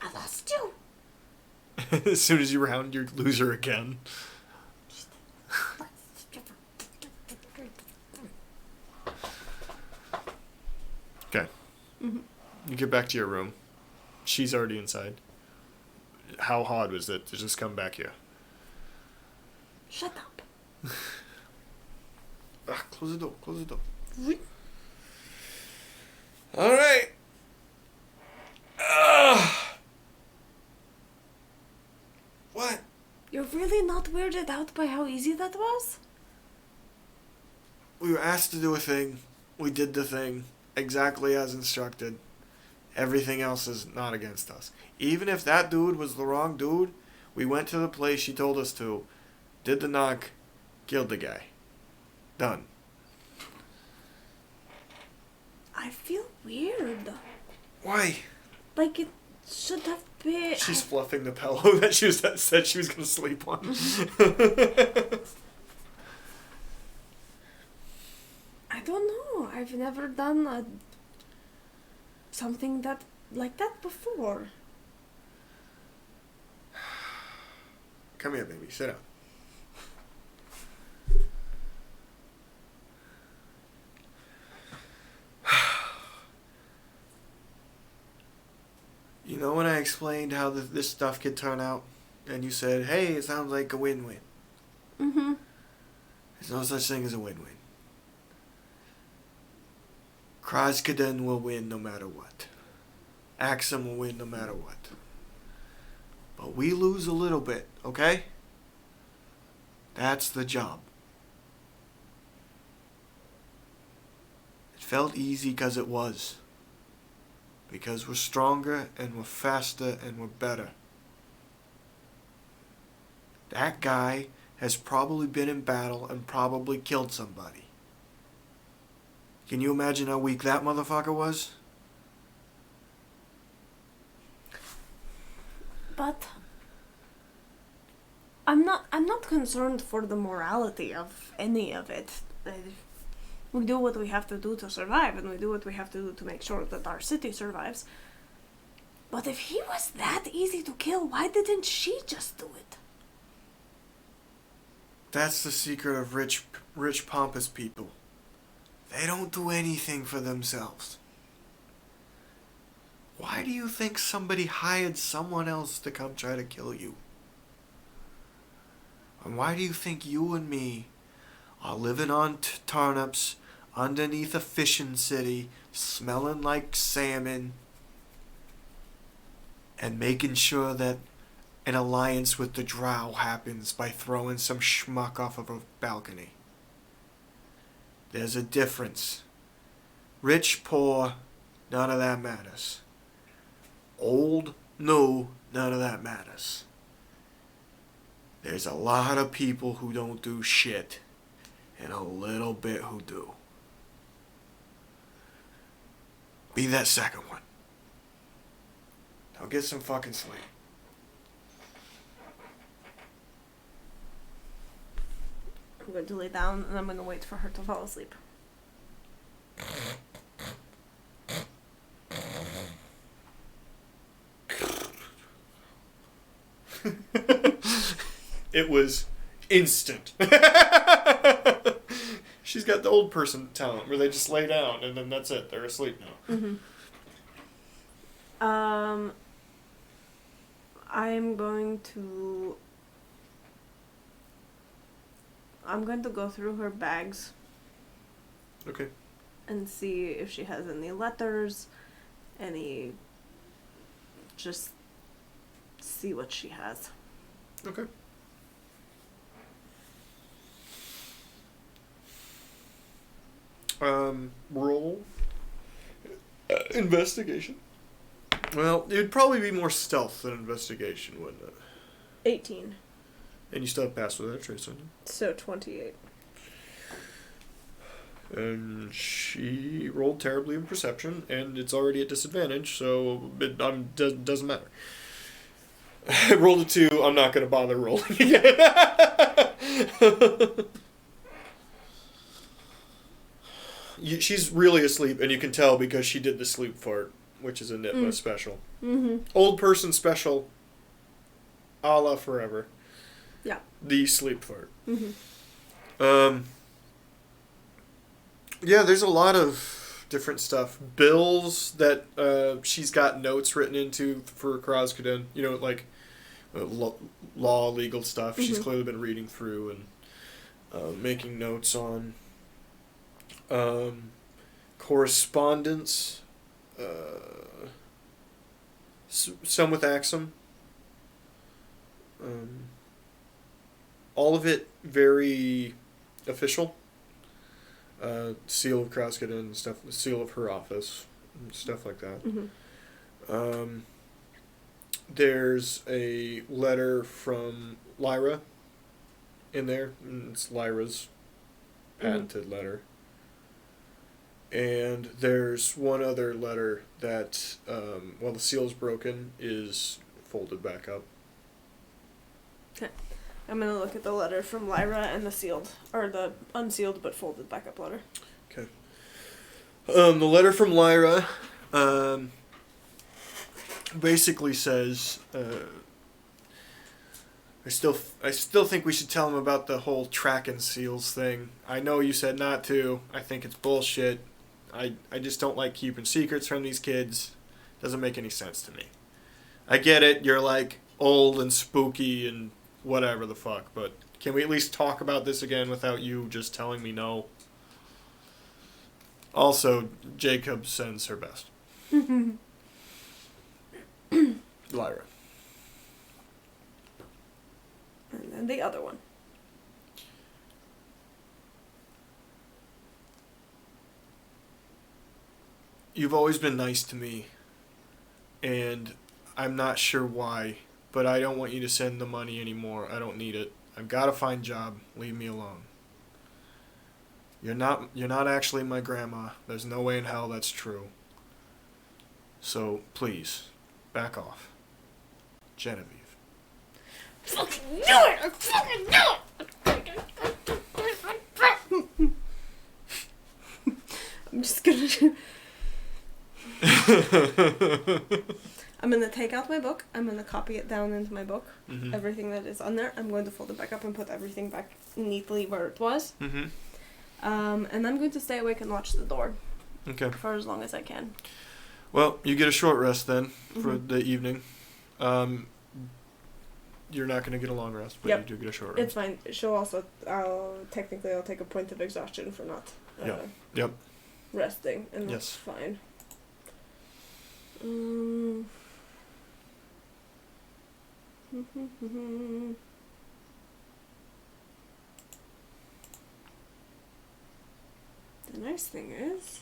I lost you. As soon as you round your loser again. Okay. Mm-hmm. You get back to your room. She's already inside. How hard was it to just come back here? Shut up. Close the door. Close the door. All right. What? You're really not weirded out by how easy that was? We were asked to do a thing. We did the thing exactly as instructed. Everything else is not against us. Even if that dude was the wrong dude, we went to the place she told us to, did the knock, killed the guy. Done. I feel weird. Why? Like it should have been. She's fluffing the pillow that said she was going to sleep on. I don't know. I've never done something like that before. Come here, baby. Sit down. You know when I explained how this stuff could turn out? And you said, hey, it sounds like a win-win. Mm-hmm. There's no such thing as a win-win. Krasden will win no matter what. Axum will win no matter what. But we lose a little bit, okay? That's the job. It felt easy because it was. Because we're stronger and we're faster and we're better. That guy has probably been in battle and probably killed somebody. Can you imagine how weak that motherfucker was? But I'm not concerned for the morality of any of it. We do what we have to do to survive, and we do what we have to do to make sure that our city survives. But if he was that easy to kill, why didn't she just do it? That's the secret of rich, pompous people. They don't do anything for themselves. Why do you think somebody hired someone else to come try to kill you? And why do you think you and me are living on turnips underneath a fishing city, smelling like salmon, and making sure that an alliance with the drow happens by throwing some schmuck off of a balcony? There's a difference. Rich, poor, none of that matters. Old, new, none of that matters. There's a lot of people who don't do shit, and a little bit who do. Be that second one. Now get some fucking sleep. I'm going to lay down and I'm going to wait for her to fall asleep. It was instant. She's got the old person talent where they just lay down and then that's it. They're asleep now. Mm-hmm. I'm going to go through her bags Okay. and see if she has any letters, just see what she has. Okay. Roll investigation. Well, it'd probably be more stealth than investigation, wouldn't it? 18. And you still have pass without a trace on you. So 28. And she rolled terribly in perception, and it's already at disadvantage, so it doesn't matter. I rolled a 2, I'm not going to bother rolling again. she's really asleep, and you can tell because she did the sleep fart, which is a Nitma special. Mm-hmm. Old person special, a la forever. Yeah. The sleep fart. Mm-hmm. Yeah, there's a lot of different stuff. Bills that she's got notes written into for Krasden. You know, like law, legal stuff. She's clearly been reading through and making notes on. Correspondence. Some with Axum. All of it very official. Seal of Krasden and stuff. Seal of her office. And stuff like that. Mm-hmm. There's a letter from Lyra in there. And it's Lyra's patented letter. And there's one other letter that, while the seal's broken, is folded back up. Okay. I'm gonna look at the letter from Lyra and the sealed, or the unsealed but folded back up letter. Okay. The letter from Lyra basically says, I still think we should tell him about the whole track and seals thing. I know you said not to. I think it's bullshit. I just don't like keeping secrets from these kids. Doesn't make any sense to me. I get it. You're like old and spooky and whatever the fuck, but can we at least talk about this again without you just telling me no? Also, Jacob sends her best. Lyra. And then the other one. You've always been nice to me, and I'm not sure why, but I don't want you to send the money anymore. I don't need it. I've got to find a job. Leave me alone. You're not actually my grandma. There's no way in hell that's true. So, please, back off. Genevieve. Fucking knew it! I fucking knew it! I'm just gonna... I'm gonna take out my book. I'm gonna copy it down into my book. Mm-hmm. Everything that is on there. I'm going to fold it back up and put everything back neatly where it was. Mm-hmm. And I'm going to stay awake and watch the door Okay. for as long as I can. Well, you get a short rest then for the evening. You're not going to get a long rest, but Yep. you do get a short rest. It's fine. She'll also, technically I'll take a point of exhaustion for not Yep. resting, and Yes. that's fine. The nice thing is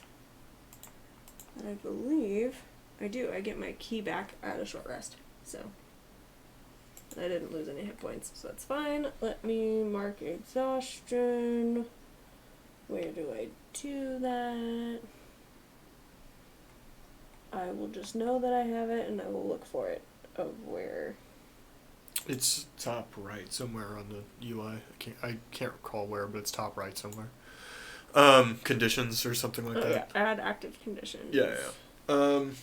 that I believe I get my key back at a short rest, so I didn't lose any hit points, so that's fine. Let me mark exhaustion. Where do I do that? I will just know that I have it, and I will look for it of where. It's top right somewhere on the UI. I can't recall where, but it's top right somewhere. Conditions or something like that. Yeah, add active conditions. Yeah. One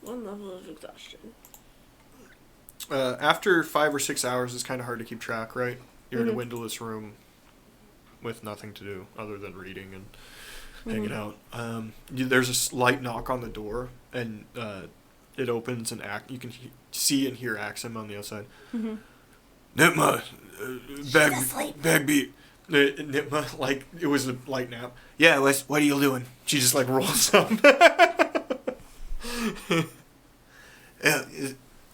level of exhaustion. After 5 or 6 hours, it's kind of hard to keep track, right? You're in a windowless room with nothing to do other than reading and hanging out. There's a slight knock on the door, and it opens and you can see and hear Axum on the outside. Nitma, Bagby. Nitma, like, it was a light nap. Yeah, what are you doing? She just, like, rolls up.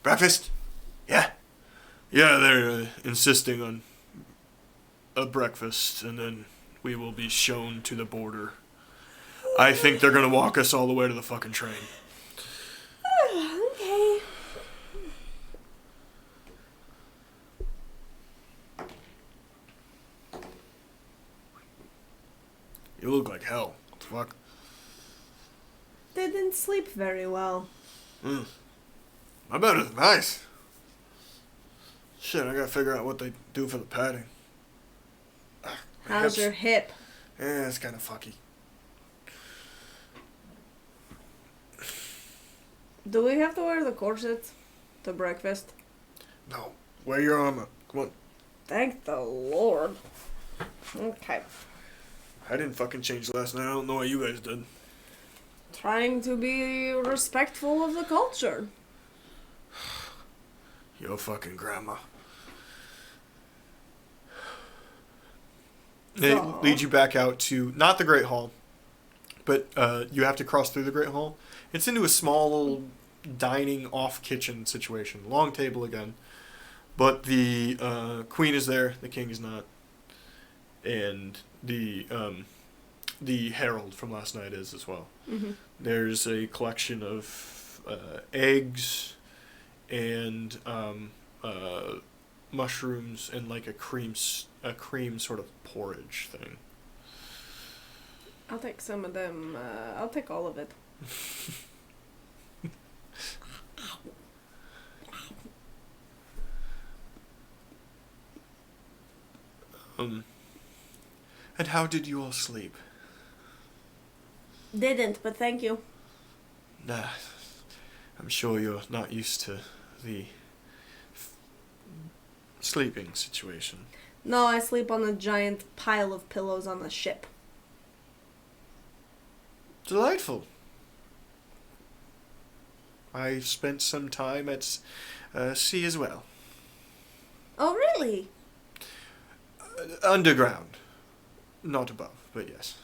Breakfast? Yeah. Yeah, they're insisting on a breakfast, and then we will be shown to the border. I think they're gonna walk us all the way to the fucking train. Okay. You look like hell. What the fuck? They didn't sleep very well. My bed is nice. Shit, I gotta figure out what they do for the padding. How's your hip? Yeah, it's kind of fucky. Do we have to wear the corsets to breakfast? No. Wear your armor. Come on. Thank the Lord. Okay. I didn't fucking change last night. I don't know what you guys did. Trying to be respectful of the culture. Your fucking grandma. It So- leads you back out to, not the Great Hall, but you have to cross through the Great Hall. It's into a small little dining off kitchen situation. Long table again. But the queen is there, the king is not. And the herald from last night is as well. Mm-hmm. There's a collection of eggs and mushrooms and like a cream sort of porridge thing. I'll take some of them. I'll take all of it. And how did you all sleep? Didn't, but thank you. Nah, I'm sure you're not used to the sleeping situation. No, I sleep on a giant pile of pillows on the ship. Delightful. I spent some time at sea as well. Oh, really? Underground. Not above, but yes.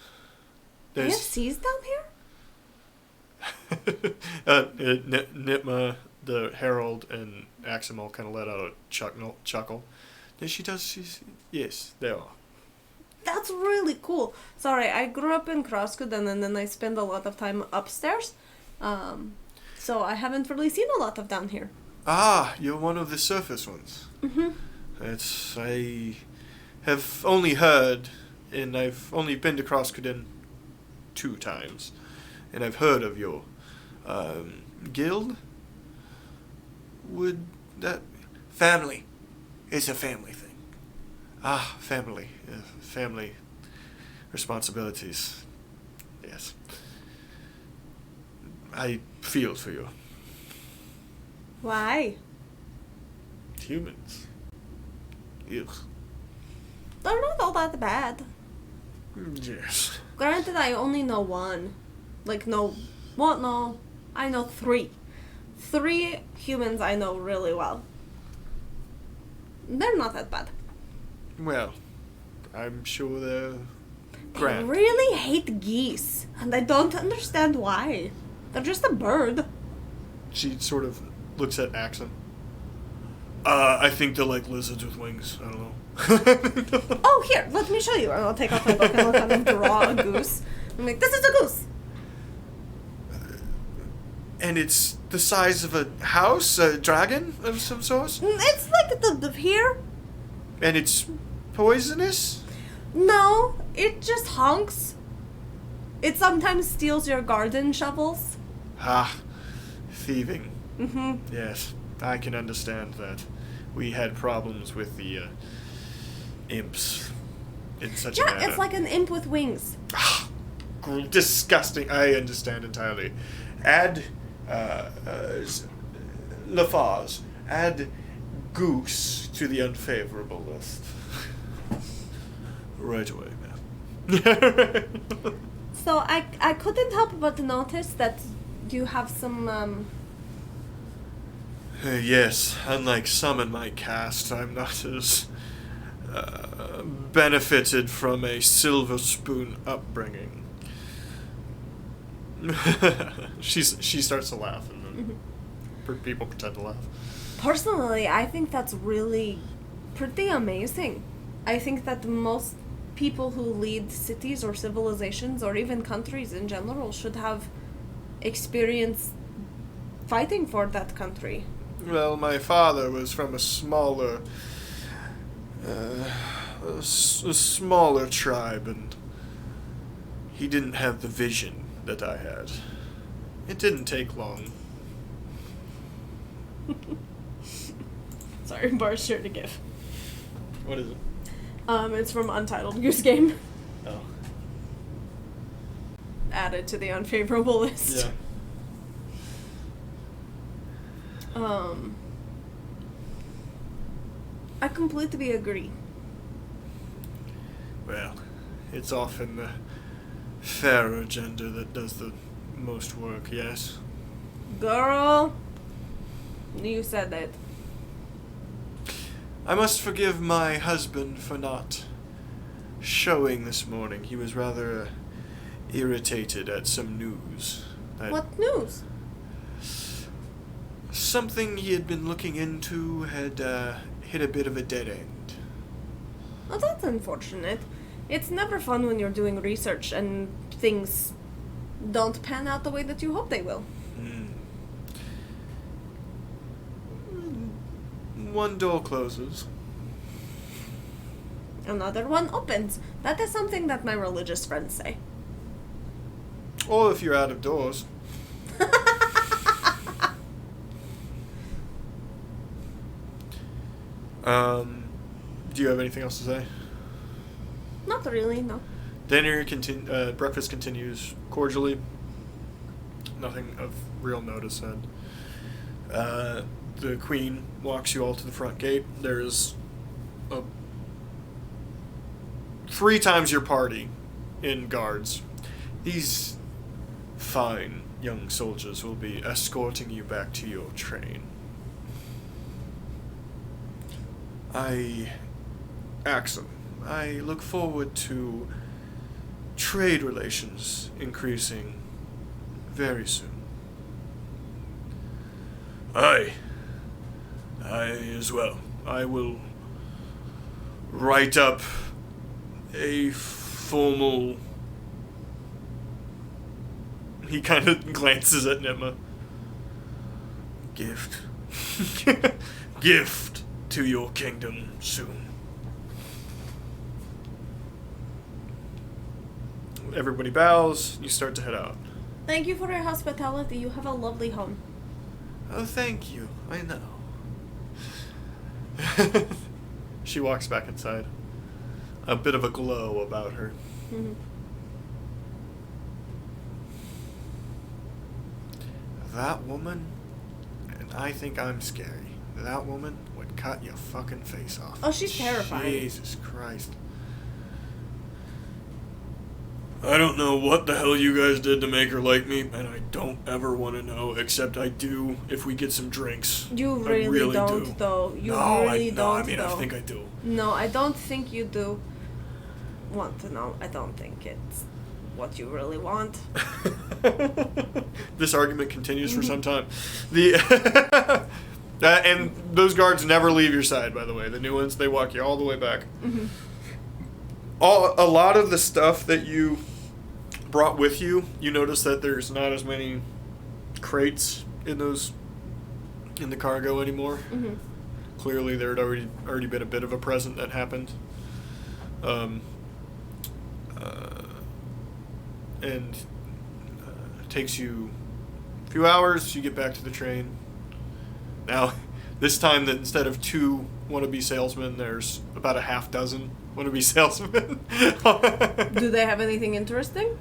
They have seas down here? Nitma, the herald, and Aximal kind of let out a chuckle. Yes, she does. Yes, they are. That's really cool. Sorry, I grew up in Krasden and then I spend a lot of time upstairs. So I haven't really seen a lot of down here. Ah, you're one of the surface ones. Mm-hmm. I have only heard, and I've only been to Krasden 2 times, and I've heard of your guild. Would that family? It's a family thing. Ah, family. Family responsibilities. Yes. I feel for you. Why? Humans. Ugh. They're not all that bad. Yes. Granted, I only know one. No. I know 3. 3 humans I know really well. They're not that bad. Well, I'm sure they're They grand. really hate geese, and I don't understand why. They're just a bird. She sort of looks at Axon. I think they're like lizards with wings. I don't know. Oh, here, let me show you. And I'll take out my book and I'll kind of draw a goose. I'm like, this is a goose. And it's the size of a house, a dragon of some sort? It's like the here. And it's poisonous? No, it just honks. It sometimes steals your garden shovels. Ah, thieving. Mm-hmm. Yes, I can understand that. We had problems with the imps in such a Yeah, manner. it's like an imp with wings. Ah, disgusting. I understand entirely. Add Lafarge. Add goose to the unfavorable list. Right away, ma'am. So I couldn't help but notice that you have some Yes, unlike some in my caste, I'm not as benefited from a silver spoon upbringing. She starts to laugh, and then people pretend to laugh. Personally, I think that's really pretty amazing. I think that most people who lead cities or civilizations or even countries in general should have experience fighting for that country. Well, my father was from a smaller, a smaller tribe, and he didn't have the vision that I had. It didn't take long. Sorry, Bar's sure to give. What is it? It's from Untitled Goose Game. Oh. Added to the unfavorable list. Yeah. I completely agree. Well, it's often the fairer gender that does the most work, yes? Girl, you said that. I must forgive my husband for not showing this morning. He was rather irritated at some news. What news? Something he had been looking into had hit a bit of a dead end. Oh, that's unfortunate. It's never fun when you're doing research and things don't pan out the way that you hope they will. One door closes. Another one opens. That is something that my religious friends say. Or if you're out of doors. Do you have anything else to say? Not really, no. Breakfast continues cordially. Nothing of real notice said. The queen walks you all to the front gate. There's 3 times your party in guards. These fine young soldiers will be escorting you back to your train. Axel, I look forward to trade relations increasing very soon. I as well. I will write up a formal... He kind of glances at Nitma. Gift. Gift to your kingdom soon. Everybody bows. You start to head out. Thank you for your hospitality. You have a lovely home. Oh, thank you. I know. She walks back inside. A bit of a glow about her. Mm-hmm. That woman, and I think I'm scary. That woman would cut your fucking face off. Oh, she's terrifying. Jesus Christ. I don't know what the hell you guys did to make her like me, and I don't ever want to know, except I do if we get some drinks. You I really don't, do. though. You No, really don't, I mean, though. I think I do. No, I don't think you do want to know. I don't think it's what you really want. This argument continues for some time. And those guards never leave your side, by the way. The new ones, they walk you all the way back. Mm-hmm. A lot of the stuff that you brought with you, you notice that there's not as many crates in the cargo anymore. Mm-hmm. Clearly, there had already been a bit of a present that happened. And it takes you a few hours. You get back to the train. Now, this time that instead of 2 wannabe salesmen, there's about a half dozen wannabe salesmen. Do they have anything interesting?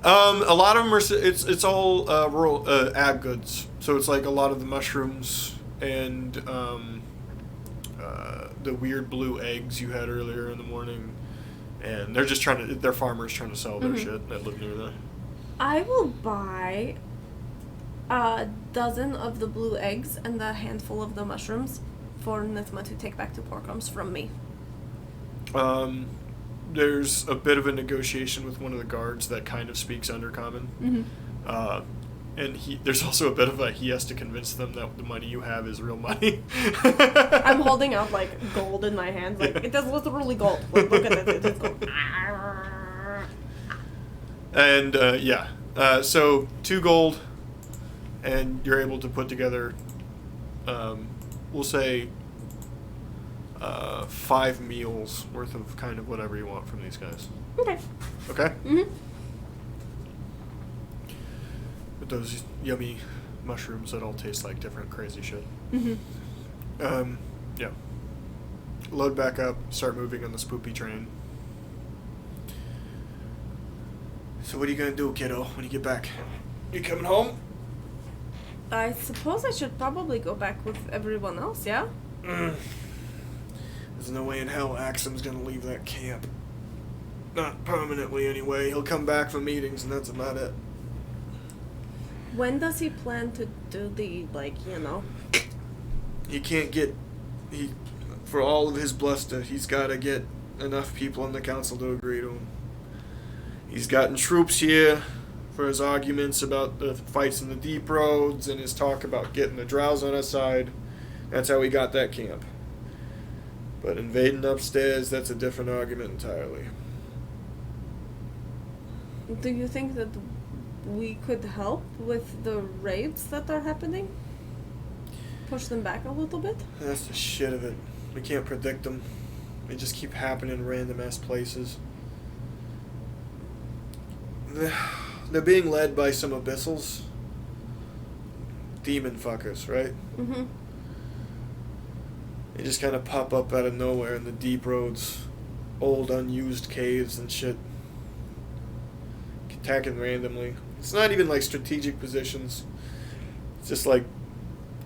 A lot of them are. It's all rural ag goods. So it's like a lot of the mushrooms and the weird blue eggs you had earlier in the morning, and they're just they're farmers trying to sell their shit that live near there. I will buy a dozen of the blue eggs and a handful of the mushrooms for Nitma to take back to Porkums from me. There's a bit of a negotiation with one of the guards that kind of speaks Undercommon. Mm-hmm. And there's also a bit of he has to convince them that the money you have is real money. I'm holding out like gold in my hands. Like it is literally gold. Like, look at it. It's gold. And so 2 gold, and you're able to put together, we'll say, 5 meals worth of kind of whatever you want from these guys. Okay. Okay? Mm-hmm. With those yummy mushrooms that all taste like different crazy shit. Mm-hmm. Yeah. Load back up, start moving on the spoopy train. So what are you gonna do, kiddo, when you get back? You coming home? I suppose I should probably go back with everyone else, yeah? There's no way in hell Axum's gonna leave that camp. Not permanently, anyway. He'll come back for meetings, and that's about it. When does he plan to do the, He can't get... For all of his bluster, he's gotta get enough people in the council to agree to him. He's gotten troops here for his arguments about the fights in the deep roads and his talk about getting the drows on his side. That's how he got that camp. But invading upstairs, that's a different argument entirely. Do you think that we could help with the raids that are happening? Push them back a little bit? That's the shit of it. We can't predict them. They just keep happening in random ass places. They're being led by some abyssals. Demon fuckers, right? Mm-hmm. They just kind of pop up out of nowhere in the deep roads. Old unused caves and shit. Attacking randomly. It's not even like strategic positions. It's just like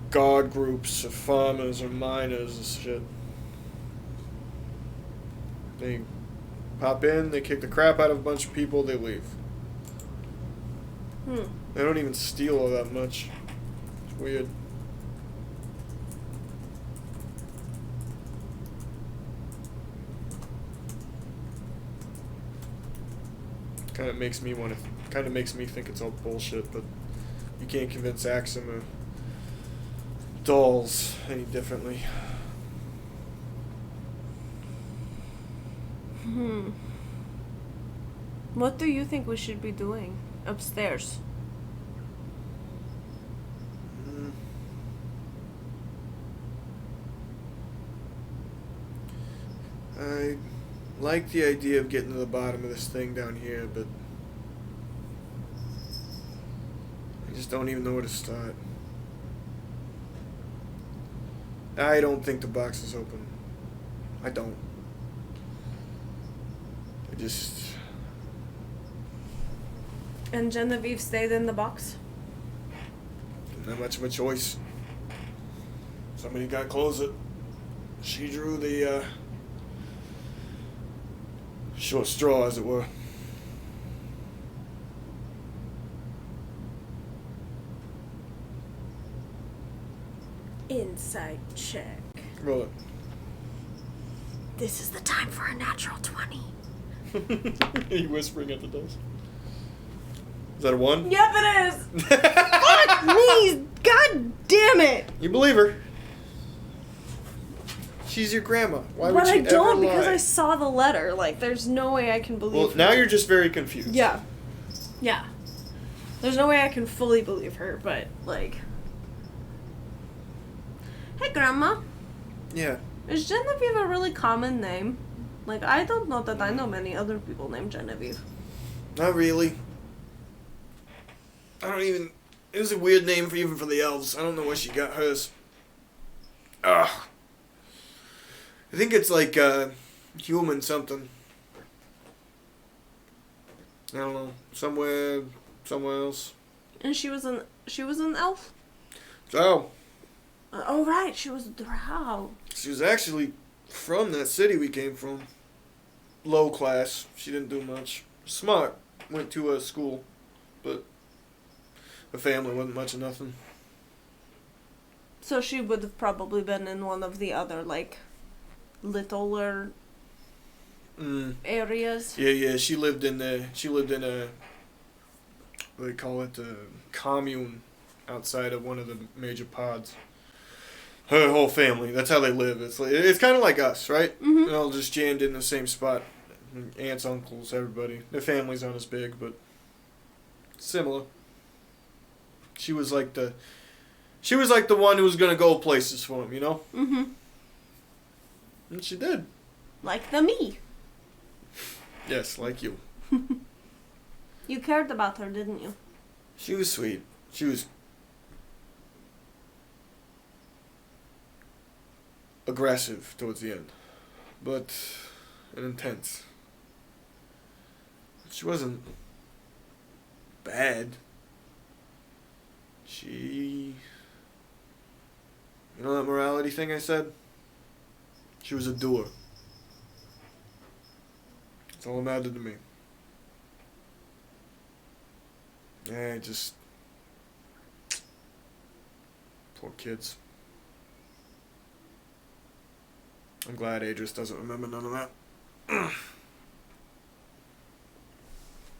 guard groups of farmers or miners and shit. They pop in, they kick the crap out of a bunch of people, they leave. They don't even steal all that much. It's weird. Kind of makes me think it's all bullshit, but you can't convince Axum or dolls any differently. What do you think we should be doing upstairs? I like the idea of getting to the bottom of this thing down here, but I just don't even know where to start. I don't think the box is open. I don't. I just... And Genevieve stayed in the box? Not much of a choice. Somebody got to close it. She drew the short straw, as it were. Insight check. Roll it. This is the time for a natural 20. You whispering at the dice. Is that a 1? Yep, it is! Fuck me! God damn it! You believe her. She's your grandma. Why would But she I don't ever lie? because I saw the letter. Like, there's no way I can believe Well, her. now you're just very confused. Yeah. Yeah. There's no way I can fully believe her, but, like... Hey, Grandma. Yeah. Is Genevieve a really common name? Like, I don't know that I know many other people named Genevieve. Not really. I don't even... It was a weird name for even for the elves. I don't know where she got hers. Ugh. I think it's like, human something. I don't know. Somewhere else. And she was an elf? So, Oh, right, she was a drow. she was actually from that city we came from. Low class. She didn't do much. Smart. Went to a school. But her family wasn't much of nothing. So she would have probably been in one of the other, like, littler areas. Yeah. She lived in a, what do they call it, a commune outside of one of the major pods. Her whole family, that's how they live. It's kind of like us, right? Mm-hmm. They're all just jammed in the same spot. Aunts, uncles, everybody. Their families aren't as big, but similar. She was like the one who was gonna go places for him, you know? Mm-hmm. And she did. Like the me. Yes, like you. You cared about her, didn't you? She was sweet. She was aggressive towards the end, but and intense. She wasn't bad. She... You know that morality thing I said? She was a doer. That's all that mattered to me. Yeah, just... Poor kids. I'm glad Adris doesn't remember none of that.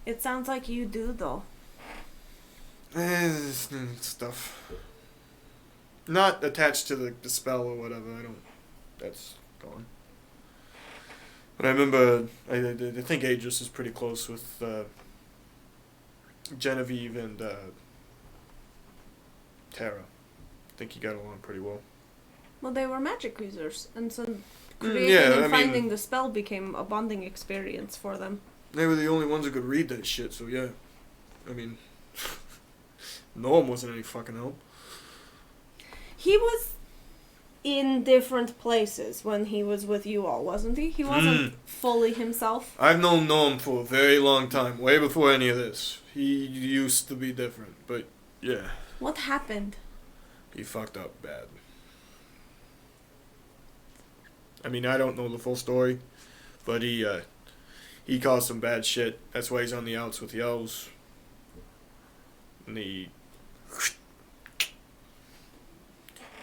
It sounds like you do, though. Stuff. Not attached to the spell or whatever. I don't... That's gone. But I remember... I think Adris is pretty close with Genevieve and Tara. I think he got along pretty well. Well, they were magic users, and so Yeah, creating I and mean- finding the spell became a bonding experience for them. They were the only ones who could read that shit, so yeah. I mean... Norm wasn't any fucking help. He was in different places when he was with you all, wasn't he? He wasn't fully himself. I've known Norm for a very long time, way before any of this. He used to be different, but yeah, What happened? he fucked up bad. I mean, I don't know the full story, but he caused some bad shit. That's why he's on the outs with the elves. And he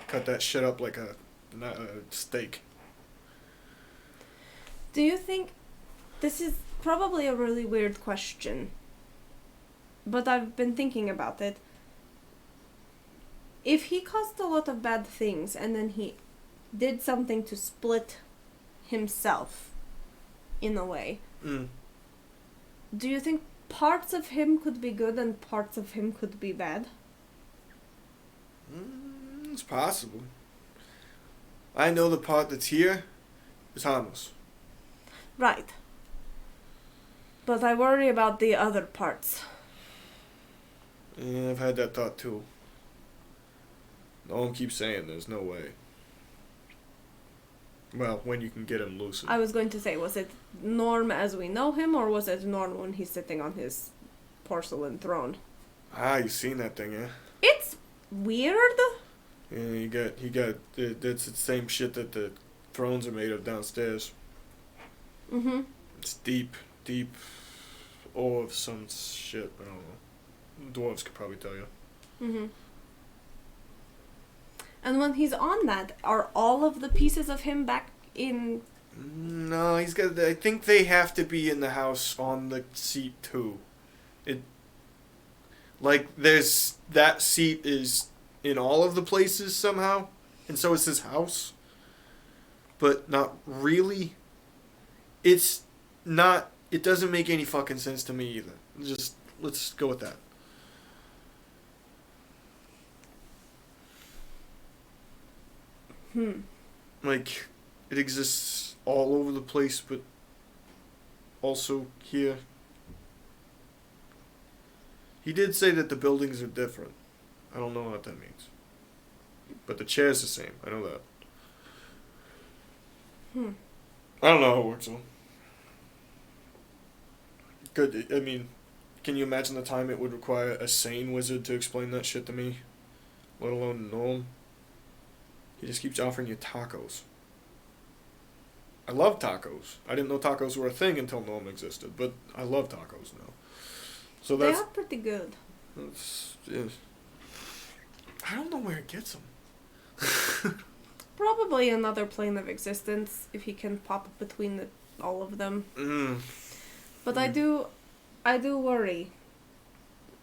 cut that shit up like a steak. Do you think... This is probably a really weird question, but I've been thinking about it. If he caused a lot of bad things and then he did something to split himself, in a way, do you think parts of him could be good and parts of him could be bad? It's possible. I know the part that's here is harmless. Right. But I worry about the other parts. Yeah, I've had that thought too. No one keeps saying there's no way. Well, when you can get him lucid. I was going to say, was it Norm as we know him, or was it Norm when he's sitting on his porcelain throne? Ah, you seen that thing, yeah? It's weird. Yeah, you got that's the same shit that the thrones are made of downstairs. Mm-hmm. It's deep ore of some shit. I don't know. Dwarves could probably tell you. Mm-hmm. And when he's on that, are all of the pieces of him back in... No, he's got. I think they have to be in the house on the seat too. There's that seat is in all of the places somehow, and so is his house. But not really. It's not. It doesn't make any fucking sense to me either. Just let's go with that. Like, it exists all over the place, but also here. He did say that the buildings are different. I don't know what that means. But the chair's the same. I know that. I don't know how it works, though. Good. I mean, can you imagine the time it would require a sane wizard to explain that shit to me? Let alone Gnome? He just keeps offering you tacos. I love tacos. I didn't know tacos were a thing until Gnome existed, but I love tacos now. So They that's... are pretty good. Yeah. I don't know where it gets them. Probably another plane of existence, if he can pop between all of them. But I do worry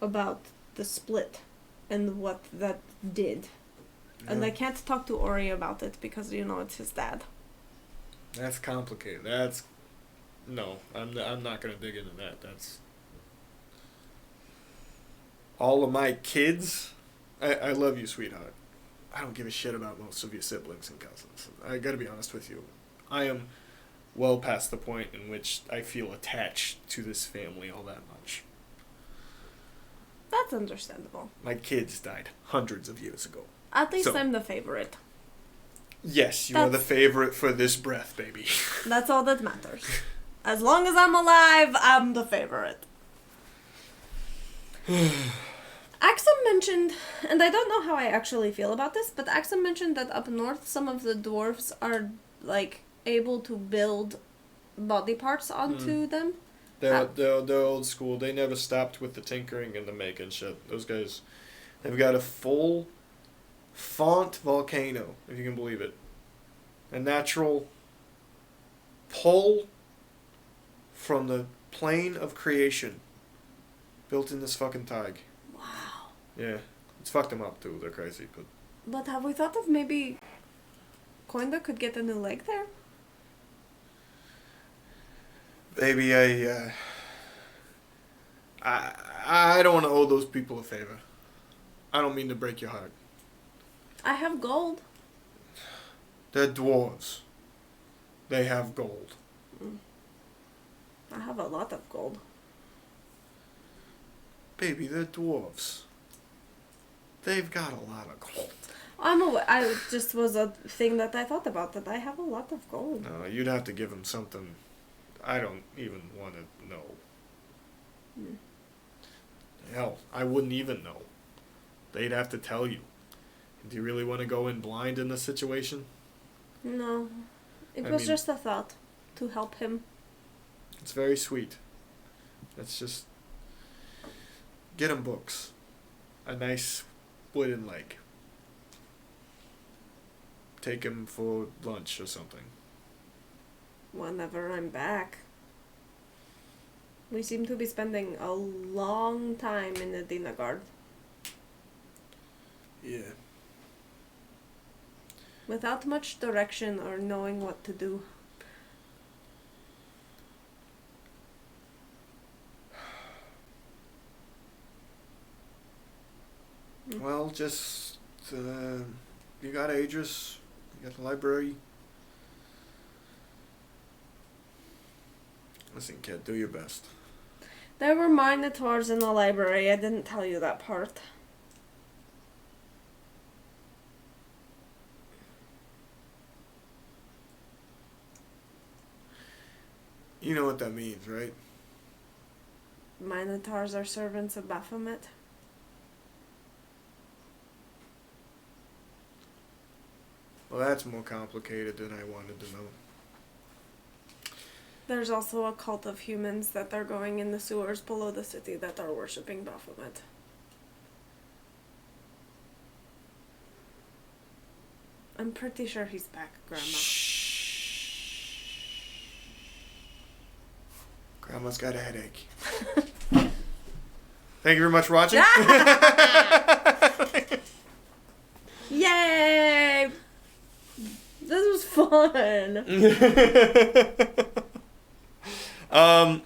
about the split and what that did. And I can't talk to Ori about it because, it's his dad. That's complicated. No, I'm not going to dig into that. That's... All of my kids... I love you, sweetheart. I don't give a shit about most of your siblings and cousins. I gotta be honest with you. I am well past the point in which I feel attached to this family all that much. That's understandable. My kids died hundreds of years ago. At least So- I'm the favorite. Yes, you are the That's- favorite for this breath, baby. That's all that matters. As long as I'm alive, I'm the favorite. Axel mentioned, and I don't know how I actually feel about this, but Axel mentioned that up north some of the dwarves are, like, able to build body parts onto them. They're old school. They never stopped with the tinkering and the making shit. Those guys, they've got a full font volcano, if you can believe it. A natural pull from the plane of creation built in this fucking tag. Wow. Yeah. It's fucked them up too. They're crazy, but... But have we thought of maybe Coinda could get a new leg there? Baby, I don't want to owe those people a favor. I don't mean to break your heart. I have gold. They're dwarves. They have gold. I have a lot of gold. Baby, they're dwarves. They've got a lot of gold. I'm aware. I just was a thing that I thought about, that I have a lot of gold. No, you'd have to give them something I don't even want to know. Hell, I wouldn't even know. They'd have to tell you. Do you really want to go in blind in this situation? No. It I was mean- just a thought to help him. It's very sweet. Let's just get him books. A nice wooden leg. Take him for lunch or something. Whenever I'm back. We seem to be spending a long time in the Dinagard. Yeah. Without much direction or knowing what to do. Well, just you got Adris, you got the library. Listen, kid, do your best. There were minotaurs in the library. I didn't tell you that part. You know what that means, right? Minotaurs are servants of Baphomet. Well, that's more complicated than I wanted to know. There's also a cult of humans that are going in the sewers below the city that are worshipping Baphomet. I'm pretty sure he's back, Grandma. Grandma's got a headache. Thank you very much for watching. Yay! This was fun.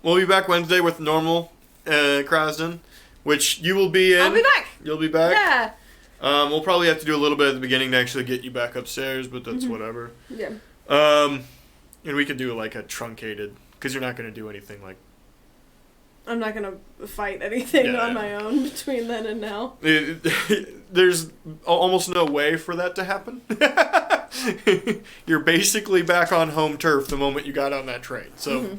We'll be back Wednesday with normal Krasden, which you will be in. I'll be back. You'll be back? Yeah. We'll probably have to do a little bit at the beginning to actually get you back upstairs, but that's whatever. Yeah. And we could do like a truncated, because you're not going to do anything like... I'm not gonna fight anything Yeah, on yeah. my own between then and now. There's almost no way for that to happen. You're basically back on home turf the moment you got on that train. So,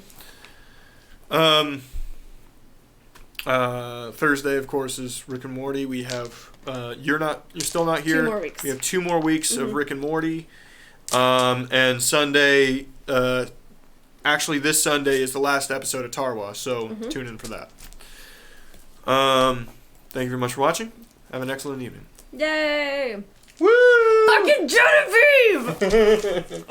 Thursday, of course, is Rick and Morty. We have you're still not here. 2 more weeks. We have 2 more weeks of Rick and Morty, and Sunday. Actually, this Sunday is the last episode of Tarwa, so tune in for that. Thank you very much for watching. Have an excellent evening. Yay! Woo! Fucking Genevieve!